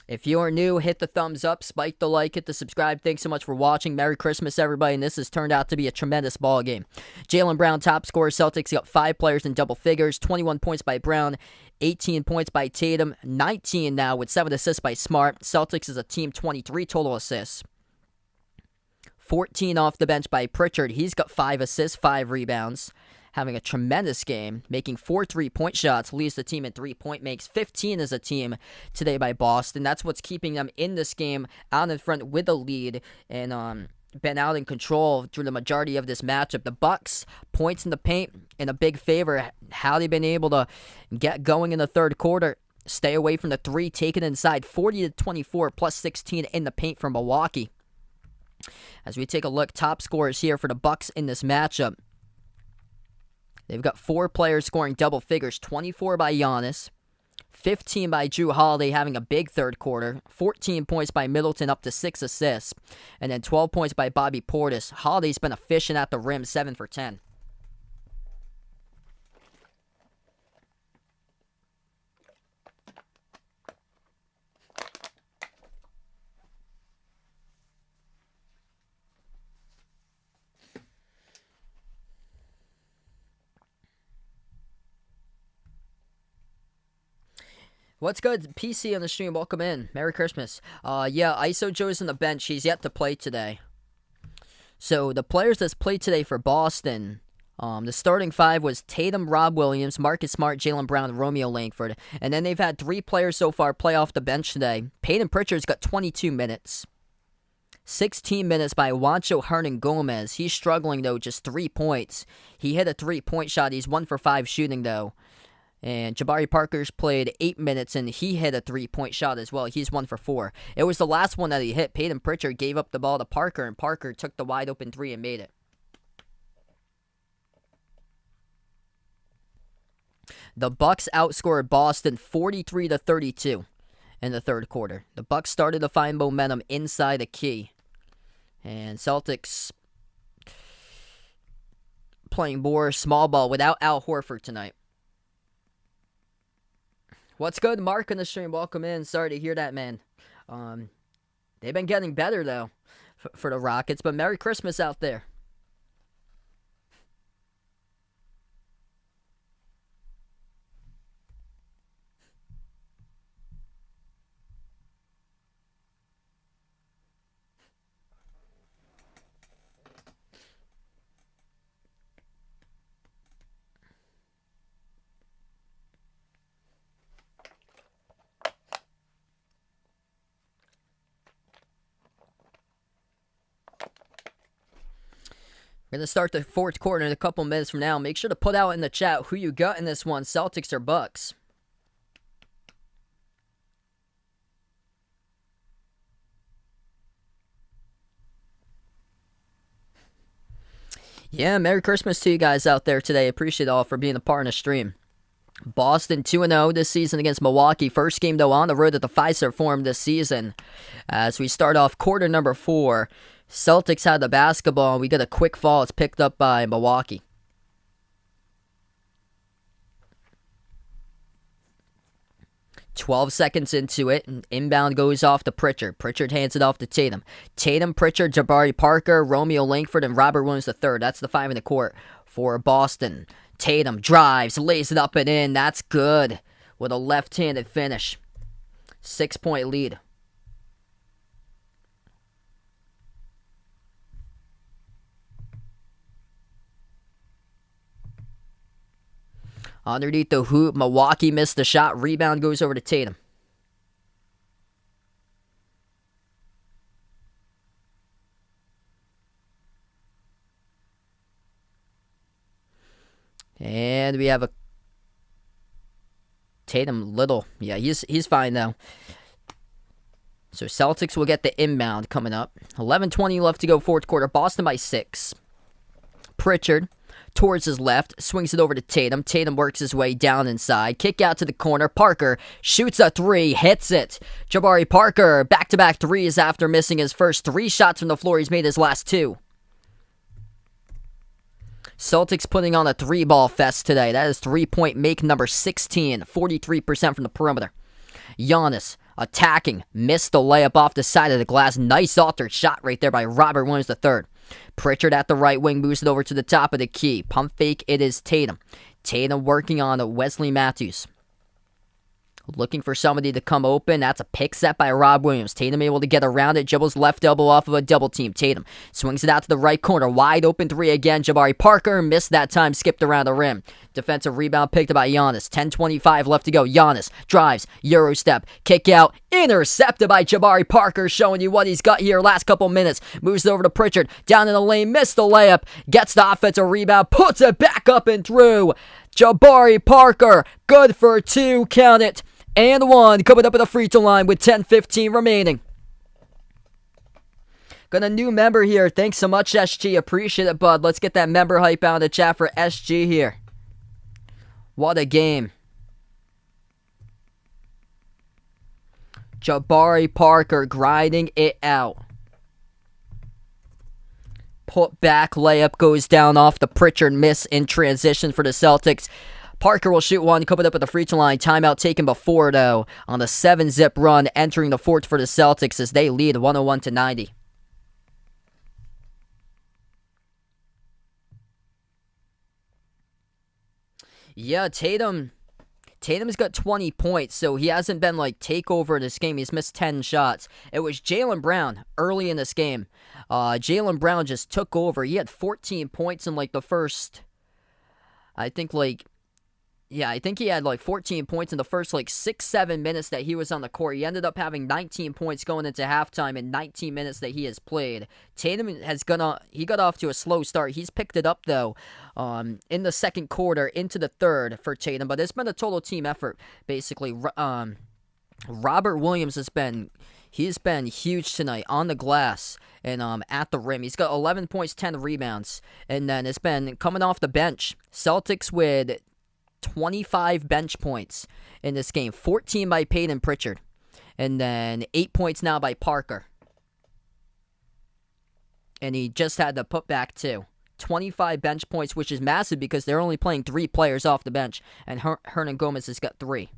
If you are new, hit the thumbs up, spike the like, hit the subscribe. Thanks so much for watching. Merry Christmas, everybody, and this has turned out to be a tremendous ball game. Jaylen Brown, top scorer. Celtics got 5 players in double figures. 21 points by Brown, 18 points by Tatum, 19 now with 7 assists by Smart. Celtics is a team 23 total assists. 14 off the bench by Pritchard. He's got 5 assists, 5 rebounds. Having a tremendous game, making 4 3-point shots, leads the team in 3-point makes, 15 as a team today by Boston. That's what's keeping them in this game, out in front with a lead, and been out in control through the majority of this matchup. The Bucks, points in the paint in a big favor. How they've been able to get going in the third quarter, stay away from the three, take it inside, 40-24, plus 16 in the paint from Milwaukee. As we take a look, top scorers here for the Bucks in this matchup. They've got 4 players scoring double figures, 24 by Giannis, 15 by Jrue Holiday having a big third quarter, 14 points by Middleton up to 6 assists, and then 12 points by Bobby Portis. Holiday's been efficient at the rim, 7 for 10. What's good? PC on the stream, welcome in. Merry Christmas. Yeah, ISO Joe's on the bench. He's yet to play today. So, the players that's played today for Boston, the starting 5 was Tatum, Rob Williams, Marcus Smart, Jaylen Brown, Romeo Langford. And then they've had 3 players so far play off the bench today. Peyton Pritchard's got 22 minutes. 16 minutes by Juancho Hernangomez. He's struggling, though, just 3 points. He hit a 3-point shot. He's 1 for 5 shooting, though. And Jabari Parker's played 8 minutes, and he hit a 3-point shot as well. He's 1 for 4. It was the last one that he hit. Peyton Pritchard gave up the ball to Parker, and Parker took the wide-open 3 and made it. The Bucks outscored Boston 43-32 in the third quarter. The Bucks started to find momentum inside the key. And Celtics playing more small ball without Al Horford tonight. What's good, Mark, on the stream? Welcome in. Sorry to hear that, man. They've been getting better, though, for the Rockets. But Merry Christmas out there. We're going to start the fourth quarter in a couple minutes from now. Make sure to put out in the chat who you got in this one, Celtics or Bucks. Yeah, Merry Christmas to you guys out there today. Appreciate all for being a part of the stream. Boston 2-0 this season against Milwaukee. First game, though, on the road at the Fiserv Forum this season. As we start off quarter number 4, Celtics had the basketball, and we get a quick fall. It's picked up by Milwaukee. "12 seconds into it, and inbound goes off to Pritchard. Pritchard hands it off to Tatum. Tatum, Pritchard, Jabari Parker, Romeo Langford, and Robert Williams III. That's the 5 in the court for Boston. Tatum drives, lays it up and in. That's good with a left-handed finish. 6-point lead. Underneath the hoop, Milwaukee missed the shot. Rebound goes over to Tatum. And we have a Tatum Little. Yeah, he's fine now. So Celtics will get the inbound coming up. 11:20 left to go, fourth quarter. Boston by 6. Pritchard towards his left, swings it over to Tatum. Tatum works his way down inside. Kick out to the corner. Parker shoots a 3, hits it. Jabari Parker, back-to-back threes after missing his first 3 shots from the floor. He's made his last 2. Celtics putting on a 3-ball fest today. That is 3-point make number 16, 43% from the perimeter. Giannis attacking, missed the layup off the side of the glass. Nice altered shot right there by Robert Williams III. Pritchard at the right wing moves it over to the top of the key. Pump fake, it is Tatum. Tatum working on Wesley Matthews. Looking for somebody to come open. That's a pick set by Rob Williams. Tatum able to get around it. Dribbles left elbow off of a double team. Tatum swings it out to the right corner. Wide open 3 again. Jabari Parker missed that time. Skipped around the rim. Defensive rebound picked up by Giannis. 10:25 left to go. Giannis drives. Euro step. Kick out. Intercepted by Jabari Parker. Showing you what he's got here last couple minutes. Moves it over to Pritchard. Down in the lane. Missed the layup. Gets the offensive rebound. Puts it back up and through. Jabari Parker. Good for 2. Count it. And 1 coming up at the free throw line with 10:15 remaining. Got a new member here. Thanks so much, SG. Appreciate it, bud. Let's get that member hype out in the chat for SG here. What a game. Jabari Parker grinding it out. Put back layup goes down off the Pritchard miss in transition for the Celtics. Parker will shoot 1, coming up at the free throw line. Timeout taken before, though, on the 7-zip run, entering the fourth for the Celtics as they lead 101-90. Yeah, Tatum's got 20 points, so he hasn't been like takeover in this game. He's missed 10 shots. It was Jaylen Brown early in this game. Jaylen Brown just took over. He had 14 points in like the first, I think he had like 14 points in the first like 6-7 minutes that he was on the court. He ended up having 19 points going into halftime in 19 minutes that he has played. Tatum he got off to a slow start. He's picked it up though in the second quarter into the third for Tatum, but it's been a total team effort basically. Robert Williams he's been huge tonight on the glass and at the rim. He's got 11 points, 10 rebounds, and then it's been coming off the bench. Celtics with 25 bench points in this game. 14 by Peyton Pritchard. And then 8 points now by Parker. And he just had the putback too. 25 bench points, which is massive because they're only playing 3 players off the bench. And Hernan Gomez has got 3.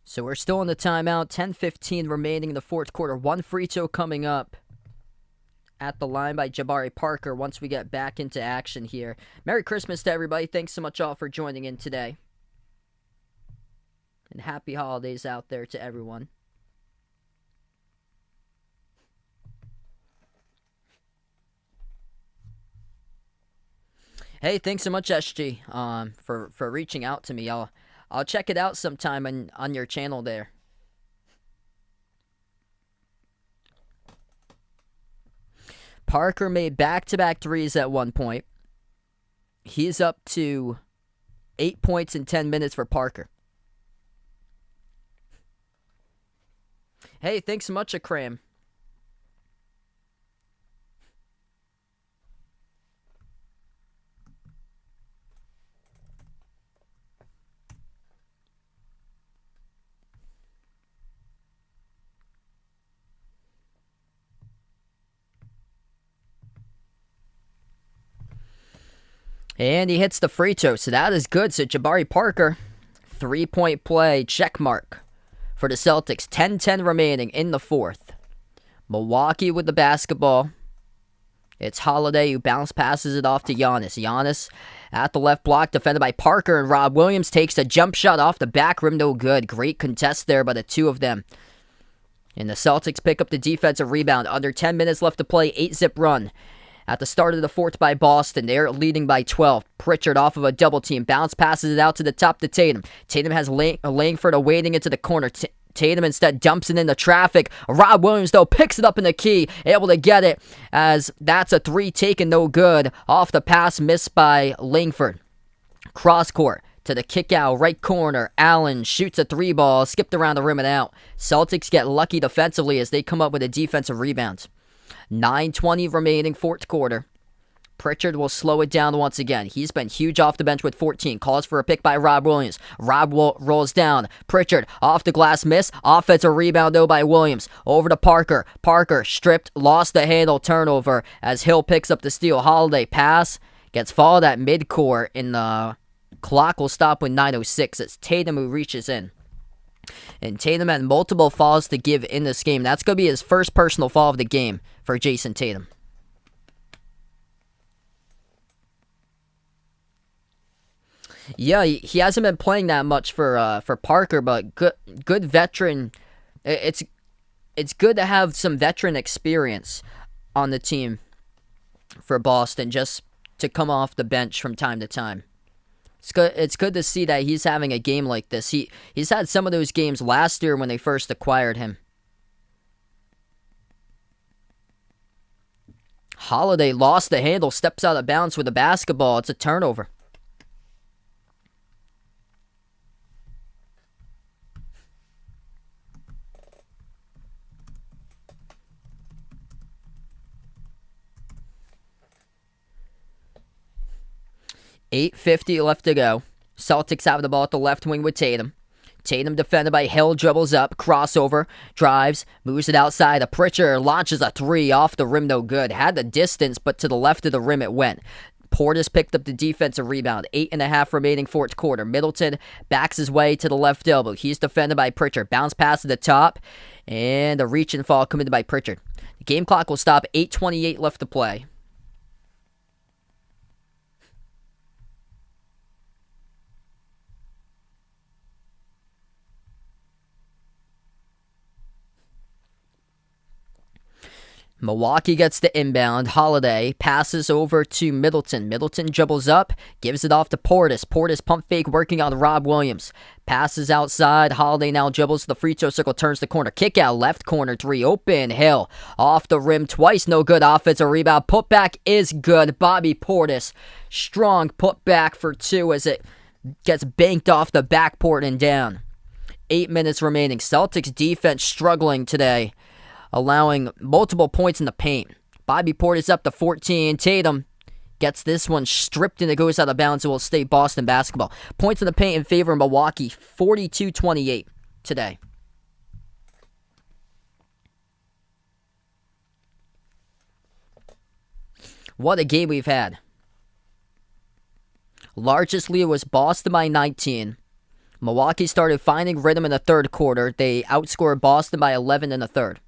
So we're still in the timeout. 10:15 remaining in the fourth quarter. One free throw coming up at the line by Jabari Parker once we get back into action here. Merry Christmas to everybody. Thanks so much all for joining in today. And happy holidays out there to everyone. Hey, thanks so much, SG, for reaching out to me. I'll check it out sometime on your channel there. Parker made back-to-back threes at one point. He's up to 8 points in 10 minutes for Parker. Hey, thanks so much, Akram. And he hits the free throw, so that is good. So Jabari Parker, 3-point play, check mark for the Celtics. 10-10 remaining in the fourth. Milwaukee with the basketball. It's Holiday who bounce passes it off to Giannis. Giannis at the left block, defended by Parker, and Rob Williams takes a jump shot off the back rim, no good. Great contest there by the two of them. And the Celtics pick up the defensive rebound. Under 10 minutes left to play, 8-zip run. At the start of the fourth by Boston, they're leading by 12. Pritchard off of a double team. Bounce passes it out to the top to Tatum. Tatum has Langford awaiting into the corner. Tatum instead dumps it into traffic. Rob Williams, though, picks it up in the key. Able to get it as that's a three taken no good. Off the pass missed by Langford. Cross court to the kick out right corner. Allen shoots a three ball. Skipped around the rim and out. Celtics get lucky defensively as they come up with a defensive rebound. 9:20 remaining, fourth quarter. Pritchard will slow it down once again. He's been huge off the bench with 14. Calls for a pick by Rob Williams. Rob rolls down. Pritchard off the glass miss. Offensive rebound though by Williams. Over to Parker. Parker stripped, lost the handle, turnover as Hill picks up the steal. Holiday pass gets followed at midcourt, and the clock will stop with 9:06. It's Tatum who reaches in. And Tatum had multiple fouls to give in this game. That's going to be his first personal foul of the game for Jason Tatum. Yeah, he hasn't been playing that much for Parker, but good veteran. It's good to have some veteran experience on the team for Boston, just to come off the bench from time to time. It's good to see that he's having a game like this. He's had some of those games last year when they first acquired him. Holiday lost the handle, steps out of bounds with the basketball. It's a turnover. .850 left to go. Celtics have the ball at the left wing with Tatum. Tatum defended by Hill, dribbles up, crossover, drives, moves it outside. A Pritchard launches a three off the rim, no good. Had the distance, but to the left of the rim it went. Portis picked up the defensive rebound. 8.5 remaining fourth quarter. Middleton backs his way to the left elbow. He's defended by Pritchard. Bounce pass to the top, and a reach and fall committed by Pritchard. The game clock will stop. 8:28 left to play. Milwaukee gets the inbound. Holiday passes over to Middleton. Middleton dribbles up, gives it off to Portis. Portis pump fake working on Rob Williams. Passes outside. Holiday now dribbles to the free throw circle, turns the corner. Kick out, left corner, three open. Hill off the rim twice, no good. Offensive rebound. Putback is good. Bobby Portis. Strong putback for two as it gets banked off the backboard and down. 8 minutes remaining. Celtics defense struggling today, allowing multiple points in the paint. Bobby Portis up to 14. Tatum gets this one stripped and it goes out of bounds. It will stay Boston basketball. Points in the paint in favor of Milwaukee, 42-28 today. What a game we've had. Largest lead was Boston by 19. Milwaukee started finding rhythm in the third quarter. They outscored Boston by 11 in the third.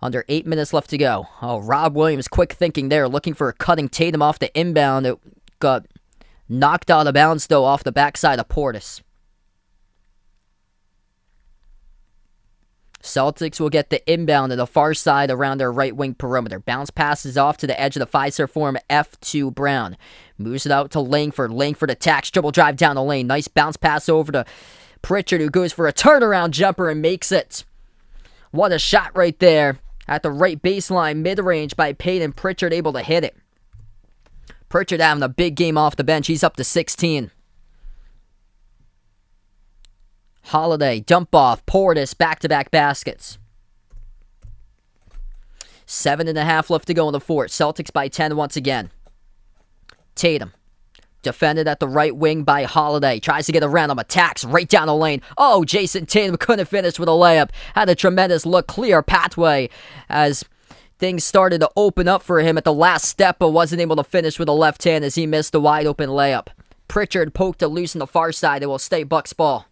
Under 8 minutes left to go. Oh, Rob Williams, quick thinking there, looking for a cutting Tatum off the inbound. It got knocked out of bounds, though, off the backside of Portis. Celtics will get the inbound to the far side around their right wing perimeter. Bounce passes off to the edge of the Fiserv form F2 Brown. Moves it out to Langford. Langford attacks, dribble drive down the lane. Nice bounce pass over to Pritchard, who goes for a turnaround jumper and makes it. What a shot right there at the right baseline, mid-range by Peyton Pritchard, able to hit it. Pritchard having a big game off the bench. He's up to 16. Holiday, dump off, Portis, back-to-back baskets. 7.5 left to go in the fourth. Celtics by 10 once again. Tatum, defended at the right wing by Holiday. Tries to get around him, attacks right down the lane. Oh, Jason Tatum couldn't finish with a layup. Had a tremendous look, clear pathway as things started to open up for him at the last step, but wasn't able to finish with a left hand as he missed a wide open layup. Pritchard poked it loose on the far side. It will stay Bucks ball.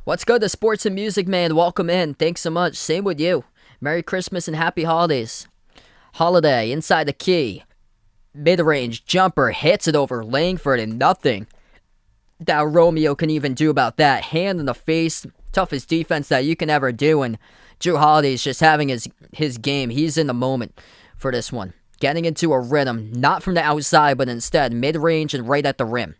What's good, the sports and music man? Welcome in. Thanks so much. Same with you. Merry Christmas and happy holidays. Holiday, inside the key. Mid-range jumper, hits it over Langford, and nothing that Romeo can even do about that. Hand in the face, toughest defense that you can ever do, and Drew Holiday's just having his game. He's in the moment for this one. Getting into a rhythm, not from the outside, but instead mid-range and right at the rim.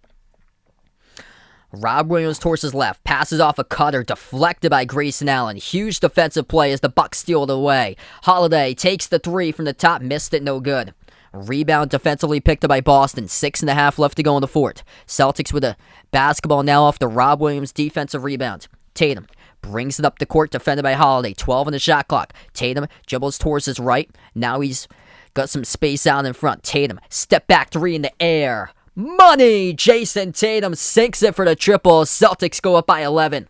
Rob Williams towards his left, passes off a cutter, deflected by Grayson Allen. Huge defensive play as the Bucks steal it away. Holiday takes the three from the top, missed it, no good. Rebound defensively picked up by Boston. 6.5 left to go in the fourth. Celtics with a basketball now off the Rob Williams defensive rebound. Tatum brings it up the court, defended by Holiday. 12 on the shot clock. Tatum dribbles towards his right. Now he's got some space out in front. Tatum, step back three in the air. Money! Jason Tatum sinks it for the triple. Celtics go up by 11.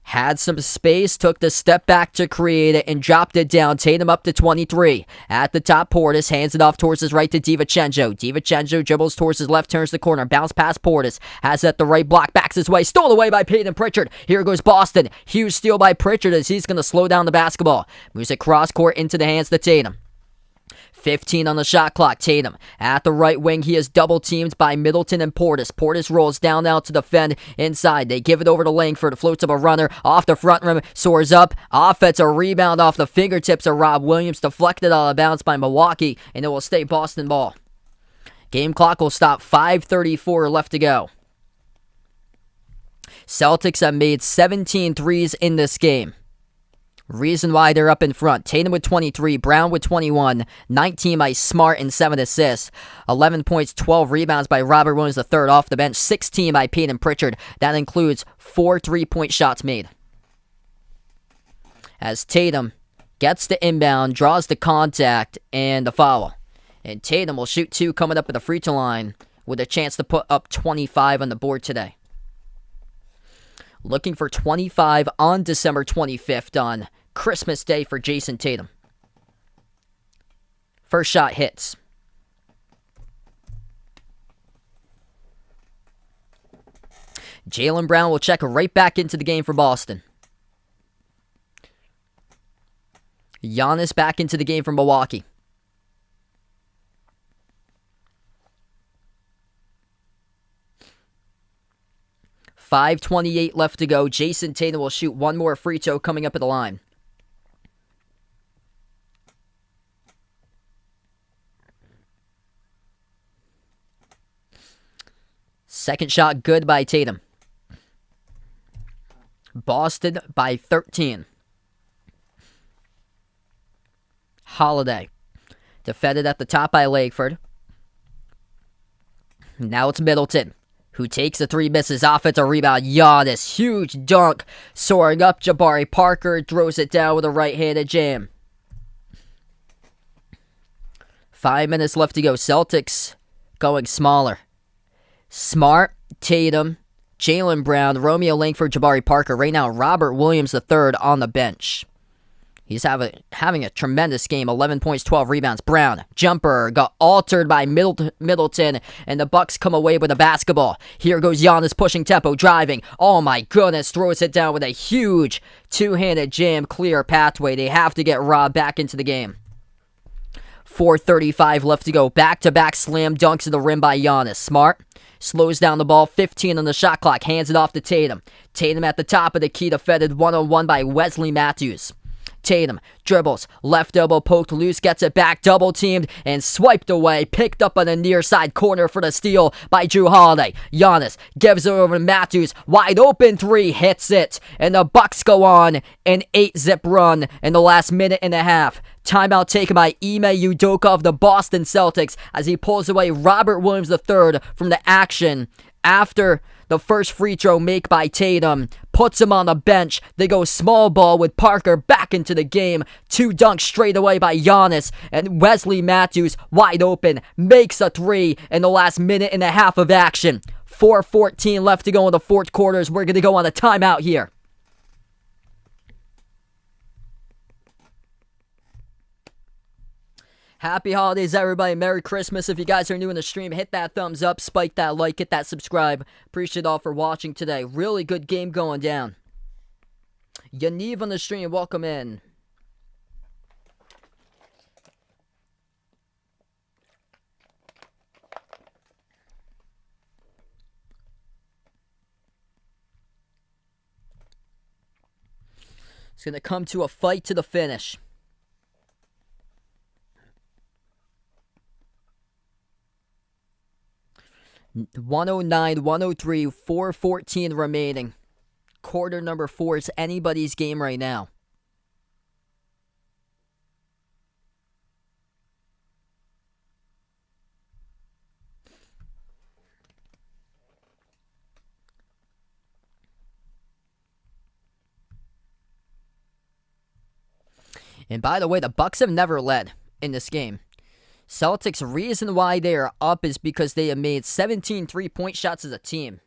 Had some space, took the step back to create it, and dropped it down. Tatum up to 23. At the top, Portis hands it off towards his right to DiVincenzo. DiVincenzo dribbles towards his left, turns the corner. Bounce past Portis. Has it at the right block, backs his way. Stole away by Peyton Pritchard. Here goes Boston. Huge steal by Pritchard as he's going to slow down the basketball. Moves it cross court into the hands of Tatum. 15 on the shot clock. Tatum at the right wing. He is double teamed by Middleton and Portis. Portis rolls down now to defend inside. They give it over to Langford. Floats up a runner off the front rim. Soars up. Offensive rebound off the fingertips of Rob Williams. Deflected out of bounds by Milwaukee. And it will stay Boston ball. Game clock will stop. 5:34 left to go. Celtics have made 17 threes in this game. Reason why they're up in front. Tatum with 23, Brown with 21, 19 by Smart and 7 assists, 11 points, 12 rebounds by Robert Williams III off the bench, 16 by Peyton Pritchard. That includes 4 3-point shots made. As Tatum gets the inbound, draws the contact, and the foul. And Tatum will shoot 2 coming up at the free throw line with a chance to put up 25 on the board today. Looking for 25 on December 25th on Christmas Day for Jason Tatum. First shot hits. Jaylen Brown will check right back into the game for Boston. Giannis back into the game for Milwaukee. .5:28 left to go. Jason Tatum will shoot one more free throw coming up at the line. Second shot good by Tatum. Boston by 13. Holiday. Defended at the top by Langford. Now it's Middleton, who takes the 3, misses. Offensive rebound. Giannis. Huge dunk. Soaring up. Jabari Parker throws it down with a right-handed jam. 5 minutes left to go. Celtics going smaller. Smart, Tatum, Jaylen Brown, Romeo Langford, Jabari Parker. Right now, Robert Williams III on the bench. He's having a tremendous game. 11 points, 12 rebounds. Brown, jumper, got altered by Middleton, and the Bucks come away with a basketball. Here goes Giannis pushing tempo, driving. Oh my goodness, throws it down with a huge two-handed jam, clear pathway. They have to get Rob back into the game. 4:35 left to go. Back-to-back slam dunks to the rim by Giannis. Smart slows down the ball. 15 on the shot clock. Hands it off to Tatum. Tatum at the top of the key, defended one-on-one by Wesley Matthews. Tatum dribbles, left elbow poked loose, gets it back, double teamed, and swiped away. Picked up on the near side corner for the steal by Jrue Holiday. Giannis gives it over to Matthews, wide open three, hits it, and the Bucks go on an 8-zip run in the last minute and a half. Timeout taken by Ime Udoka of the Boston Celtics as he pulls away Robert Williams III from the action after the first free throw make by Tatum, puts him on the bench. They go small ball with Parker back into the game. 2 dunks straight away by Giannis, and Wesley Matthews, wide open, makes a 3 in the last minute and a half of action. 4:14 left to go in the fourth quarter as we're going to go on a timeout here. Happy holidays, everybody. Merry Christmas. If you guys are new in the stream, hit that thumbs up, spike that like, hit that subscribe. Appreciate all for watching today. Really good game going down. Yaniv on the stream, welcome in. It's going to come to a fight to the finish. 109, 103, 4:14 remaining. Quarter number 4 is anybody's game right now. And by the way, the Bucks have never led in this game. Celtics' reason why they are up is because they have made 17 three-point shots as a team.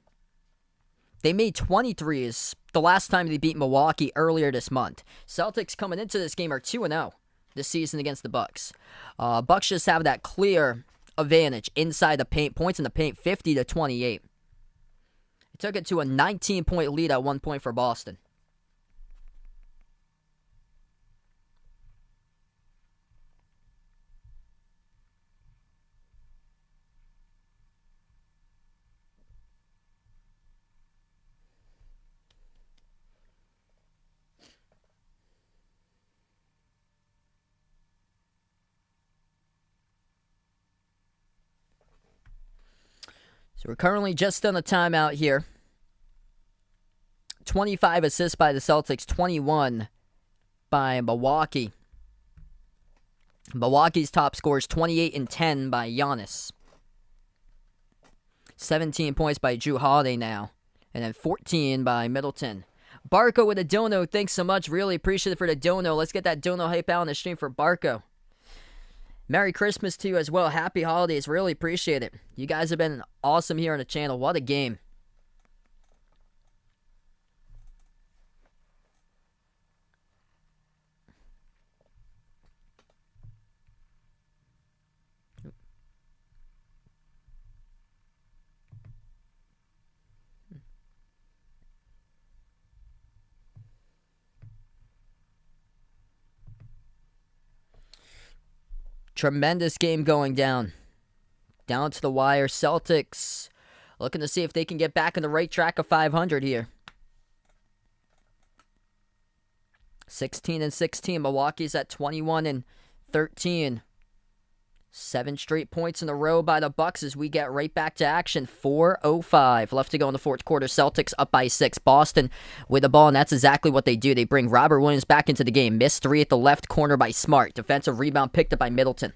They made 23s the last time they beat Milwaukee earlier this month. Celtics coming into this game are 2-0 this season against the Bucks. Bucks just have that clear advantage inside the paint. Points in the paint, 50-28. It took it to a 19-point lead at one point for Boston. So we're currently just on a timeout here. 25 assists by the Celtics, 21 by Milwaukee. Milwaukee's top scores 28 and 10 by Giannis. 17 points by Jrue Holiday now. And then 14 by Middleton. Barco with a dono, thanks so much. Really appreciate it for the dono. Let's get that dono hype out on the stream for Barco. Merry Christmas to you as well. Happy holidays. Really appreciate it. You guys have been awesome here on the channel. What a game. Tremendous game going down. Down to the wire. Celtics looking to see if they can get back on the right track of 500 here. 16 and 16. Milwaukee's at 21 and 13. 7 straight points in a row by the Bucks as we get right back to action. 4:05 left to go in the fourth quarter. Celtics up by 6. Boston with the ball, and that's exactly what they do. They bring Robert Williams back into the game. Missed 3 at the left corner by Smart. Defensive rebound picked up by Middleton.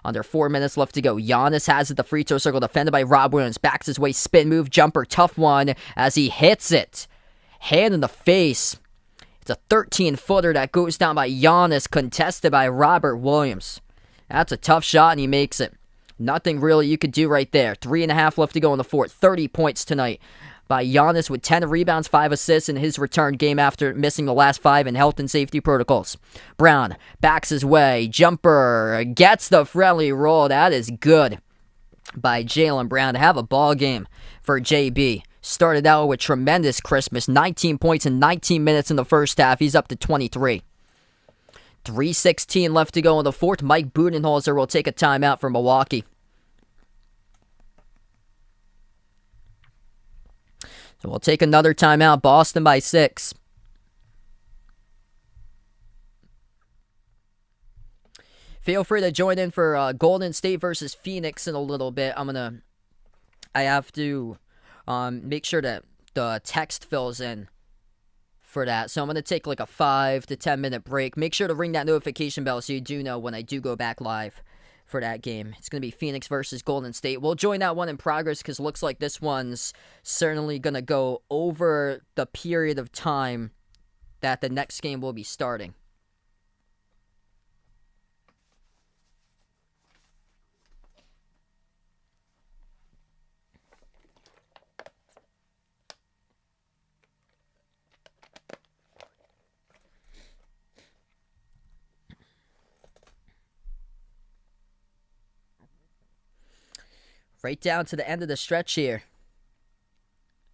Under 4 minutes left to go. Giannis has it, the free throw circle, defended by Rob Williams. Backs his way, spin move, jumper, tough one as he hits it. Hand in the face. It's a 13-footer that goes down by Giannis, contested by Robert Williams. That's a tough shot, and he makes it. Nothing really you could do right there. 3.5 left to go in the fourth. 30 points tonight by Giannis with 10 rebounds, 5 assists in his return game after missing the last 5 in health and safety protocols. Brown backs his way. Jumper gets the friendly roll. That is good by Jaylen Brown to have a ball game for JB. Started out with tremendous Christmas. 19 points in 19 minutes in the first half. He's up to 23. 3:16 left to go in the fourth. Mike Budenholzer will take a timeout for Milwaukee. So we'll take another timeout. Boston by 6. Feel free to join in for Golden State versus Phoenix in a little bit. I have to make sure that the text fills in for that. So I'm going to take like a 5 to 10 minute break. Make sure to ring that notification bell so you do know when I do go back live for that game. It's going to be Phoenix versus Golden State. We'll join that one in progress because it looks like this one's certainly going to go over the period of time that the next game will be starting. Right down to the end of the stretch here.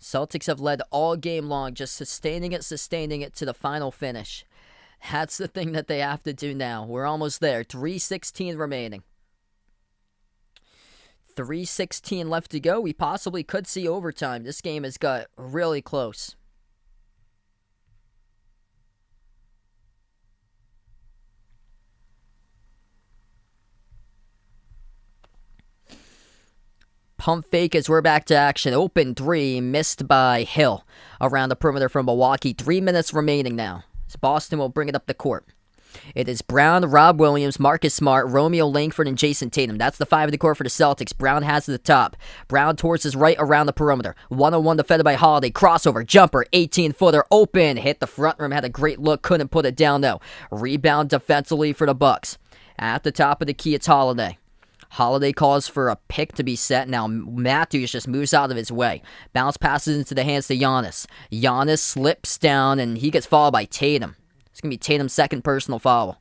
Celtics have led all game long, just sustaining it to the final finish. That's the thing that they have to do now. We're almost there. 3:16 remaining. 3:16 left to go. We possibly could see overtime. This game has got really close. Pump fake as we're back to action. Open 3, missed by Hill around the perimeter from Milwaukee. 3 minutes remaining now. As Boston will bring it up the court. It is Brown, Rob Williams, Marcus Smart, Romeo Langford, and Jason Tatum. That's the 5 of the court for the Celtics. Brown has the top. Brown towards his right around the perimeter. 1-on-1 defended by Holiday. Crossover, jumper, 18-footer, open. Hit the front rim, had a great look. Couldn't put it down, though. Rebound defensively for the Bucks. At the top of the key, it's Holiday. Holiday calls for a pick to be set. Now Matthews just moves out of his way. Bounce passes into the hands to Giannis. Giannis slips down and he gets fouled by Tatum. It's going to be Tatum's second personal foul.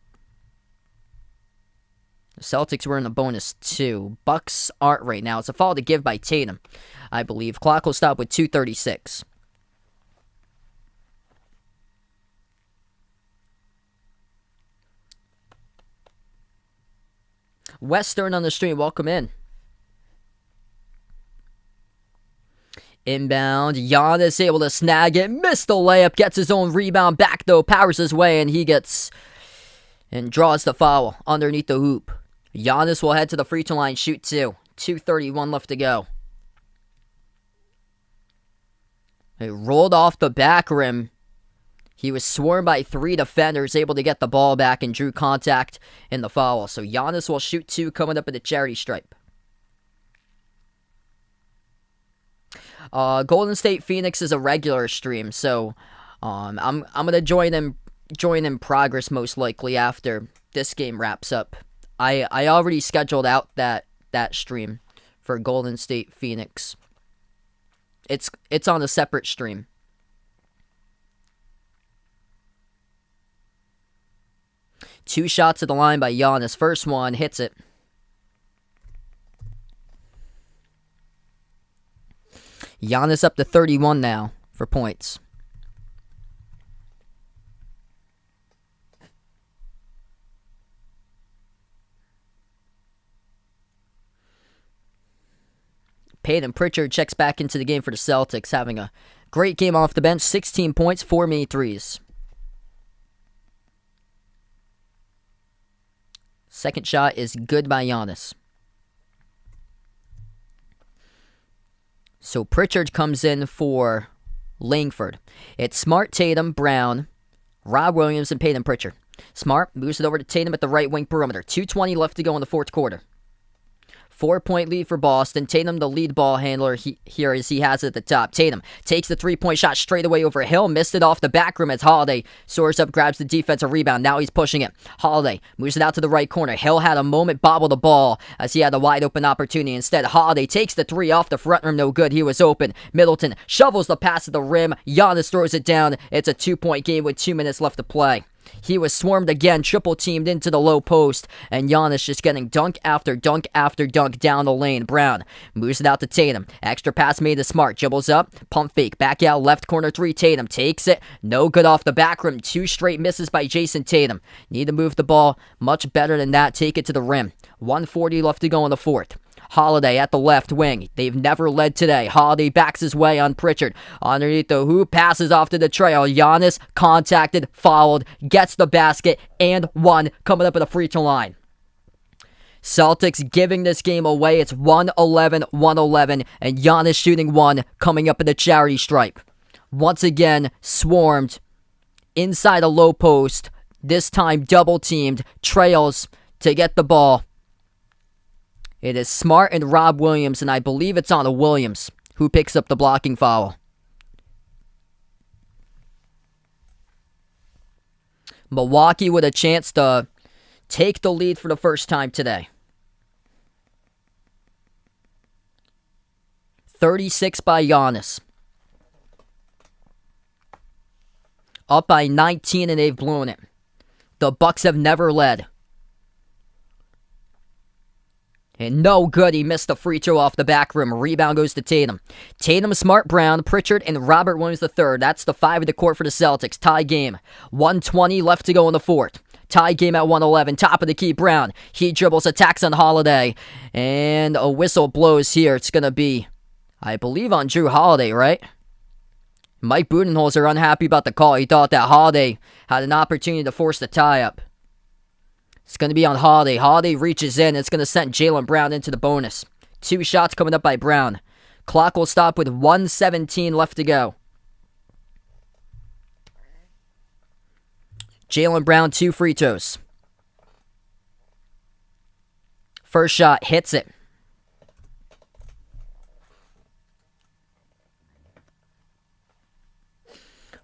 The Celtics were in a bonus 2. Bucks aren't right now. It's a foul to give by Tatum, I believe. Clock will stop with 2:36. Western on the stream, welcome in. Inbound, Giannis able to snag it, missed the layup, gets his own rebound back though, powers his way, and he gets and draws the foul underneath the hoop. Giannis will head to the free throw line, shoot 2. 2:31 left to go. It rolled off the back rim. He was swarmed by 3 defenders, able to get the ball back and drew contact in the foul. So Giannis will shoot 2 coming up at the charity stripe. Golden State Phoenix is a regular stream, so I'm gonna join in progress most likely after this game wraps up. I already scheduled out that stream for Golden State Phoenix. It's on a separate stream. Two shots at the line by Giannis. First one hits it. Giannis up to 31 now for points. Peyton Pritchard checks back into the game for the Celtics, having a great game off the bench. 16 points, 4 made threes. Second shot is good by Giannis. So Pritchard comes in for Langford. It's Smart, Tatum, Brown, Rob Williams, and Peyton Pritchard. Smart moves it over to Tatum at the right wing perimeter. 2:20 left to go in the fourth quarter. 4-point lead for Boston. Tatum, the lead ball handler here as he has it at the top. Tatum takes the three-point shot straight away over Hill. Missed it off the back rim as Holiday soars up, grabs the defensive rebound. Now he's pushing it. Holiday moves it out to the right corner. Hill had a moment, bobbled the ball as he had a wide open opportunity. Instead, Holiday takes the three off the front rim. No good. He was open. Middleton shovels the pass to the rim. Giannis throws it down. It's a 2-point game with 2 minutes left to play. He was swarmed again, triple teamed into the low post, and Giannis just getting dunk after dunk after dunk down the lane. Brown moves it out to Tatum. Extra pass made to Smart. Dribbles up, pump fake, back out, left corner three. Tatum takes it. No good off the back rim. 2 straight misses by Jason Tatum. Need to move the ball much better than that. Take it to the rim. 1:40 left to go in the fourth. Holiday at the left wing. They've never led today. Holiday backs his way on Pritchard. Underneath the hoop, passes off to the trail. Giannis contacted, fouled, gets the basket, and one coming up at the free throw line. Celtics giving this game away. It's 111-111, and Giannis shooting one coming up in the charity stripe. Once again, swarmed inside a low post. This time double teamed. Trails to get the ball. It is Smart and Rob Williams, and I believe it's on a Williams who picks up the blocking foul. Milwaukee with a chance to take the lead for the first time today. 36 by Giannis. Up by 19 and they've blown it. The Bucks have never led. And no good, he missed the free throw off the back rim. Rebound goes to Tatum. Tatum, Smart, Brown, Pritchard, and Robert Williams III. That's the 5 of the court for the Celtics. Tie game. 1:20 left to go in the fourth. Tie game at 111. Top of the key, Brown. He dribbles, attacks on Holiday. And a whistle blows here. It's going to be, I believe, on Drew Holiday, right? Mike Budenholzer unhappy about the call. He thought that Holiday had an opportunity to force the tie-up. It's going to be on Holiday. Holiday reaches in. It's going to send Jaylen Brown into the bonus. 2 shots coming up by Brown. Clock will stop with 1:17 left to go. Jaylen Brown, 2 free throws. First shot, hits it.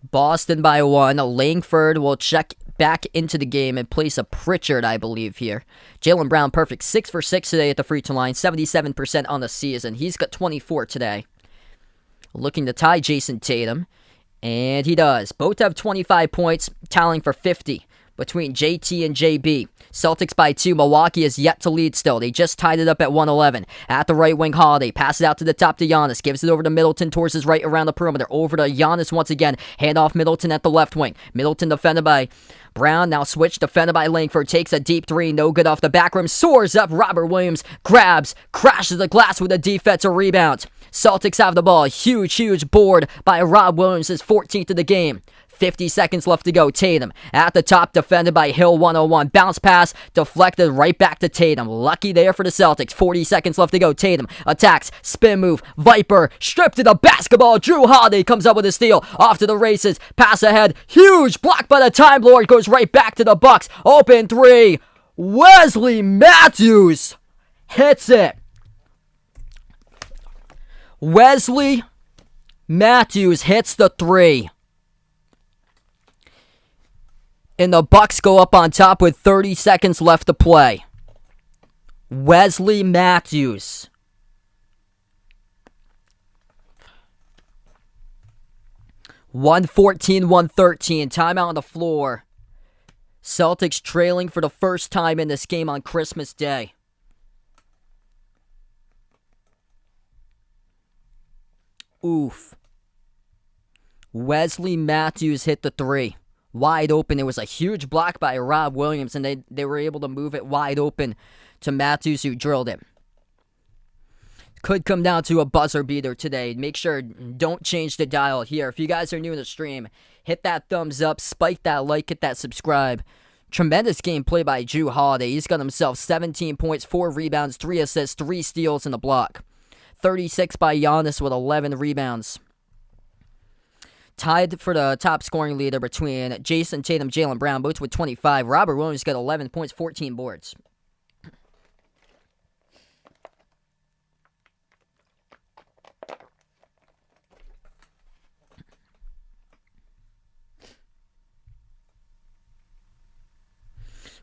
Boston by 1. Langford will check back into the game in place of Pritchard, I believe, here. Jaylen Brown, perfect. 6 for 6 today at the free throw line. 77% on the season. He's got 24 today. Looking to tie Jason Tatum. And he does. Both have 25 points, tallying for 50 between JT and JB. Celtics by 2. Milwaukee is yet to lead still. They just tied it up at 111. At the right wing, Holiday passes out to the top to Giannis. Gives it over to Middleton towards his right around the perimeter. Over to Giannis once again. Hand off Middleton at the left wing. Middleton defended by Brown. Now switch, defended by Langford. Takes a deep 3. No good off the back rim. Soars up. Robert Williams grabs. Crashes the glass with a defensive rebound. Celtics have the ball. Huge board by Rob Williams. His 14th of the game. 50 seconds left to go. Tatum at the top, defended by Hill, 101. Bounce pass, deflected right back to Tatum. Lucky there for the Celtics. 40 seconds left to go. Tatum attacks, spin move, Viper, stripped to the basketball. Drew Holiday comes up with a steal. Off to the races, pass ahead. Huge block by the Time Lord. Goes right back to the Bucks. Open 3. Wesley Matthews hits it. Wesley Matthews hits the 3. And the Bucks go up on top with 30 seconds left to play. Wesley Matthews. $114, $113. Timeout on the floor. Celtics trailing for the first time in this game on Christmas Day. Oof. Wesley Matthews hit the 3. Wide open. It was a huge block by Rob Williams, and they were able to move it wide open to Matthews, who drilled it. Could come down to a buzzer beater today. Make sure, don't change the dial here. If you guys are new to the stream, hit that thumbs up, spike that like, hit that subscribe. Tremendous gameplay by Drew Holiday. He's got himself 17 points, 4 rebounds, 3 assists, 3 steals, and a block. 36 by Giannis with 11 rebounds. Tied for the top scoring leader between Jason Tatum, Jaylen Brown, both with 25. Robert Williams got 11 points, 14 boards.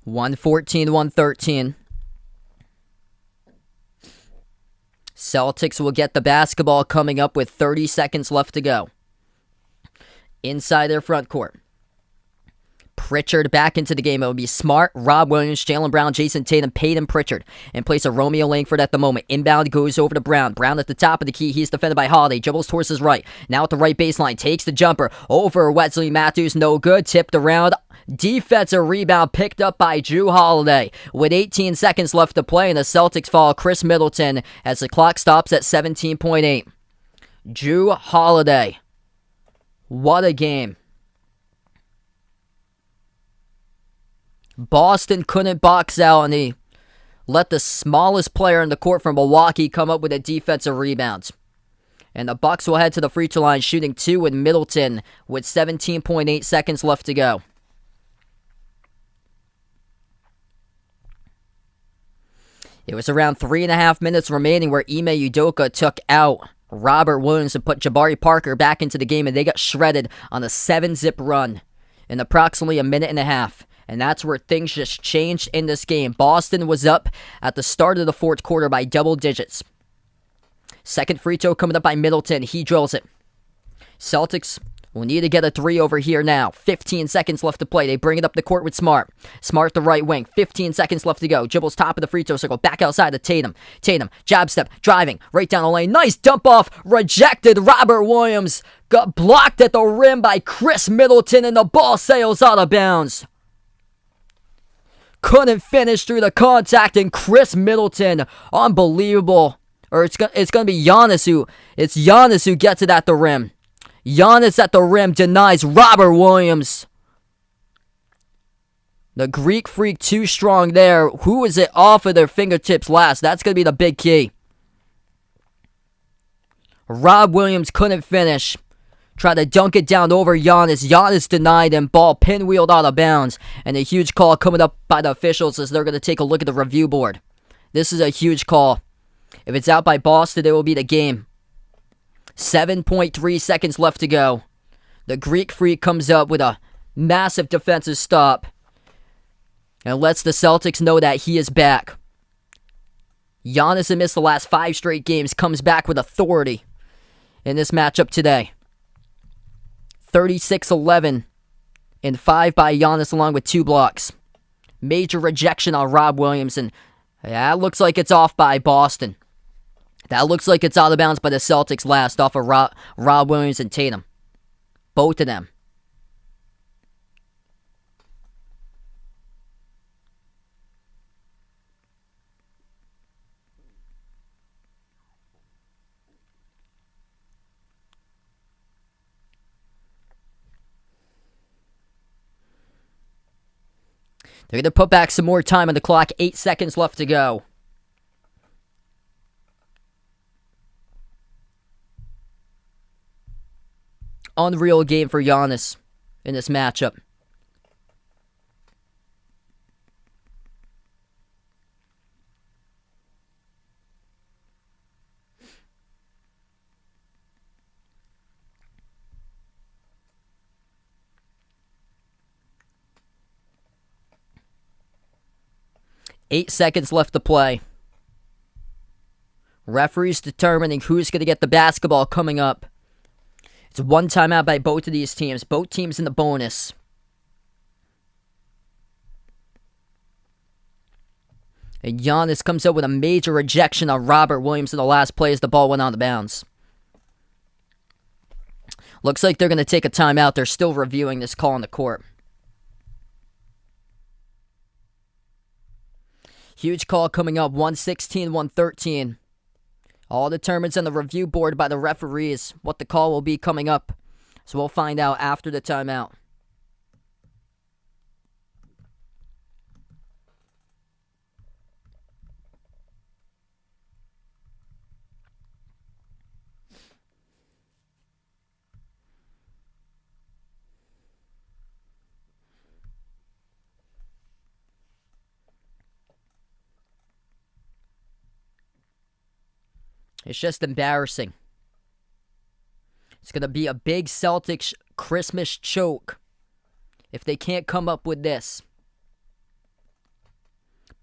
114-113. Celtics will get the basketball coming up with 30 seconds left to go. Inside their front court. Pritchard back into the game. It will be Smart, Rob Williams, Jaylen Brown, Jason Tatum, Peyton Pritchard in place of Romeo Langford at the moment. Inbound goes over to Brown. Brown at the top of the key. He's defended by Holiday. Dribbles towards his right. Now at the right baseline. Takes the jumper. Over Wesley Matthews. No good. Tipped around. Defensive rebound picked up by Drew Holiday. With 18 seconds left to play, and the Celtics fall Chris Middleton as the clock stops at 17.8. Drew Holiday. What a game. Boston couldn't box out, and he let the smallest player in the court from Milwaukee come up with a defensive rebound. And the Bucks will head to the free throw line shooting 2 with Middleton with 17.8 seconds left to go. It was around 3.5 minutes remaining where Ime Udoka took out Robert Williams and put Jabari Parker back into the game, and they got shredded on a 7-zip run in approximately a minute and a half. And that's where things just changed in this game. Boston was up at the start of the fourth quarter by double digits. Second free throw coming up by Middleton. He drills it. Celtics will need to get a 3 over here now. 15 seconds left to play. They bring it up the court with Smart. Smart the right wing. 15 seconds left to go. Dribbles top of the free throw circle. Back outside to Tatum. Tatum, jab step, driving. Right down the lane. Nice dump off. Rejected. Robert Williams got blocked at the rim by Chris Middleton, and the ball sails out of bounds. Couldn't finish through the contact, and Chris Middleton, unbelievable. Or it's gonna be Giannis who gets it at the rim. Giannis at the rim denies Robert Williams. The Greek Freak too strong there. Who is it off of their fingertips last? That's gonna be the big key. Rob Williams couldn't finish. Tried to dunk it down over Giannis. Giannis denied him. Ball pinwheeled out of bounds. And a huge call coming up by the officials as they're going to take a look at the review board. This is a huge call. If it's out by Boston, it will be the game. 7.3 seconds left to go. The Greek Freak comes up with a massive defensive stop and lets the Celtics know that he is back. Giannis, who missed the last 5 straight games, comes back with authority in this matchup today. 36-11 and 5 by Giannis along with 2 blocks. Major rejection on Rob Williams, and that looks like it's off by Boston. That looks like it's out of bounds by the Celtics last off of Rob Williams and Tatum. Both of them. They're going to put back some more time on the clock. 8 seconds left to go. Unreal game for Giannis in this matchup. Eight seconds left to play. Referees determining who's going to get the basketball coming up. It's one timeout by both of these teams. Both teams in the bonus. And Giannis comes up with a major rejection on Robert Williams in the last play as the ball went out of bounds. Looks like they're going to take a timeout. They're still reviewing this call on the court. Huge call coming up, 116-113. All determines on the review board by the referees what the call will be coming up. So we'll find out after the timeout. It's just embarrassing. It's going to be a big Celtics Christmas choke if they can't come up with this.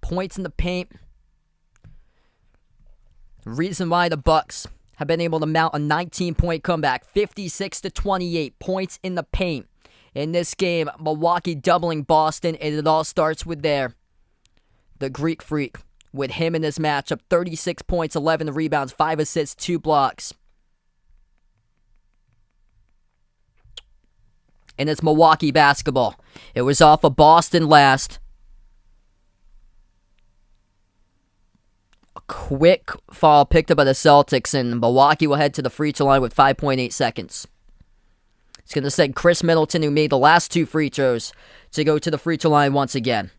points in the paint. Reason why the Bucks have been able to mount a 19-point comeback, 56-28 points in the paint. In this game, Milwaukee doubling Boston, and it all starts with the Greek Freak. With him in this matchup, 36 points, 11 rebounds, 5 assists, 2 blocks. And it's Milwaukee basketball. It was off of Boston last. A quick foul picked up by the Celtics, and Milwaukee will head to the free throw line with 5.8 seconds. It's going to send Chris Middleton, who made the last 2 free throws, to go to the free throw line once again.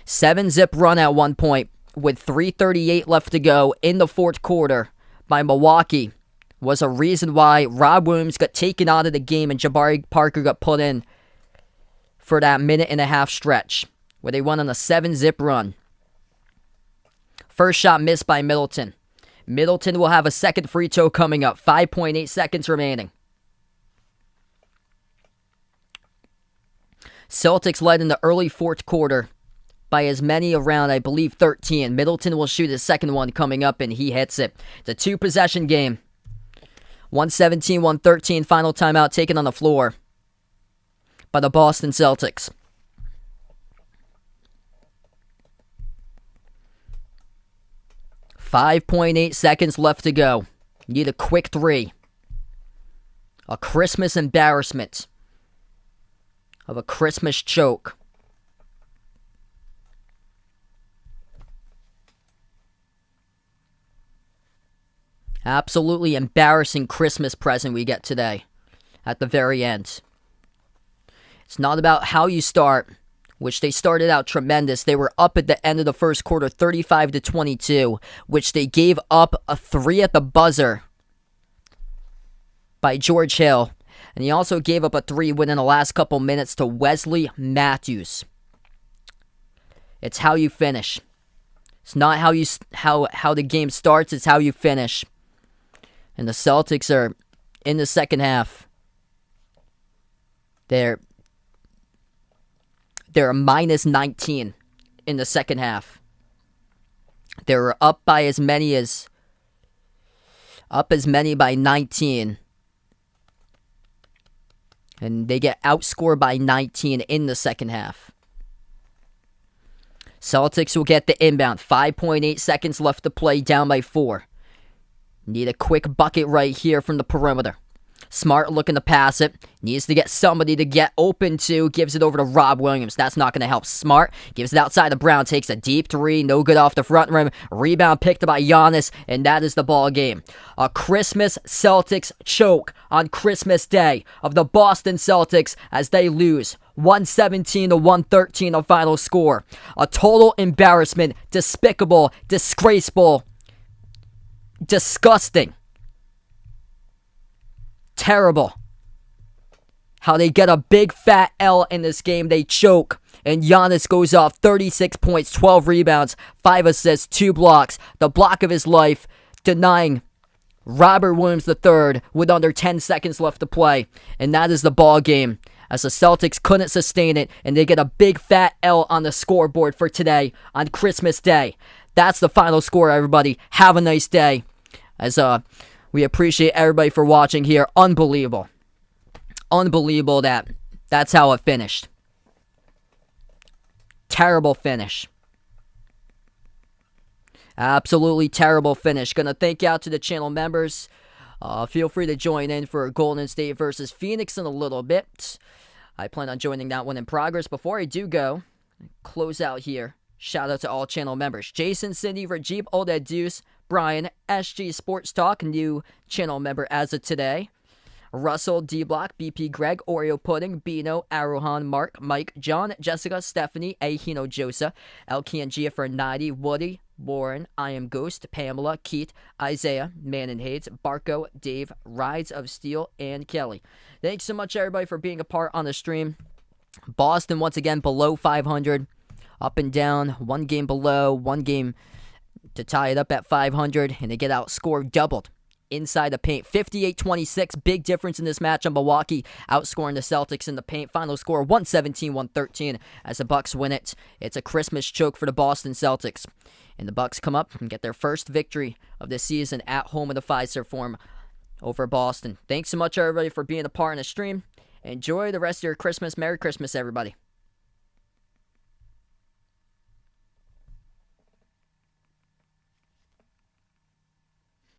7-zip run at one point with 3:38 left to go in the fourth quarter by Milwaukee was a reason why Rob Williams got taken out of the game and Jabari Parker got put in for that minute-and-a-half stretch where they went on a 7-zip run. First shot missed by Middleton. Middleton will have a second free throw coming up. 5.8 seconds remaining. Celtics led in the early fourth quarter by as many around, I believe, 13. Middleton will shoot his second one coming up, and he hits it. It's a 2-possession game. 117-113, final timeout taken on the floor by the Boston Celtics. .8 seconds left to go. Need a quick 3. A Christmas embarrassment of a Christmas choke. Absolutely embarrassing Christmas present we get today at the very end. It's not about how you start, which they started out tremendous. They were up at the end of the first quarter, 35-22, which they gave up a 3 at the buzzer by George Hill. And he also gave up a 3 within the last couple minutes to Wesley Matthews. It's how you finish. It's not how the game starts, it's how you finish. And the Celtics are in the second half. They're a minus 19 in the second half. They were up by as many by 19. And they get outscored by 19 in the second half. Celtics will get the inbound. 5.8 seconds left to play, down by 4. Need a quick bucket right here from the perimeter. Smart looking to pass it. Needs to get somebody to get open to. Gives it over to Rob Williams. That's not going to help. Smart gives it outside to Brown. Takes a deep 3. No good off the front rim. Rebound picked up by Giannis. And that is the ball game. A Christmas Celtics choke on Christmas Day of the Boston Celtics as they lose. 117-113 the final score. A total embarrassment. Despicable. Disgraceful. Disgusting. Terrible. How they get a big fat L in this game. They choke. And Giannis goes off 36 points, 12 rebounds, 5 assists, 2 blocks. The block of his life, denying Robert Williams III with under 10 seconds left to play. And that is the ball game. As the Celtics couldn't sustain it. And they get a big fat L on the scoreboard for today on Christmas Day. That's the final score, everybody. Have a nice day. As we appreciate everybody for watching here. Unbelievable. Unbelievable that's how it finished. Terrible finish. Absolutely terrible finish. Gonna thank you out to the channel members. Feel free to join in for Golden State versus Phoenix in a little bit. I plan on joining that one in progress. Before I do go, close out here. Shout out to all channel members. Jason, Cindy, Rajib, Olded Deuce, Brian, SG Sports Talk, new channel member as of today. Russell, D-Block, BP Greg, Oreo Pudding, Bino, Arohan, Mark, Mike, John, Jessica, Stephanie, Ahino Josa, Elkie and Gia for 90, Woody, Warren, I Am Ghost, Pamela, Keith, Isaiah, Man and Hades, Barco, Dave, Rides of Steel, and Kelly. Thanks so much, everybody, for being a part on the stream. Boston, once again, below 500. Up and down, one game below, one game to tie it up at 500, and they get outscored doubled inside the paint. 58-26, big difference in this matchup. Milwaukee outscoring the Celtics in the paint. Final score 117-113 as the Bucks win it. It's a Christmas choke for the Boston Celtics. And the Bucks come up and get their first victory of the season at home in the Fiserv Forum over Boston. Thanks so much, everybody, for being a part in the stream. Enjoy the rest of your Christmas. Merry Christmas, everybody.